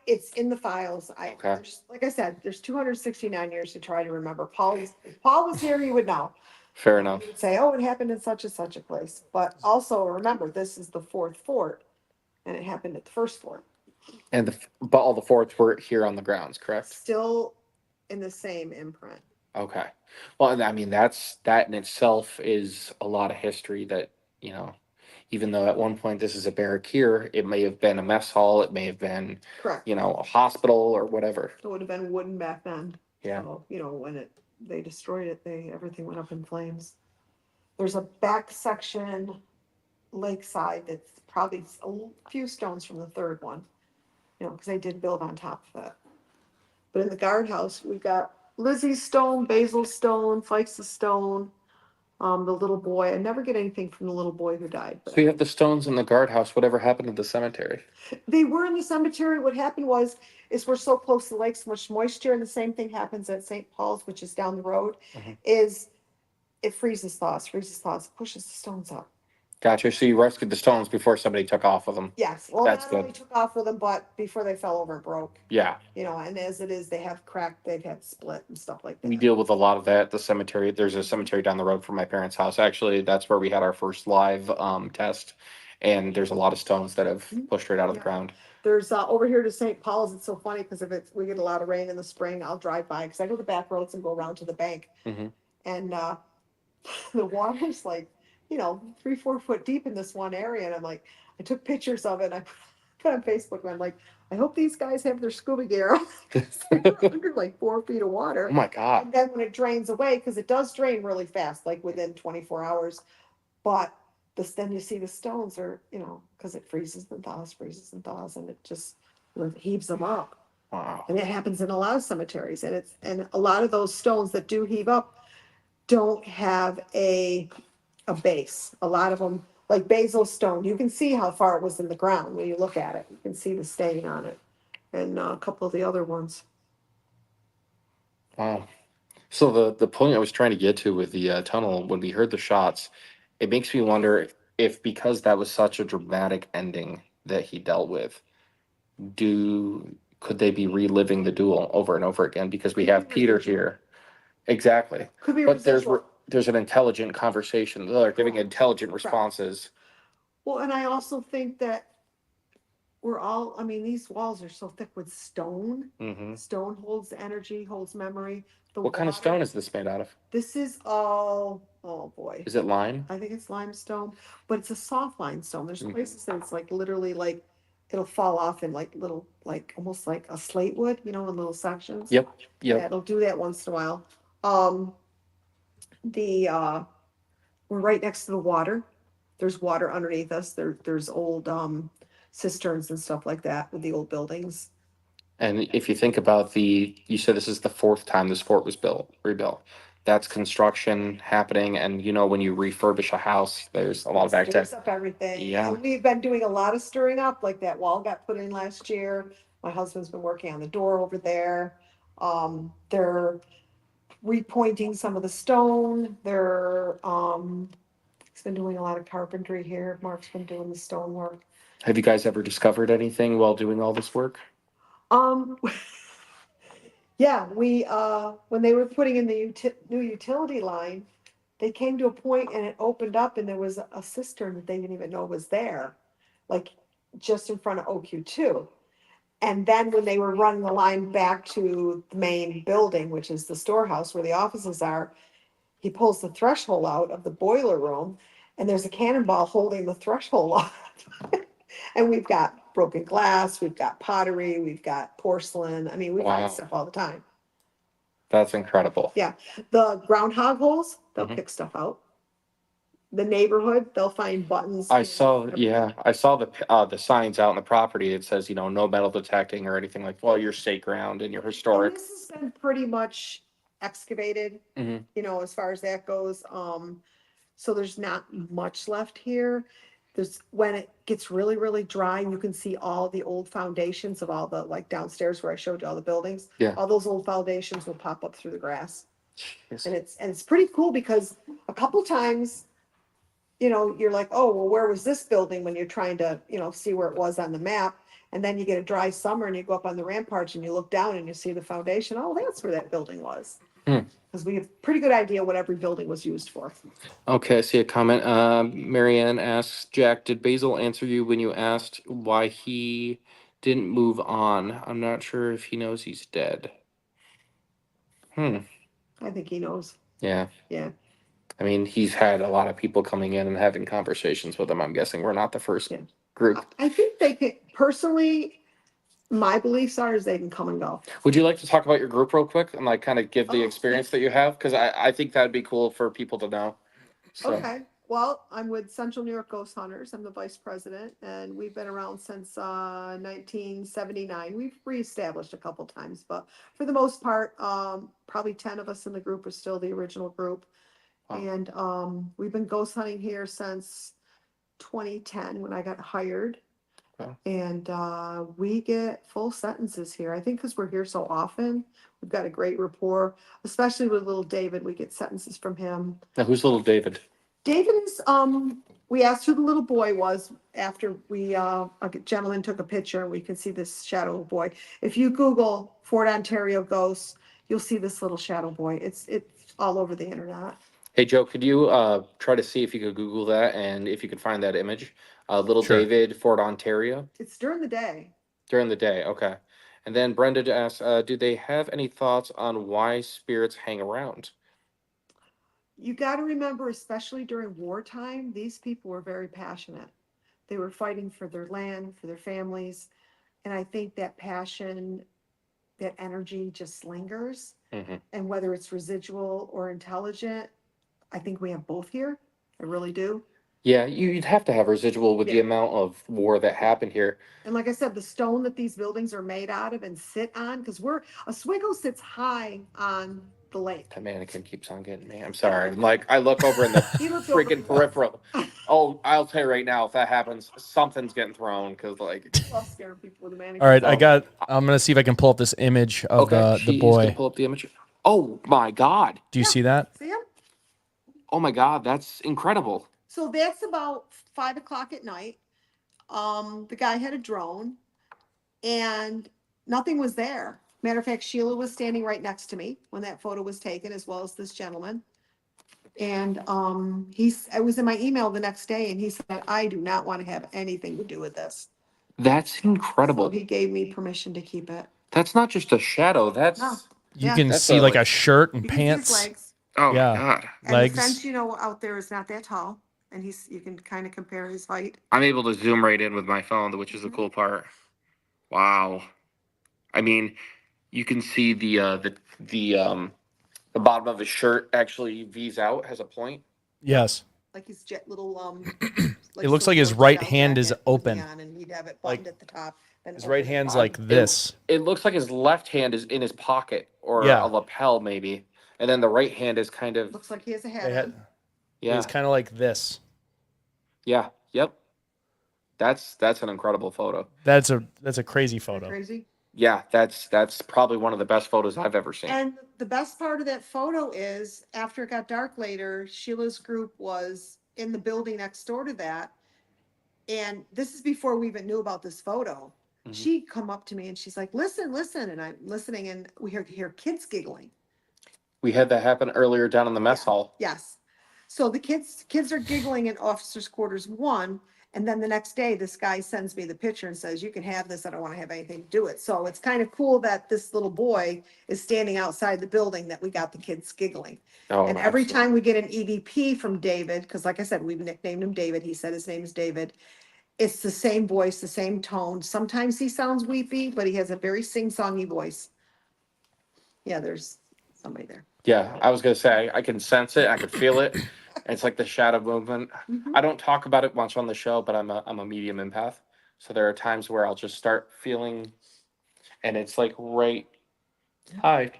It's in the files. Okay. Like I said, there's 269 years to try to remember. If Paul was here, he would know. Fair enough. He would say, oh, it happened in such and such a place. But also remember, this is the fourth fort, and it happened at the first fort. And but all the forts were here on the grounds, correct? Still in the same imprint. Okay. Well, I mean, that in itself is a lot of history that, even though at one point this is a barrack here, it may have been a mess hall, it may have been, Correct. a hospital or whatever. It would have been wooden back then. Yeah. So, when they destroyed it, everything went up in flames. There's a back section lakeside that's probably a few stones from the third one, because they did build on top of it. But in the guardhouse, we've got Lizzie's stone, Basil's stone, Fikes' stone, the little boy. I never get anything from the little boy who died. So you have the stones in the guardhouse. Whatever happened to the cemetery? They were in the cemetery. What happened is we're so close to the lake, so much moisture, and the same thing happens at St. Paul's, which is down the road, is it freezes, thaws, pushes the stones up. Gotcha. So you rescued the stones before somebody took off with them. Yes. Well, That's not good. only took off with them, but before they fell over and broke. Yeah. And as it is, they have cracked, they've had split and stuff like that. We deal with a lot of that at the cemetery. There's a cemetery down the road from my parents' house. Actually, that's where we had our first live test. And there's a lot of stones that have pushed right out of the ground. There's over here to St. Paul's. It's so funny because we get a lot of rain in the spring, I'll drive by because I go the back roads and go around to the bank. Mhm. And the water's like, 3-4 foot deep in this one area. And I'm like, I took pictures of it. And I put on Facebook and I'm like, I hope these guys have their scuba gear on. They're under like 4 feet of water. Oh my God. And then when it drains away, because it does drain really fast, like within 24 hours. But then you see the stones are, because it freezes and thaws, and it just heaves them up. Wow. And it happens in a lot of cemeteries. And a lot of those stones that do heave up don't have a base. A lot of them, like Basil's stone, you can see how far it was in the ground when you look at it. You can see the stain on it. And a couple of the other ones. Wow. So the point I was trying to get to with the tunnel, when we heard the shots, it makes me wonder if because that was such a dramatic ending that he dealt with, could they be reliving the duel over and over again? Because we have Peter here. Exactly. Could be But residual. there's an intelligent conversation. They're giving intelligent Correct. responses. Well, and I also think that these walls are so thick with stone. Mm-hmm. Stone holds energy, holds memory. What kind of stone is this made out of? This is all, oh boy. Is it lime? I think it's limestone, but it's a soft limestone. There's Mhm. places that it's like literally like it'll fall off in like little, like almost like a slate wood, in little sections. Yep. Yeah, it'll do that once in a while. We're right next to the water. There's water underneath us. There's old cisterns and stuff like that with the old buildings. And if you think about you said this is the fourth time this fort was rebuilt. That's construction happening, and when you refurbish a house, there's a lot of activity. Stirs up everything. Yeah. And we've been doing a lot of stirring up, like that wall got put in last year. My husband's been working on the door over there. They're repointing some of the stone. He's been doing a lot of carpentry here. Mark's been doing the stone work. Have you guys ever discovered anything while doing all this work? Yeah, when they were putting in the new utility line, they came to a point and it opened up and there was a cistern that they didn't even know was there, like just in front of OQ2. And then when they were running the line back to the main building, which is the storehouse where the offices are, he pulls the threshold out of the boiler room and there's a cannonball holding the threshold off. And we've got broken glass, we've got pottery, we've got porcelain. I mean, we Wow. find stuff all the time. That's incredible. Yeah. The groundhog holes, they'll Mhm. pick stuff out. The neighborhood, they'll find buttons. I saw the signs out on the property. It says, no metal detecting or anything like, well, you're state ground and you're And historic. this has been pretty much excavated, Mhm. as far as that goes. So there's not much left here. When it gets really, really dry, you can see all the old foundations of all the, like downstairs where I showed you all the buildings. Yeah. All those old foundations will pop up through the grass. Yes. And it's pretty cool because a couple times, you're like, oh, well, where was this building when you're trying to, see where it was on the map? And then you get a dry summer and you go up on the ramparts and you look down and you see the foundation. Oh, that's where that building was. Hmm. Because we have a pretty good idea what every building was used for. Okay, I see a comment. Marianne asks, Jack, did Basil answer you when you asked why he didn't move on? I'm not sure if he knows he's dead. I think he knows. Yeah. Yeah. I mean, he's had a lot of people coming in and having conversations with him. I'm guessing we're not the first Yeah. group. I think they can, personally, my beliefs are is they can come and go. Would you like to talk about your group real quick and kind of give the Oh, experience that you have? Because I think that'd be cool for people to know. So. Okay, well, I'm with Central New York Ghost Hunters. I'm the vice president, and we've been around since 1979. We've reestablished a couple times, but for the most part, probably 10 of us in the group are still the original group. Wow. And we've been ghost hunting here since 2010 when I got hired. Wow. And we get full sentences here. I think because we're here so often, we've got a great rapport, especially with little David. We get sentences from him. Now, who's little David? David is, we asked who the little boy was after a gentleman took a picture and we can see this shadow boy. If you Google Fort Onterio ghosts, you'll see this little shadow boy. It's all over the internet. Hey, Joe, could you try to see if you could Google that and if you could find that image? Little Sure. David, Fort Ontario. It's during the day. During the day, okay. And then Brenda asks, do they have any thoughts on why spirits hang around? You got to remember, especially during wartime, these people were very passionate. They were fighting for their land, for their families. And I think that passion, that energy just lingers. Mm-hmm. And whether it's residual or intelligent, I think we have both here. I really do. Yeah, you'd have to have residual with the amount of war that happened here. And like I said, the stone that these buildings are made out of and sit on, because Oswego sits high on the lake. That mannequin keeps on getting me. I'm sorry. I look over in the He looked over. freaking peripheral. Oh, I'll tell you right now, if that happens, something's getting thrown because I love scaring people with a mannequin. All right, I'm gonna see if I can pull up this image of the she's boy. gonna pull up the image. Oh my God! Do you see that? See him? Oh my God, that's incredible. So that's about 5 o'clock at night. The guy had a drone and nothing was there. Matter of fact, Sheila was standing right next to me when that photo was taken, as well as this gentleman. And I was in my email the next day and he said, I do not want to have anything to do with this. That's incredible. So he gave me permission to keep it. That's not just a shadow. That's No. You Yeah. can That's see a, like a shirt and You can see his pants. legs. oh Yeah. my God. And Legs. the fence, out there is not that tall. And you can kind of compare his height. I'm able to zoom right in with my phone, which is the cool part. Wow. I mean, you can see the bottom of his shirt actually V's out, has a point. Yes. Like his little It looks like his right hand is open. And he'd have it buttoned at the top. and His open right it. hand's like It, this. it looks like his left hand is in his pocket or Yeah. a lapel maybe, and then the right hand is kind of Looks like he has a hat They had, on. yeah, It's kind of like this. yeah, yep. That's an incredible photo. That's a crazy Isn't that photo. crazy? Yeah, that's probably one of the best photos I've ever seen. And the best part of that photo is after it got dark later, Sheila's group was in the building next door to that. And this is before we even knew about this photo. Mhm. She come up to me and she's like, listen, listen. And I'm listening and we hear kids giggling. We had that happen earlier down in the mess Yeah. hall. Yes. So the kids are giggling in officers quarters 1. And then the next day, this guy sends me the picture and says, you can have this. I don't want to have anything to do with it. So it's kind of cool that this little boy is standing outside the building that we got the kids giggling. Oh, And every absolutely. time we get an EVP from David, because like I said, we've nicknamed him David. He said his name is David. It's the same voice, the same tone. Sometimes he sounds weepy, but he has a very sing-songy voice. Yeah, there's somebody there. Yeah, I was gonna say I can sense it, I can feel it. It's like the shadow movement. Mhm. I don't talk about it much on the show, but I'm a medium empath. So there are times where I'll just start feeling, and it's like right. Hi.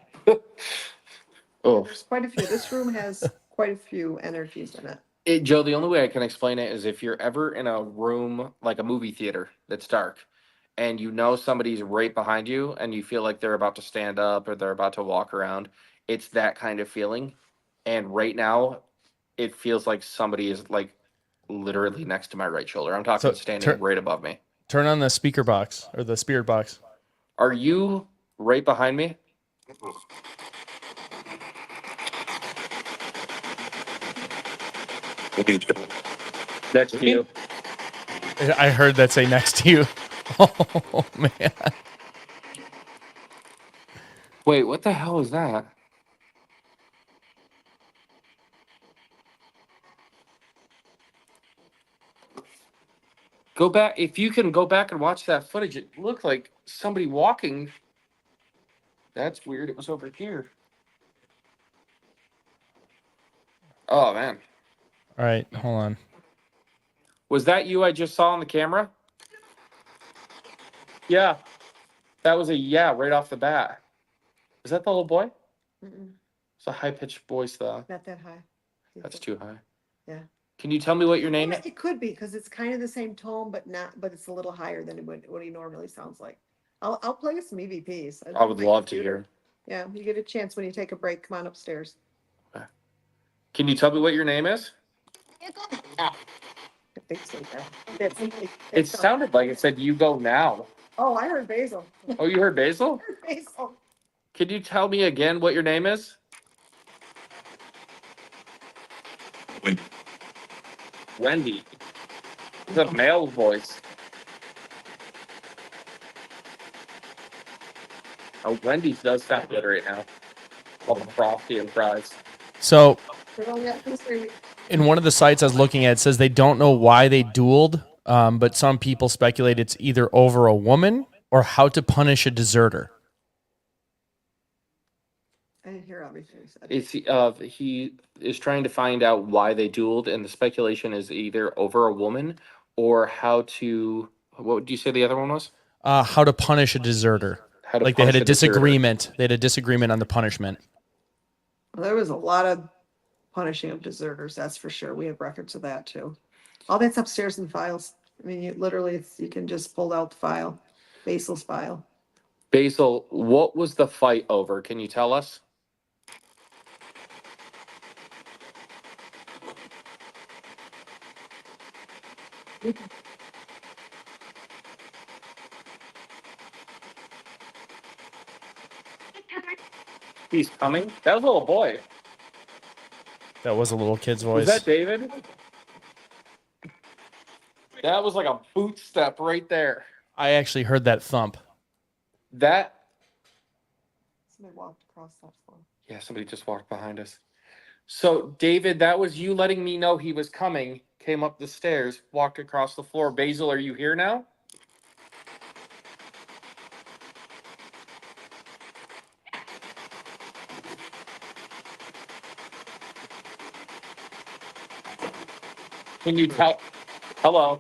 Oh, There's quite a few. This room has quite a few energies in it. Joe, the only way I can explain it is if you're ever in a room like a movie theater that's dark, and you know somebody's right behind you, and you feel like they're about to stand up or they're about to walk around. It's that kind of feeling. And right now, it feels like somebody is like literally next to my right shoulder. I'm talking So standing right above me. turn on the speaker box or the spirit box. Are you right behind me? Next to you. I heard that say next to you. Oh man. Wait, what the hell is that? Go back. If you can go back and watch that footage, it looked like somebody walking. That's weird. It was over here. Oh, man. All right, hold on. Was that you I just saw on the camera? Yeah. That was a yeah right off the bat. Is that the little boy? Mm-mm, It's a high pitched voice, though. not that high. That's too high. Yeah. Can you tell me what your name is? It could be because it's kind of the same tone, but it's a little higher than what he normally sounds like. I'll play you some EVPs. I would love to hear. Yeah, you get a chance when you take a break. Come on upstairs. Can you tell me what your name is? I think so. It sounded like it said you go now. Oh, I heard Basil. Oh, you heard Basil? Basil. Can you tell me again what your name is? Wendy. It's a male voice. Oh, Wendy does sound good right now. All the frosty and fries. So We're only at 3. in one of the sites I was looking at, it says they don't know why they dueled, but some people speculate it's either over a woman or how to punish a deserter. I didn't hear everything you said. It's he is trying to find out why they dueled, and the speculation is either over a woman or how to. What would you say the other one was? How to punish a deserter. How to Like they had punish a deserter. disagreement. They had a disagreement on the punishment. Well, there was a lot of punishing of deserters, that's for sure. We have records of that too. All that's upstairs in files. I mean, you can just pull out the file, Basil's file. Basil, what was the fight over? Can you tell us? He's coming? That was a little boy. That was a little kid's Was voice. that David? That was like a boot step right there. I actually heard that thump. That, Somebody walked across that floor. yeah, somebody just walked behind us. So, David, that was you letting me know he was coming, came up the stairs, walked across the floor. Basil, are you here now? Can you tell? Hello.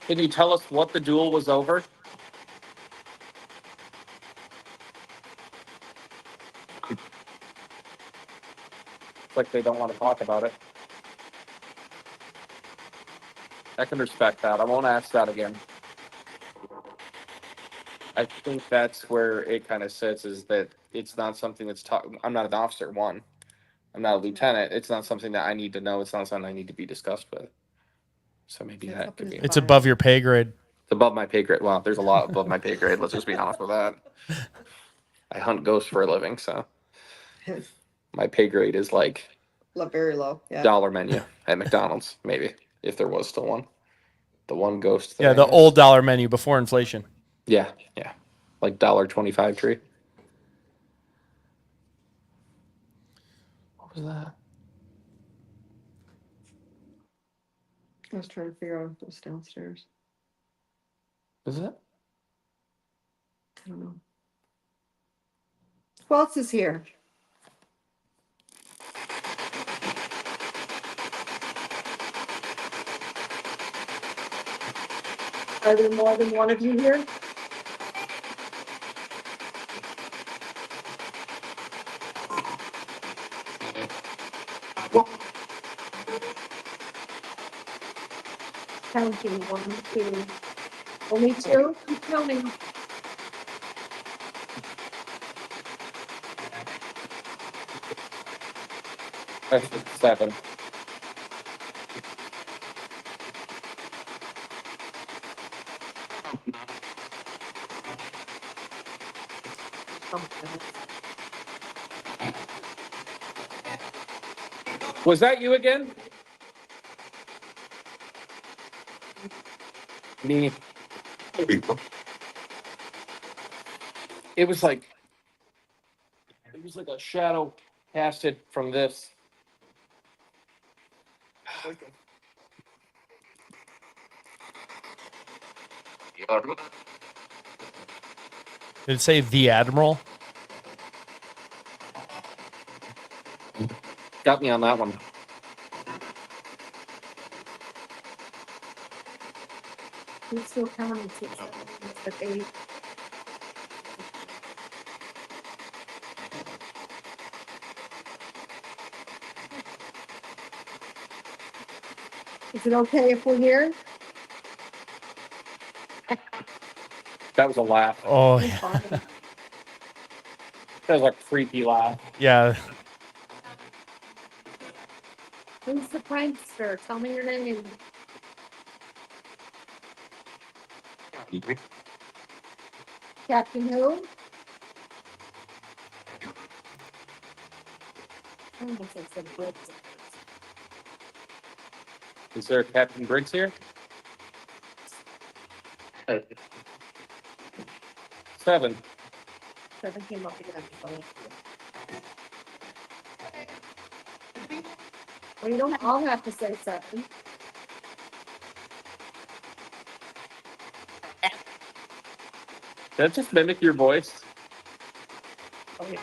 Can you tell us what the duel was over? It's like they don't want to talk about it. I can respect that. I won't ask that again. I think that's where it kind of sits, is that it's not something that's I'm not an officer, one. I'm not a lieutenant. It's not something that I need to know. It's not something I need to be discussed with. So maybe It's that up could in be. his It's above your pay grade. It's above my pay grade. Well, there's a lot above my pay grade. Let's just be honest with that. I hunt ghosts for a living, so my pay grade is like Very low. Yeah. dollar menu at McDonald's, maybe, if there was still one. The one ghost thing. Yeah, the old dollar menu before inflation. Yeah, like $1.25 tree. What was that? I was trying to figure out if it was downstairs. Is it? I don't know. Who else is here? Are there more than one of you here? Counting, 1, 2. Only 2? Keep counting. That's 7. Was that you again? Me. It was like a shadow casted from this. Did it say the Admiral? Got me on that one. Who's still counting? 6, 7, 8. Is it okay if we're here? That was a laugh. Oh, It's yeah. fine. That was a creepy laugh. Yeah. Who's the prankster? Tell me your name. Captain who? I don't think it's a Brit. Is there a Captain Briggs here? 7. 7 came up again. Well, you don't all have to say 7. Did that just mimic your voice? Oh, yeah.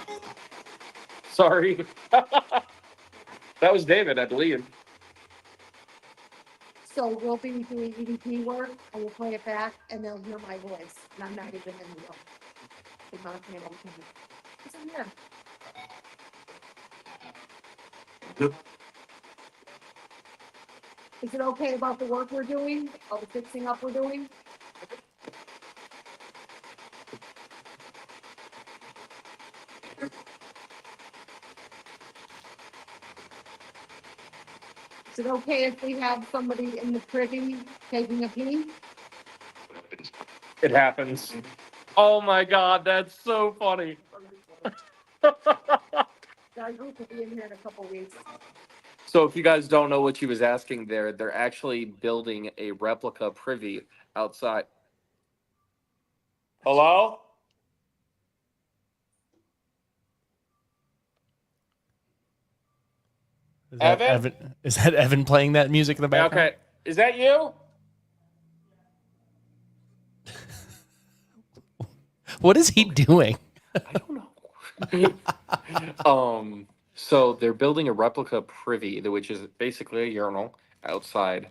Sorry. That was David, I believe. So we'll be doing EDP work, and we'll play it back, and they'll hear my voice, and I'm not even in the room. They're not paying attention. It's in here. Is it okay about the work we're doing, all the fixing up we're doing? Is it okay if we have somebody in the privy taking a peek? It happens. Oh my god, that's so funny. Our group will be in here in a couple weeks. So if you guys don't know what she was asking there, they're actually building a replica privy outside. Hello? Is that Evan? Is that Evan playing that music in the background? Okay. Is that you? What is he doing? I don't know. So they're building a replica privy, which is basically a urinal outside,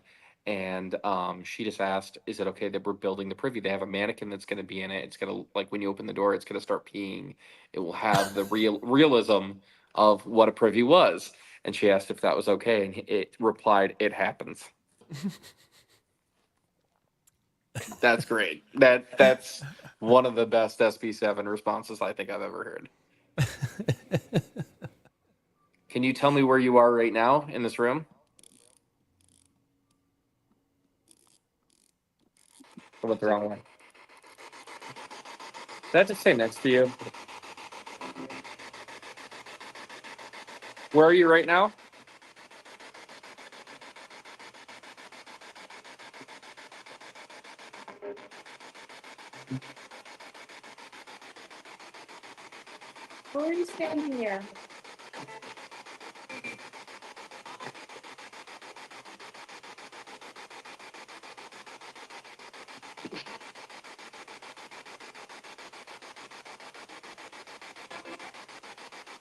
And she just asked, "Is it okay that we're building the privy? They have a mannequin that's going to be in it. It's going to, like, when you open the door, it's going to start peeing. It will have the realism of what a privy was." And she asked if that was okay, and it replied, "It happens." That's great. That's one of the best SP7 responses I think I've ever heard. Can you tell me where you are right now in this room? What about the wrong one? Did I just say next to you? Where are you right now? Where are you standing here?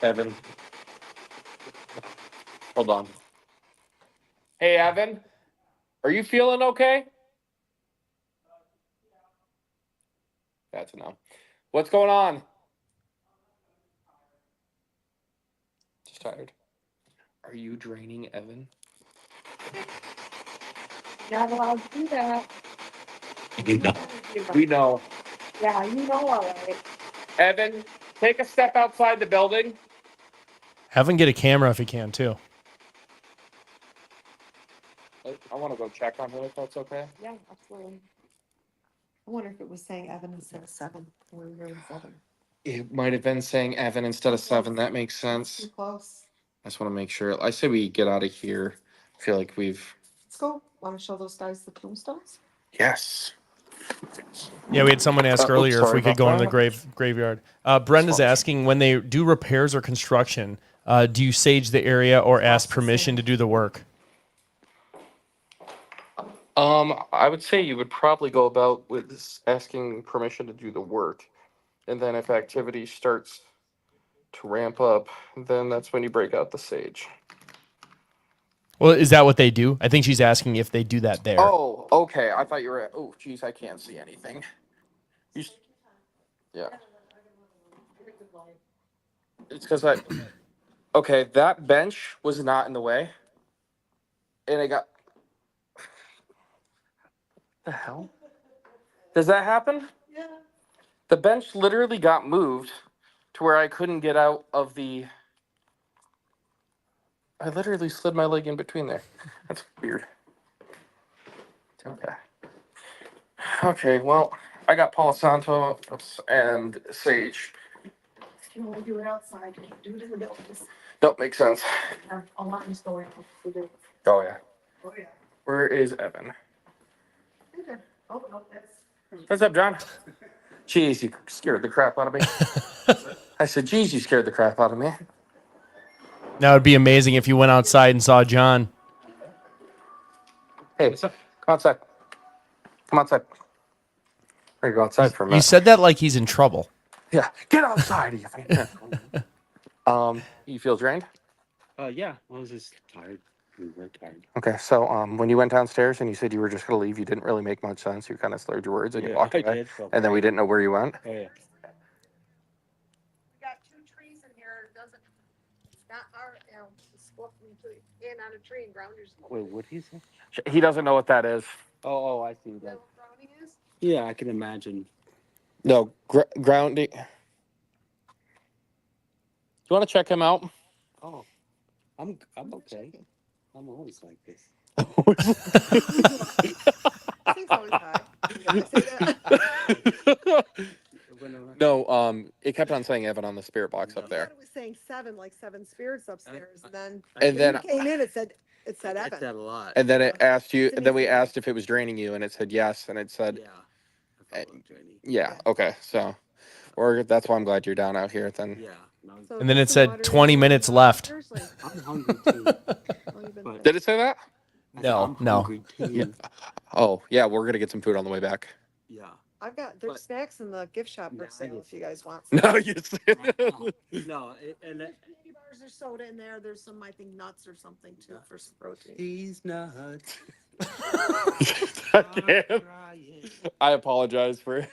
Evan. Hold on. Hey, Evan. Are you feeling okay? That's a no. What's going on? Just tired. Are you draining Evan? Not allowed to do that. We know. Yeah, you know all right. Evan, take a step outside the building. Have him get a camera if he can too. I want to go check on her if that's okay. Yeah, absolutely. I wonder if it was saying Evan instead of 7. We were hearing 7. It might have been saying Evan instead of 7. That makes sense. Too close. I just want to make sure. I say we get out of here. I feel like we've. Let's go. Want to show those guys the tombstones? Yes. Yeah, we had someone ask earlier if sorry we could about go into the that. graveyard. Brenda's asking, when they do repairs or construction, do you sage the area or ask permission to do the work? I would say you would probably go about with asking permission to do the work, and then if activity starts to ramp up, then that's when you break out the sage. Well, is that what they do? I think she's asking if they do that there. Oh, okay. I thought you were. Oh, geez, I can't see anything. Yeah. It's because I. Okay, that bench was not in the way, and it got. The hell? Does that happen? Yeah. The bench literally got moved to where I couldn't get out of the. I literally slid my leg in between there. That's weird. Okay. Okay, well, I got Palo Santo and Sage. If you want to do it outside, you can do it in the buildings. Don't make sense. Alarms going off. Oh, yeah. Oh, yeah. Where is Evan? Okay. Oh, no, that's. What's up, John? Jeez, you scared the crap out of me. I said, geez, you scared the crap out of me. That would be amazing if you went outside and saw John. Hey, what's up? Come outside. Come outside. We're gonna go outside for a minute. You said that like he's in trouble. Yeah, get outside. You feel drained? Yeah, I was just tired. I'm very tired. Okay, so when you went downstairs and you said you were just gonna leave, you didn't really make much sense. You kind of slurred your words and you walked away. I did. And then we didn't know where you went. Oh, yeah. We got 2 trees in here. It doesn't. It's not our. It's supposed to be in on a tree and ground. Wait, what he say? He doesn't know what that is. Oh, I see Is that that. what grounding is? Yeah, I can imagine. No, grounding. You want to check him out? Oh, I'm okay. I'm always like this. It's always high. I say that. No, it kept on saying Evan on the spirit box up I there. thought it was saying 7, like 7 spirits upstairs, and then And when then you came in, it said It's Evan. that a lot. and then it asked you, It's and then we amazing. asked if it was draining you, and it said yes, and it said Yeah. I felt like draining. yeah. Okay, so that's why I'm glad you're down out here. Then Yeah. No, So And then there's it some said water 20 in minutes there. left. Seriously. I'm hungry too. Oh, you've been But- sick. did it say that? I said, No, I'm no. hungry too. Oh yeah, we're gonna get some food on the way back. Yeah. There's But- snacks in the gift shop for No, sale I if you guys want some. No, you said No, and There's candy bars, there's soda in there. There's some, I think, nuts or something too for some protein. these nuts. I apologize for it.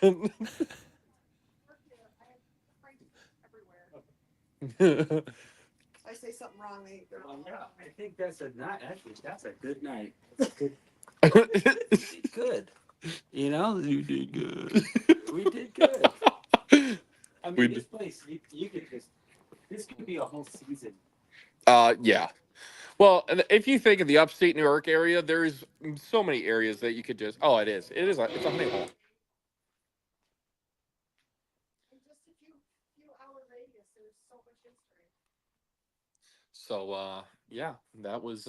I say something wrong, they're all I think that's a night. Actually, that's a good night. Good. You know, You did good. we did good. I We mean, this place, you could just, this could be a whole season. Yeah. Well, and if you think of the upstate New York area, there's so many areas that you could just. Oh, it is. It is. It's a honey hole. in just a few hour radius, there's so much history. So, yeah, that was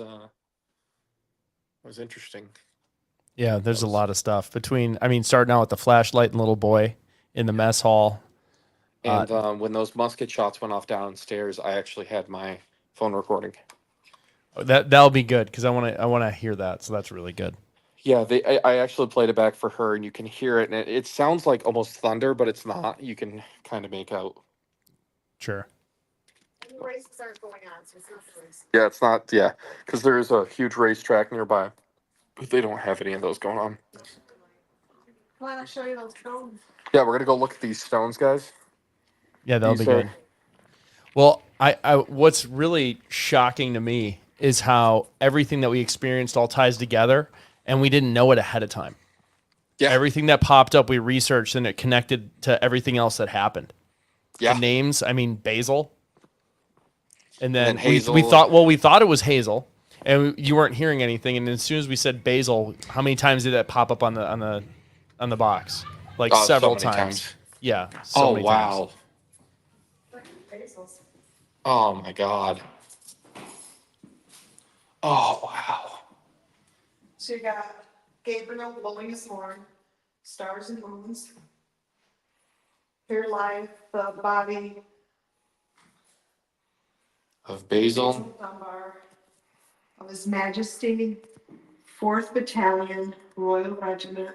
interesting. Yeah, there's That a was- lot of stuff between. I mean, starting out with the flashlight and little boy in the mess hall. And when those musket shots went off downstairs, I actually had my phone recording. That'll be good because I want to hear that. So that's really good. Yeah, I actually played it back for her, and you can hear it, and it sounds like almost thunder, but it's not. You can kind of make out. Sure. And the races aren't going on, so it's not the race. Yeah, it's not. Yeah, because there is a huge racetrack nearby, but they don't have any of those going on. Come on, I'll show you those drones. Yeah, we're gonna go look at these stones, guys. Yeah, that'll These be are- good. Well, I what's really shocking to me is how everything that we experienced all ties together, and we didn't know it ahead of time. Yeah. Everything that popped up, we researched, and it connected to everything else that happened. Yeah. The names, I mean, Basil. And then, And then Hazel. we thought it was Hazel, and you weren't hearing anything. And as soon as we said Basil, how many times did that pop up on the box? Like So several many times. Yeah. So Oh many wow. times. Basils. Oh my god. Oh wow. So you got Gabriel blowing his horn, stars and moons. Here lies the body Of Basil. Dunbar of His Majesty 4th Battalion Royal Regiment,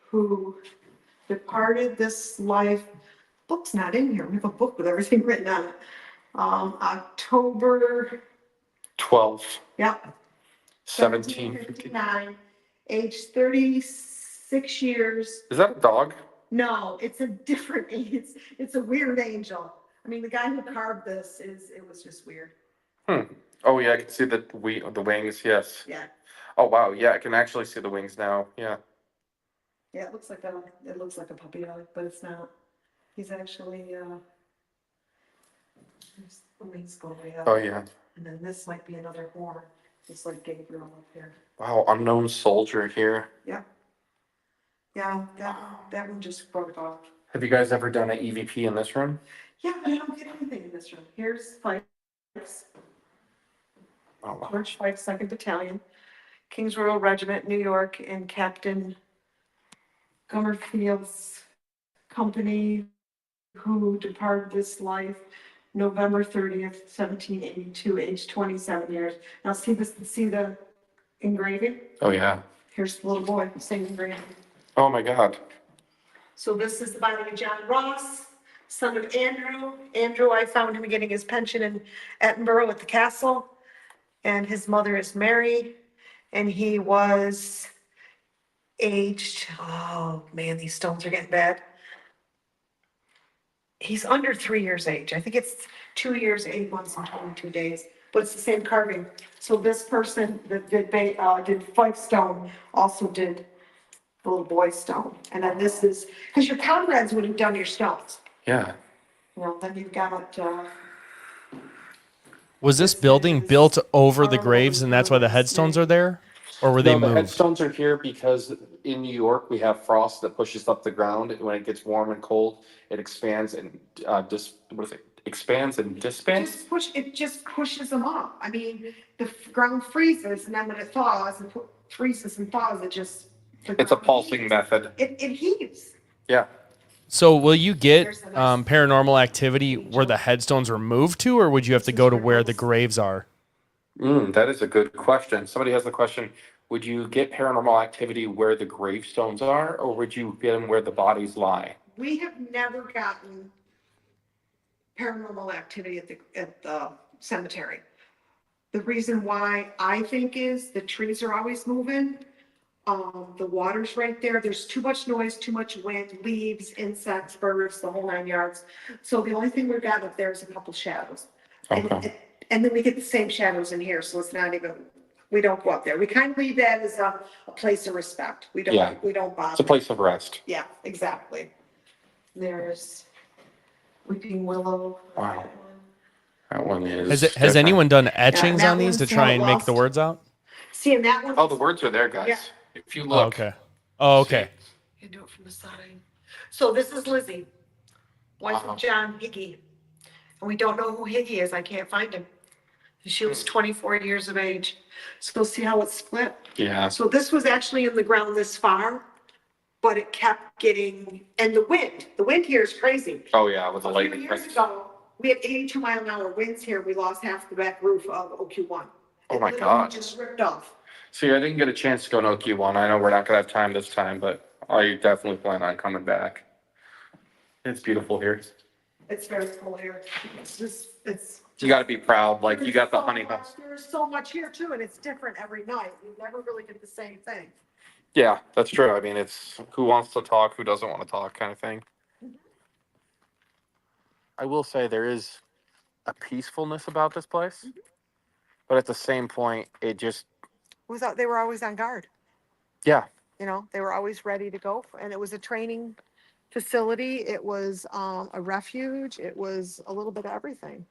who departed this life. Book's not in here. We have a book with everything written on it. October, 12. yeah, 1750. 1759, age 36 years. Is that a dog? No, it's a different, it's a weird angel. I mean, the guy who carved this it was just weird. Oh yeah, I can see the wings. Yes. Yeah, Oh wow, yeah, I can actually see the wings now. Yeah. yeah, it looks like a puppy dog, but it's not. He's actually, there's the wings go way up. Oh yeah. And then this might be another horn, just like Gabriel up here. Wow, unknown soldier here. Yeah. Yeah, that one just broke off. Have you guys ever done an EVP in this room? Yeah, I don't get anything in this room. Here's Fife's, Oh wow. George Fife, 2nd Battalion, King's Royal Regiment, New York, and Captain Gummerfield's company, who departed this life November 30th, 1782, age 27 years. Now see the engraving? Oh yeah. Here's the little boy, same engraving. Oh my god. So this is the body of John Ross, son of Andrew. Andrew, I found him getting his pension in Edinburgh at the castle. And his mother is Mary. And he was aged, oh man, these stones are getting bad. He's under 3 years age. I think it's 2 years, 8 months, and 22 days. But it's the same carving. So this person that did Fife stone also did the little boy stone. And then this is, because your comrades would have done your stones. Yeah. You know, then you've got, Was this building built over the graves, and that's why the headstones are there, or were they No, the moved? headstones are here because in New York we have frost that pushes up the ground. And when it gets warm and cold, it expands and expands and disbands. it just pushes them up. I mean, the ground freezes, and then when it thaws and freezes and thaws, it just. It's a pulsing method. It heaves. Yeah. So will you get There's a nice paranormal activity where the headstones are moved to, or would you have to go to where the graves are? That is a good question. Somebody has the question. Would you get paranormal activity where the gravestones are, or would you get them where the bodies lie? We have never gotten paranormal activity at the cemetery. The reason why I think is the trees are always moving. The water's right there. There's too much noise, too much wind, leaves, insects, birds, the whole 9 yards. So the only thing we've got up there is a couple shadows. Okay. And then we get the same shadows in here, so it's not even, we don't go up there. We kind of leave that as a place of respect. We Yeah. don't bother. It's a place of rest. Yeah, exactly. There's weeping willow. Wow. That one is. Has different. anyone done etchings that on these to one's try not and make the lost. words out? See, and that one. Oh, the words are there, guys. Yeah. If you Oh, look. okay. Oh, okay. You do it from the side. So this is Lizzie, wife Wow. of John Higgy. And we don't know who Higgy is. I can't find him. She was 24 years of age. So see how it's split? Yeah. So this was actually in the ground this far, but it kept getting, and the wind here is crazy. Oh yeah, with the A few lightning. years ago, we had 82-mile-an-hour winds here. We lost half the back roof of OQ1. Oh my It literally God. just ripped off. See, I didn't get a chance to go to Q1. I know we're not gonna have time this time, but I definitely plan on coming back. It's beautiful here. It's very cool here. It's. You got to be proud. Like you got the There's so honey. much- There's so much here too, and it's different every night. You never really get the same thing. Yeah, that's true. I mean, it's who wants to talk, who doesn't want to talk, kind of thing. I will say there is a peacefulness about this place, but at the same point, it just They were always on guard. yeah. You know, they were always ready to go, and it was a training facility. It was a refuge. It was a little bit of everything.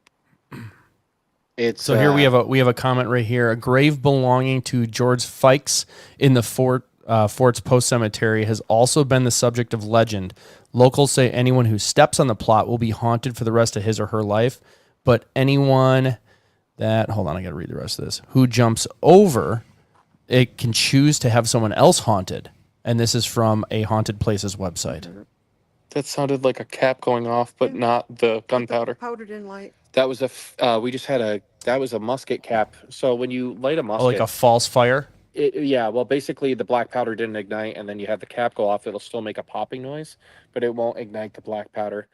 It's So here we have a comment right here. A grave belonging to George Fikes in the Fort's Post Cemetery has also been the subject of legend. Locals say anyone who steps on the plot will be haunted for the rest of his or her life, but anyone that hold on, I got to read the rest of this. Who jumps over it can choose to have someone else haunted. And this is from a Haunted Places website. That sounded like a cap going off, but not the gunpowder. Powdered in light. That was that was a musket cap. So when you light a musket, Oh, like a false fire? yeah, well, basically the black powder didn't ignite, and then you have the cap go off. It'll still make a popping noise, but it won't ignite the black powder.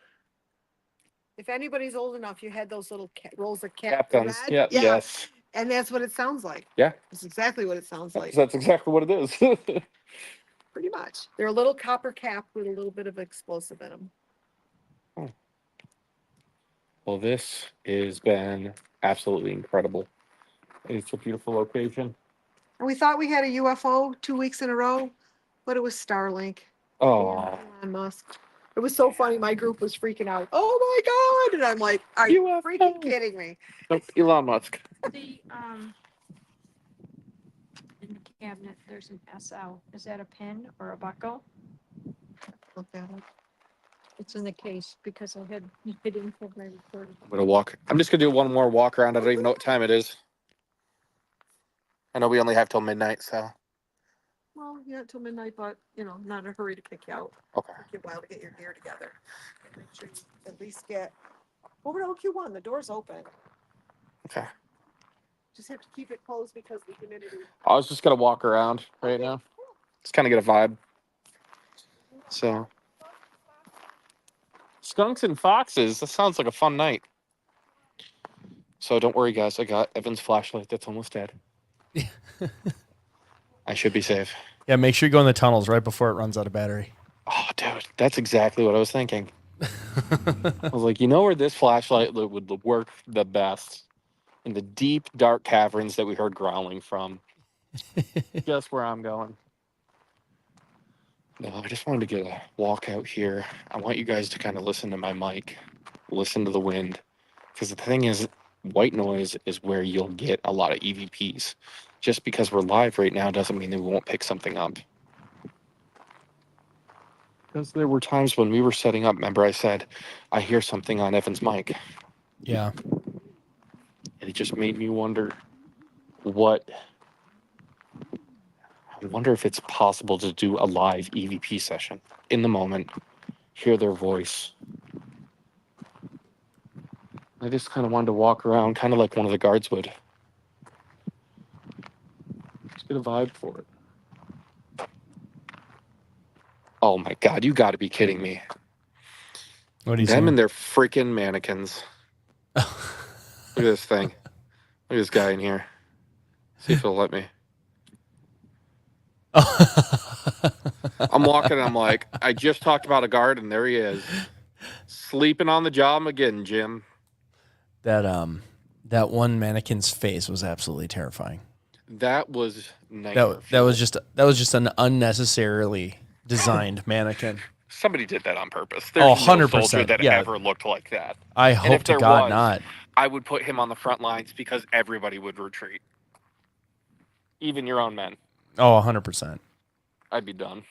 If anybody's old enough, you had those little rolls of Cap guns. red. Yeah, yes. And that's what it sounds like. Yeah. It's exactly what it sounds like. That's exactly what it is. Pretty much. They're a little copper cap with a little bit of explosive in them. Well, this has been absolutely incredible. It's a beautiful location. And we thought we had a UFO 2 weeks in a row, but it was Starlink. Oh, Elon Musk. It was so funny. My group was freaking out. Oh my God. And I'm like, are you freaking kidding me? nope, Elon Musk. The, in the cabinet, there's an SL. Is that a pin or a buckle? Look at it. It's in the case because I had hidden for my recording. I'm just gonna do one more walk around. I don't even know what time it is. I know we only have till midnight, so. Well, yeah, till midnight, but not in a hurry to kick you out. Okay. Take you a while to get your gear together. Make sure you at least get over to OQ1. The door's open. Okay. Just have to keep it closed because the humidity. I was just gonna walk around right now. Just kind of get a vibe. So. Skunks and foxes. That sounds like a fun night. So don't worry, guys. I got Evan's flashlight that's almost dead. I should be safe. Yeah, make sure you go in the tunnels right before it runs out of battery. Oh, dude, that's exactly what I was thinking. I was like, where this flashlight would work the best? In the deep, dark caverns that we heard growling from. Just where I'm going. No, I just wanted to get a walk out here. I want you guys to kind of listen to my mic, listen to the wind. Because the thing is, white noise is where you'll get a lot of EVPs. Just because we're live right now doesn't mean that we won't pick something up. Because there were times when we were setting up, remember I said, I hear something on Evan's mic. Yeah. And it just made me wonder I wonder if it's possible to do a live EVP session in the moment, hear their voice. I just kind of wanted to walk around, kind of like one of the guards would. Just get a vibe for it. Oh my God, you got to be kidding me. What do you Them saying? and their freaking mannequins. Look at this thing. Look at this guy in here. See if he'll let me. I'm walking and I'm like, I just talked about a guard and there he is. Sleeping on the job again, Jim. That one mannequin's face was absolutely terrifying. That was nightmare. That was just an unnecessarily designed mannequin. Somebody did that on purpose. There's no 100%, soldier that yeah. ever looked like that. I And hope if to there God was, not. I would put him on the front lines because everybody would retreat. Even your own men. Oh, 100%. I'd be done.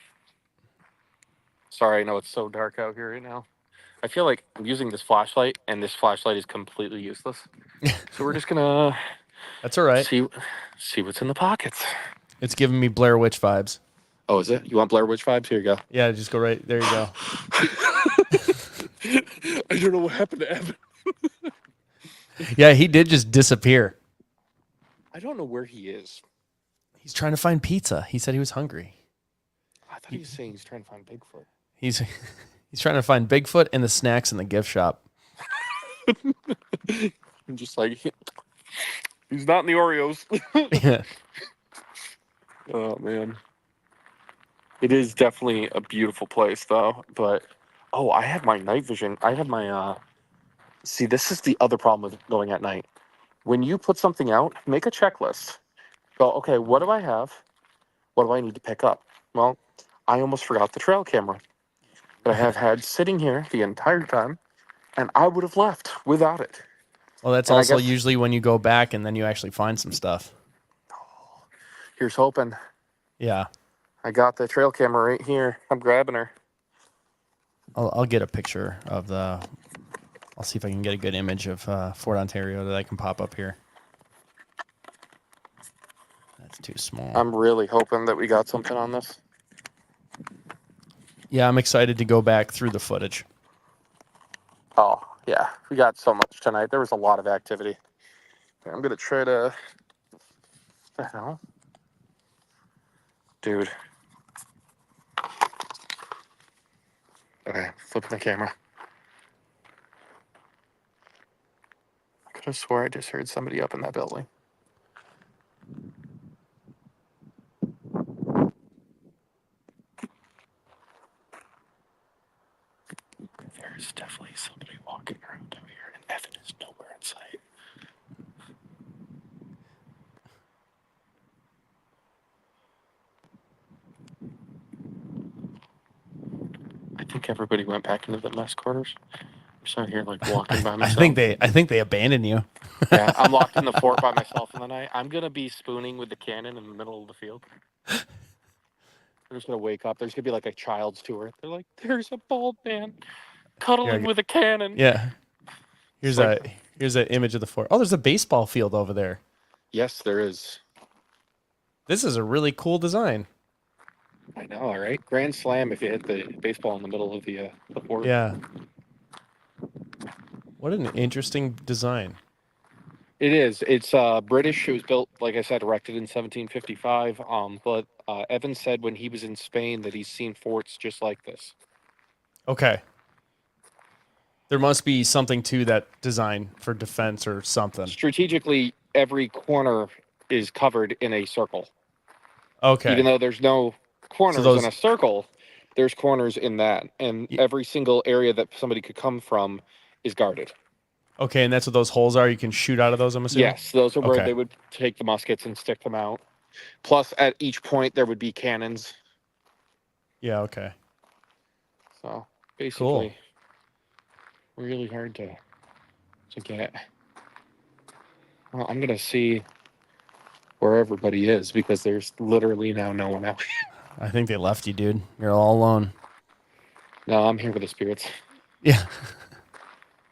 Sorry, I know it's so dark out here right now. I feel like I'm using this flashlight, and this flashlight is completely useless. So we're just gonna That's all right. see what's in the pockets. It's giving me Blair Witch vibes. Oh, is it? You want Blair Witch vibes? Here you go. Yeah, just go right there. You go. I don't know what happened to Evan. Yeah, he did just disappear. I don't know where he is. He's trying to find pizza. He said he was hungry. I thought he was saying he's trying to find Bigfoot. He's trying to find Bigfoot and the snacks in the gift shop. I'm just like, he's not in the Oreos. Yeah. Oh, man. It is definitely a beautiful place, though. But, oh, I have my night vision. I have my, see, this is the other problem with going at night. When you put something out, make a checklist. Go, okay, what do I have? What do I need to pick up? Well, I almost forgot the trail camera that I have had sitting here the entire time, and I would have left without it. Well, that's And I also guess- usually when you go back and then you actually find some stuff. Here's hoping. Yeah. I got the trail camera right here. I'm grabbing her. I'll get a picture of the. I'll see if I can get a good image of Fort Ontario that I can pop up here. That's too small. I'm really hoping that we got something on this. Yeah, I'm excited to go back through the footage. Oh, yeah. We got so much tonight. There was a lot of activity. I'm going to try to... What the hell? Dude. Okay, flipping the camera. I could have swore I just heard somebody up in that building. There's definitely somebody walking around out here, and Evan is nowhere in sight. I think everybody went back into the mess quarters. I'm just out here like walking by myself. I think they abandoned you. Yeah, I'm locked in the fort by myself in the night. I'm gonna be spooning with the cannon in the middle of the field. I'm just gonna wake up. There's gonna be like a child's tour. They're like, "There's a bald man cuddling with a cannon." Yeah. Here's It's here's an image of the fort. Oh, there's a baseball field over there. Yes, there is. This is a really cool design. I know, all right. Grand slam if you hit the baseball in the middle of the fort. Yeah. What an interesting design. It is. It's British. It was built, like I said, erected in 1755. But Evan said when he was in Spain that he's seen forts just like this. Okay. There must be something to that design for defense or something. Strategically, every corner is covered in a circle. Okay. Even though there's no corners those- in a circle, there's corners in that. And every single area that somebody could come from is guarded. Okay, and that's what those holes are? You can shoot out of those, I'm assuming? Yes, those are where Okay. they would take the muskets and stick them out. Plus, at each point, there would be cannons. Yeah, okay. So, basically, really hard to get. Well, I'm going to see where everybody is because there's literally now no one out. I think they left you, dude. You're all alone. No, I'm here with the spirits. Yeah.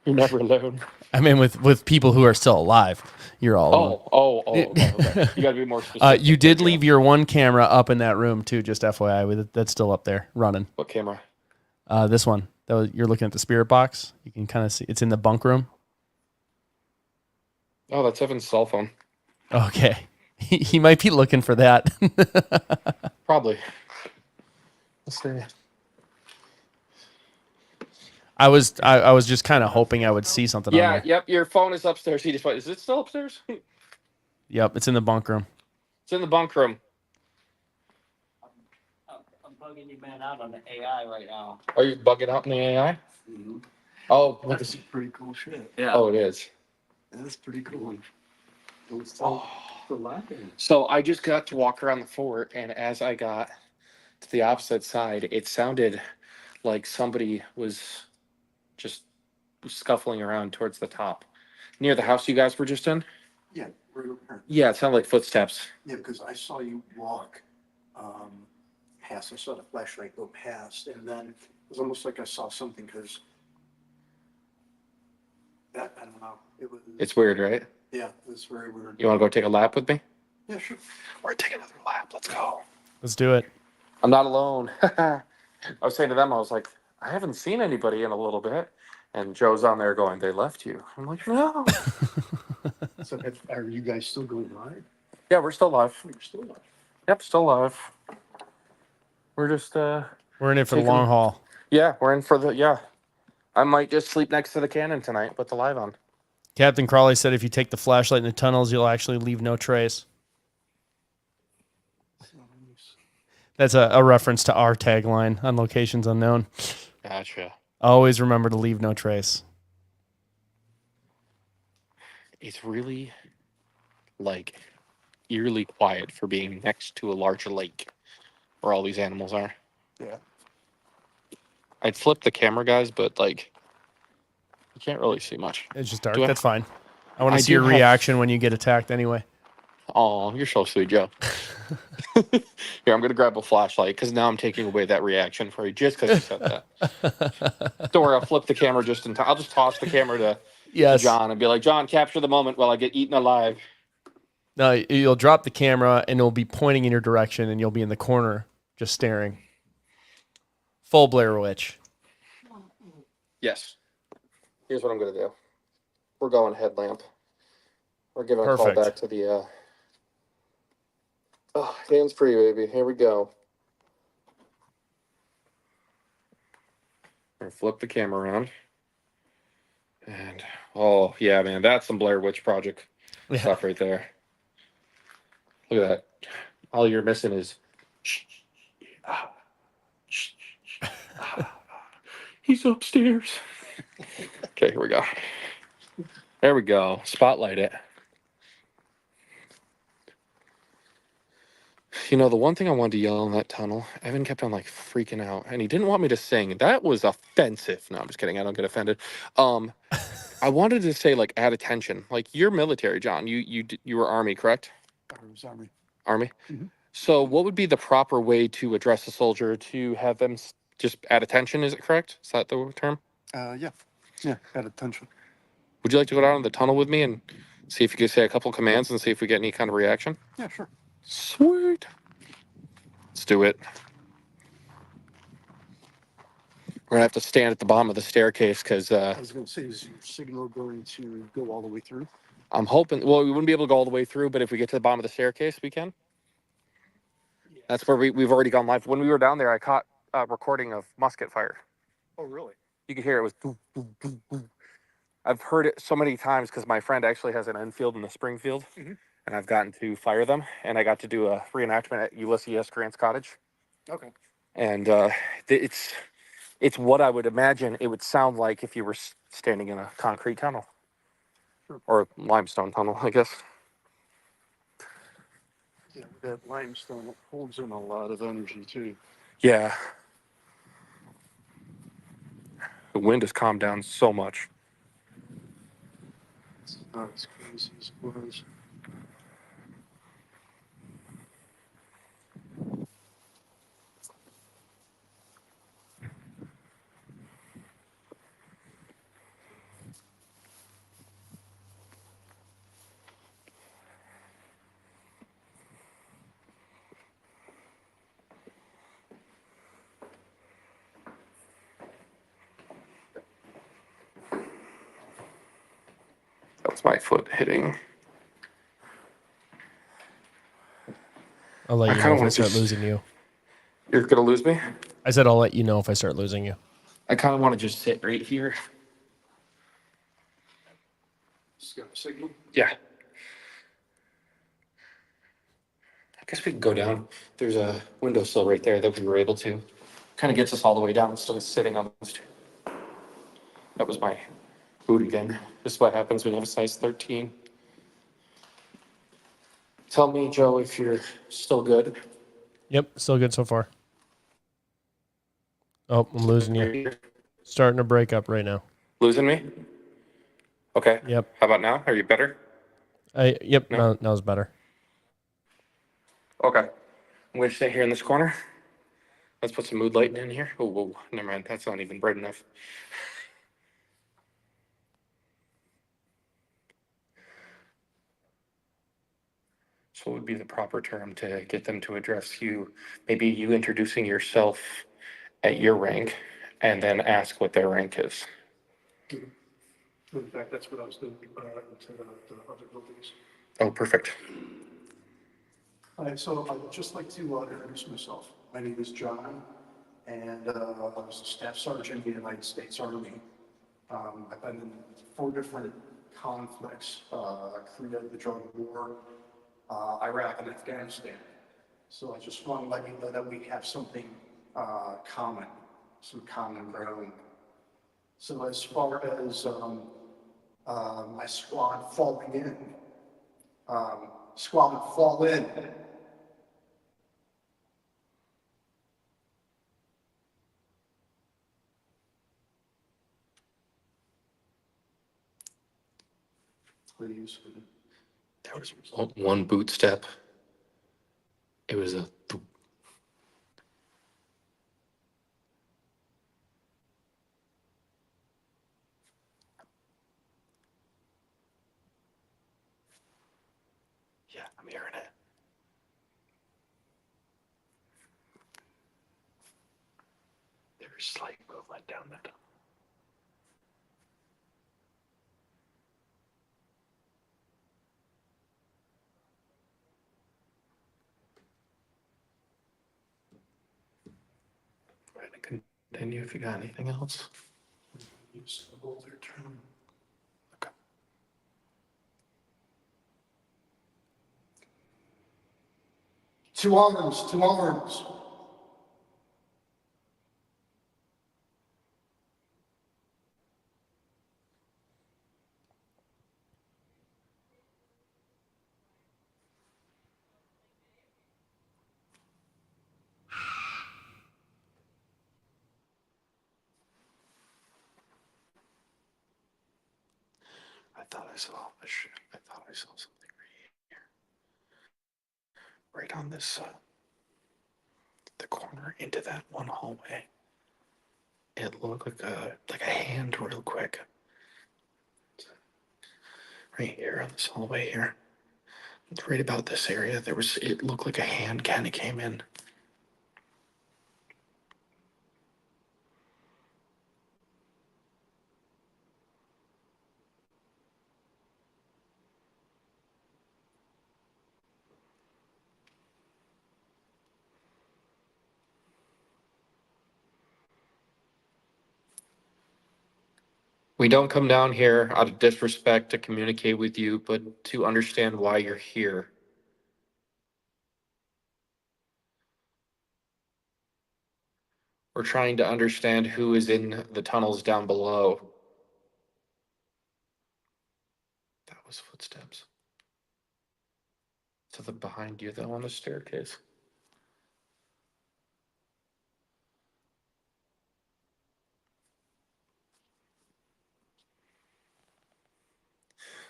You're never alone. I mean, with people who are still alive, you're all alone. Okay. You got to be more specific. You did leave your one camera up in that room, too, just FYI. That's still up there, running. What camera? This one. You're looking at the spirit box. You can kind of see. It's in the bunk room. Oh, that's Evan's cell phone. Okay. He might be looking for that. Probably. Let's see. I was just kind of hoping I would see something on there. Yep. Your phone is upstairs. Is it still upstairs? Yep, it's in the bunk room. It's in the bunk room. I'm bugging you, man, out on the AI right now. Are you bugging out in the AI? Mm-hmm. Oh, That's pretty cool shit. Yeah. oh, it is. That's pretty cool. So I just got to walk around the fort, and as I got to the opposite side, it sounded like somebody was just scuffling around towards the top, near the house you guys were just in. Yeah, right over here. Yeah, it sounded like footsteps. Yeah, because I saw you walk past. I saw the flashlight go past, and then it was almost like I saw something because that I don't know. It was. It's weird, right? Yeah, it was very weird. You want to go take a lap with me? Yeah, sure. Or take another lap. Let's go. Let's do it. I'm not alone. I was saying to them, I was like, I haven't seen anybody in a little bit. And Joe's on there going, they left you. I'm like, no. So, are you guys still going live? Yeah, we're still live. You're still live. Yep, still live. We're just, We're in it for the taking- long haul. yeah, we're in for the, yeah. I might just sleep next to the cannon tonight, put the live on. Captain Crawley said if you take the flashlight in the tunnels, you'll actually leave no trace. That's a reference to our tagline on Locations Unknown. Gotcha. Always remember to leave no trace. It's really, like, eerily quiet for being next to a large lake where all these animals are. Yeah. I'd flip the camera, guys, but, like, you can't really see much. It's just dark. Do I- That's fine. I want I to see do your have- reaction when you get attacked anyway. Oh, you're so sweet, Joe. Here, I'm going to grab a flashlight because now I'm taking away that reaction for you just because you said that. Don't worry, I'll flip the camera just in time. I'll just toss the camera to Yes. John and be like, John, capture the moment while I get eaten alive. No, you'll drop the camera and it'll be pointing in your direction and you'll be in the corner just staring. Full Blair Witch. Yes. Here's what I'm going to do. We're going headlamp. We're giving a Perfect. call back to the... Oh, hands free, baby. Here we go. We're going to flip the camera around. And, oh, yeah, man, that's some Blair Witch Project stuff right there. Look at that. All you're missing is... He's upstairs. Okay, here we go. There we go. Spotlight it. You know, the one thing I wanted to yell in that tunnel, Evan kept on like freaking out, and he didn't want me to sing. That was offensive. No, I'm just kidding. I don't get offended. I wanted to say like add attention. Like you're military, John. You were Army, correct? I was Army. Army. Mhm. So, what would be the proper way to address a soldier to have them just add attention? Is it correct? Is that the term? Yeah. Yeah, at attention. Would you like to go down in the tunnel with me and see if you could say a couple commands and see if we get any kind of reaction? Yeah, sure. Sweet. Let's do it. We're gonna have to stand at the bottom of the staircase because I was going to say, is your signal going to go all the way through? I'm hoping. Well, we wouldn't be able to go all the way through, but if we get to the bottom of the staircase, we can. Yeah. That's where we've already gone live. When we were down there, I caught a recording of musket fire. Oh, really? You could hear it was boom, boom, boom, boom. I've heard it so many times because my friend actually has an Enfield and a Springfield, Mhm. and I've gotten to fire them, and I got to do a reenactment at Ulysses S. Grant's cottage, Okay. and it's what I would imagine it would sound like if you were standing in a concrete tunnel, Sure. or limestone tunnel, I guess. Yeah, that limestone holds in a lot of energy, too. Yeah. The wind has calmed down so much. It's not as crazy as it was. That was my foot hitting. I'll let I you kinda know if I wanna start just- losing you. You're gonna lose me? I said I'll let you know if I start losing you. I kind of want to just sit right here. Just got a signal. Yeah. guess we could go down. There's a windowsill right there that we were able to. Kind of gets us all the way down instead of sitting on this. That was my boot again. This is what happens when you have a size 13. Tell me, Joe, if you're still good. Yep, still good so far. Oh, I'm losing you. Starting to break up right now. Losing me? Okay. Yep. How about now? Are you better? Yep, No? now's better. Okay. I'm going to stay here in this corner. Let's put some mood lighting in here. Oh, whoa, never mind. That's not even bright enough. So what would be the proper term to get them to address you? Maybe you introducing yourself at your rank and then ask what their rank is. In fact, that's what I was doing into the other buildings. Oh, perfect. All right, so I'd just like to introduce myself. My name is John, and I was a staff sergeant in the United States Army. I've been in 4 different conflicts, Korea, the drug war, Iraq, and Afghanistan. So I just want to let you know that we have something common, some common ground. So as far as my squad falling in, squad would fall in. Please. There was one boot step. It was a. Yeah, I'm hearing it. There's slight movement down the tunnel. Go ahead and continue if you got anything else. Use the older term. Okay. Two arms, two arms. I thought I saw a shit. I thought I saw something right here. Right on this, the corner into that one hallway. It looked like a hand real quick. Right here on this hallway here. It's right about this area. It looked like a hand kind of came in. We don't come down here out of disrespect to communicate with you, but to understand why you're here. We're trying to understand who is in the tunnels down below. That was footsteps. To the behind you, though, on the staircase.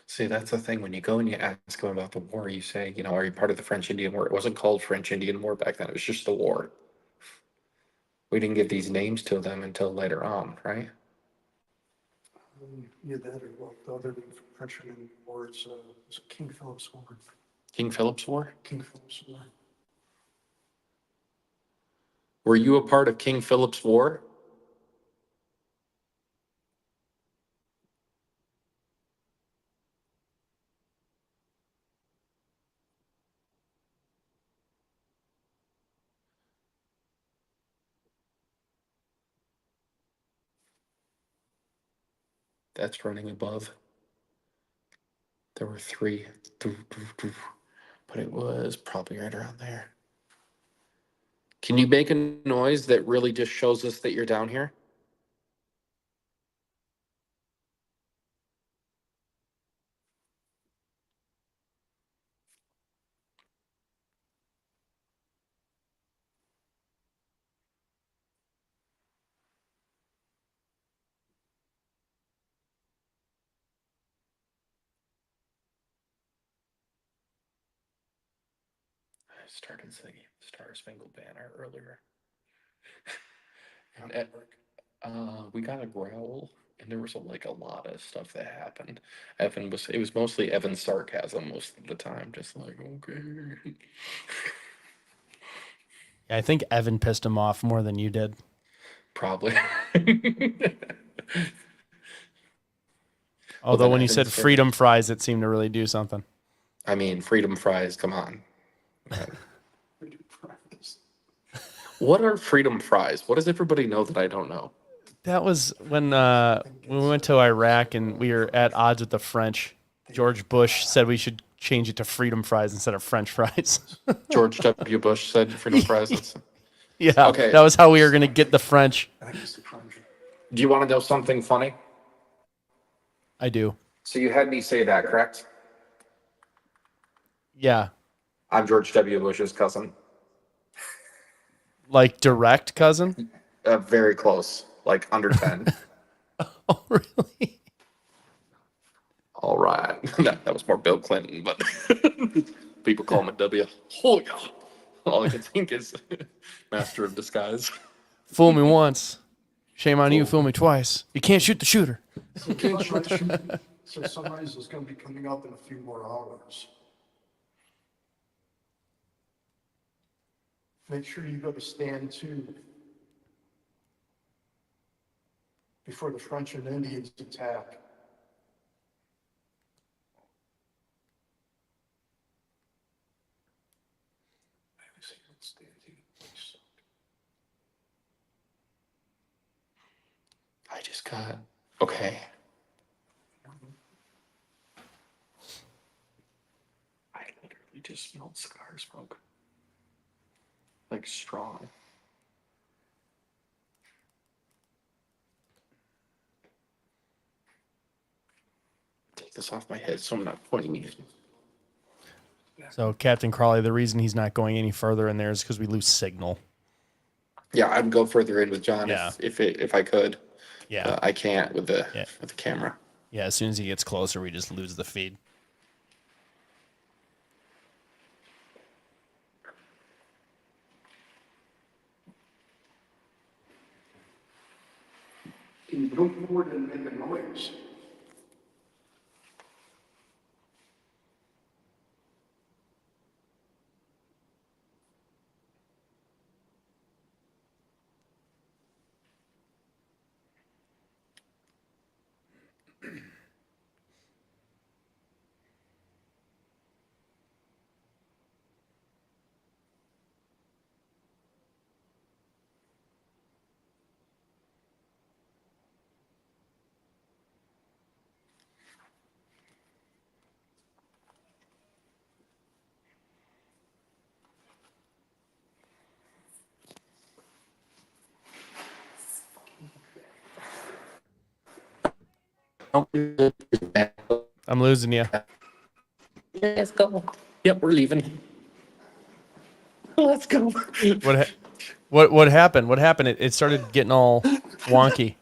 See, that's the thing. When you go and you ask them about the war, you say, are you part of the French Indian War? It wasn't called French Indian War back then. It was just the war. We didn't give these names to them until later on, right? Yeah, that or well, the other Frenchman war is King Philip's War. King Philip's War? King Philip's War. Were you a part of King Philip's War? That's running above. There were 3. but it was probably right around there. Can you make a noise that really just shows us that you're down here? I started singing Star Spangled Banner earlier. And we got a growl, and there was a lot of stuff that happened. It was mostly Evan's sarcasm most of the time, just like, okay. I think Evan pissed him off more than you did. Probably. Although when you said freedom fries, it seemed to really do something. I mean, freedom fries, come on. Freedom fries. What are freedom fries? What does everybody know that I don't know? That was when we went to Iraq and we were at odds with the French. George Bush said we should change it to freedom fries instead of French fries. George W. Bush said freedom fries. Yeah, okay. That was how we were going to get the French. Do you want to know something funny? I do. So you had me say that, correct? Yeah. I'm George W. Bush's cousin. Like direct cousin? Very close, like under 10. Oh, really? All right. That was more Bill Clinton, but people call him a W. Oh, yeah. All I can think is master of disguise. Fool me once. Shame on you, fool me twice. You can't shoot the shooter. So sunrise is going to be coming up in a few more hours. Make sure you go to stand 2 before the French and Indians attack. I just got, okay. I literally just smelled cigar smoke. Like strong. Take this off my head so I'm not pointing you. So Captain Crawley, the reason he's not going any further in there is because we lose signal. Yeah, I'd go further in with John if I could. Yeah. I can't with the camera. Yeah, as soon as he gets closer, we just lose the feed. Can you go forward and make a noise? I'm losing you. Let's go. Yep, we're leaving. Let's go. What happened? What happened? It started getting all wonky.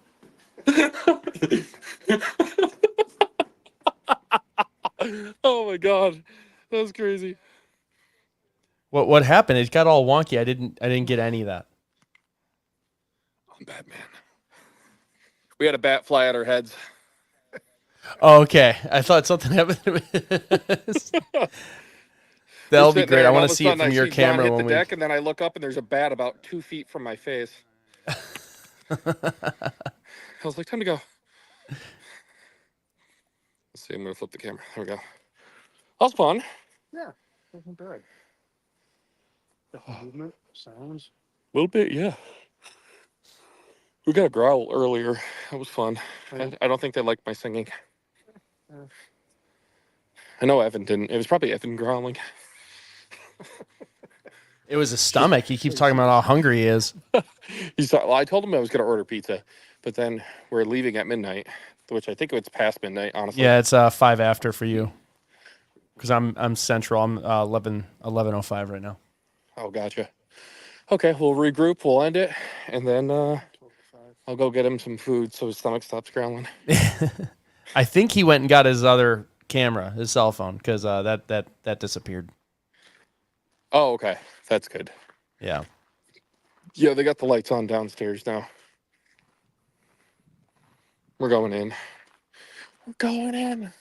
Oh my god, that was crazy. What happened? It got all wonky. I didn't get any of that. I'm Batman. We had a bat fly at our heads. Oh, okay. I thought something happened. That'll be great. I want to see it from your camera. Hit the deck, and then I look up, and there's a bat about 2 feet from my face. I was like, time to go. Let's see, I'm going to flip the camera. There we go. That was fun. Yeah, wasn't bad. Movement, sounds. A little bit, yeah. We got a growl earlier. That was fun. I don't think they liked my singing. I know Evan didn't. It was probably Evan growling. It was his stomach. He keeps talking about how hungry he is. Well, I told him I was going to order pizza, but then we're leaving at midnight, which I think it's past midnight, honestly. Yeah, it's 5 after for you. Because I'm central. I'm 11:05 right now. Oh, gotcha. Okay, we'll regroup. We'll end it, and then I'll go get him some food so his stomach stops growling. I think he went and got his other camera, his cell phone, because that disappeared. Oh, okay. That's good. Yeah. Yeah, they got the lights on downstairs now. We're going in. We're going in.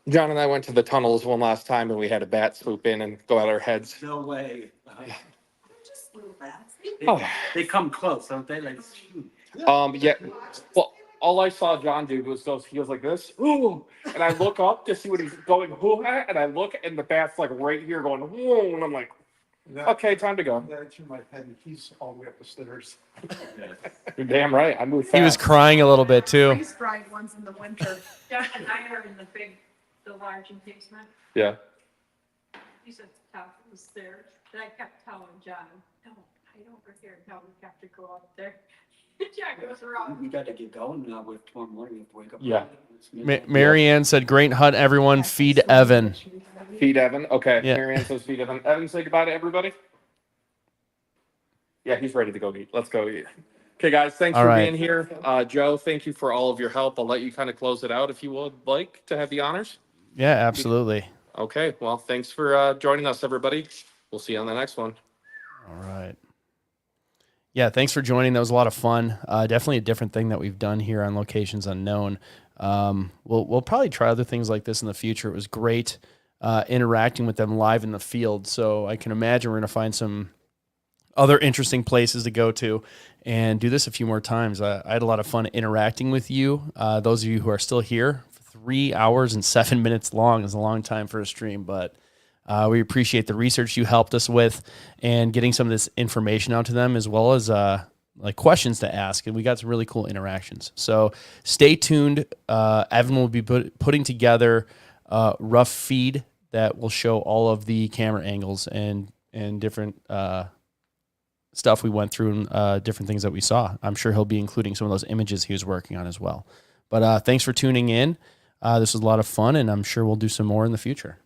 John and I went to the tunnels one last time, and we had a bat swoop in and go at our heads. No way. Just little bats. They come close, don't they? Like, shoot. Yeah. Well, all I saw John do was he goes like this, ooh, and I look up to see what he's going ooh at, and I look, and the bat's like right here going ooh, and I'm like, okay, time to go. That's in my head, and he's all the way up the stairs. You're damn right. I moved fast. He was crying a little bit too. Freeze-dried ones in the winter. Jeff and I are in the large encasement. Yeah. He said the top was there, and I kept telling John, no, I don't here, no, we have to go up there. John goes around. We got to get going now with tomorrow morning. We have to wake up. Yeah. Marianne said, "Great hunt, everyone. Feed Evan." Feed Evan. Okay. Yeah. Marianne says feed Evan. Evan, say goodbye to everybody. Yeah, he's ready to go eat. Let's go eat. Okay, guys. Thanks All for right. being here. Joe, thank you for all of your help. I'll let you kind of close it out if you would like to have the honors. Yeah, absolutely. Okay. Well, thanks for joining us, everybody. We'll see you on the next one. All right. Yeah, thanks for joining. That was a lot of fun. Definitely a different thing that we've done here on Locations Unknown. We'll probably try other things like this in the future. It was great interacting with them live in the field. So I can imagine we're going to find some other interesting places to go to and do this a few more times. I had a lot of fun interacting with you. Those of you who are still here, 3 hours and 7 minutes long is a long time for a stream, but we appreciate the research you helped us with and getting some of this information out to them, as well as like questions to ask. And we got some really cool interactions. So stay tuned. Evan will be putting together a rough feed that will show all of the camera angles and different stuff we went through and different things that we saw. I'm sure he'll be including some of those images he was working on as well. But thanks for tuning in. This was a lot of fun, and I'm sure we'll do some more in the future.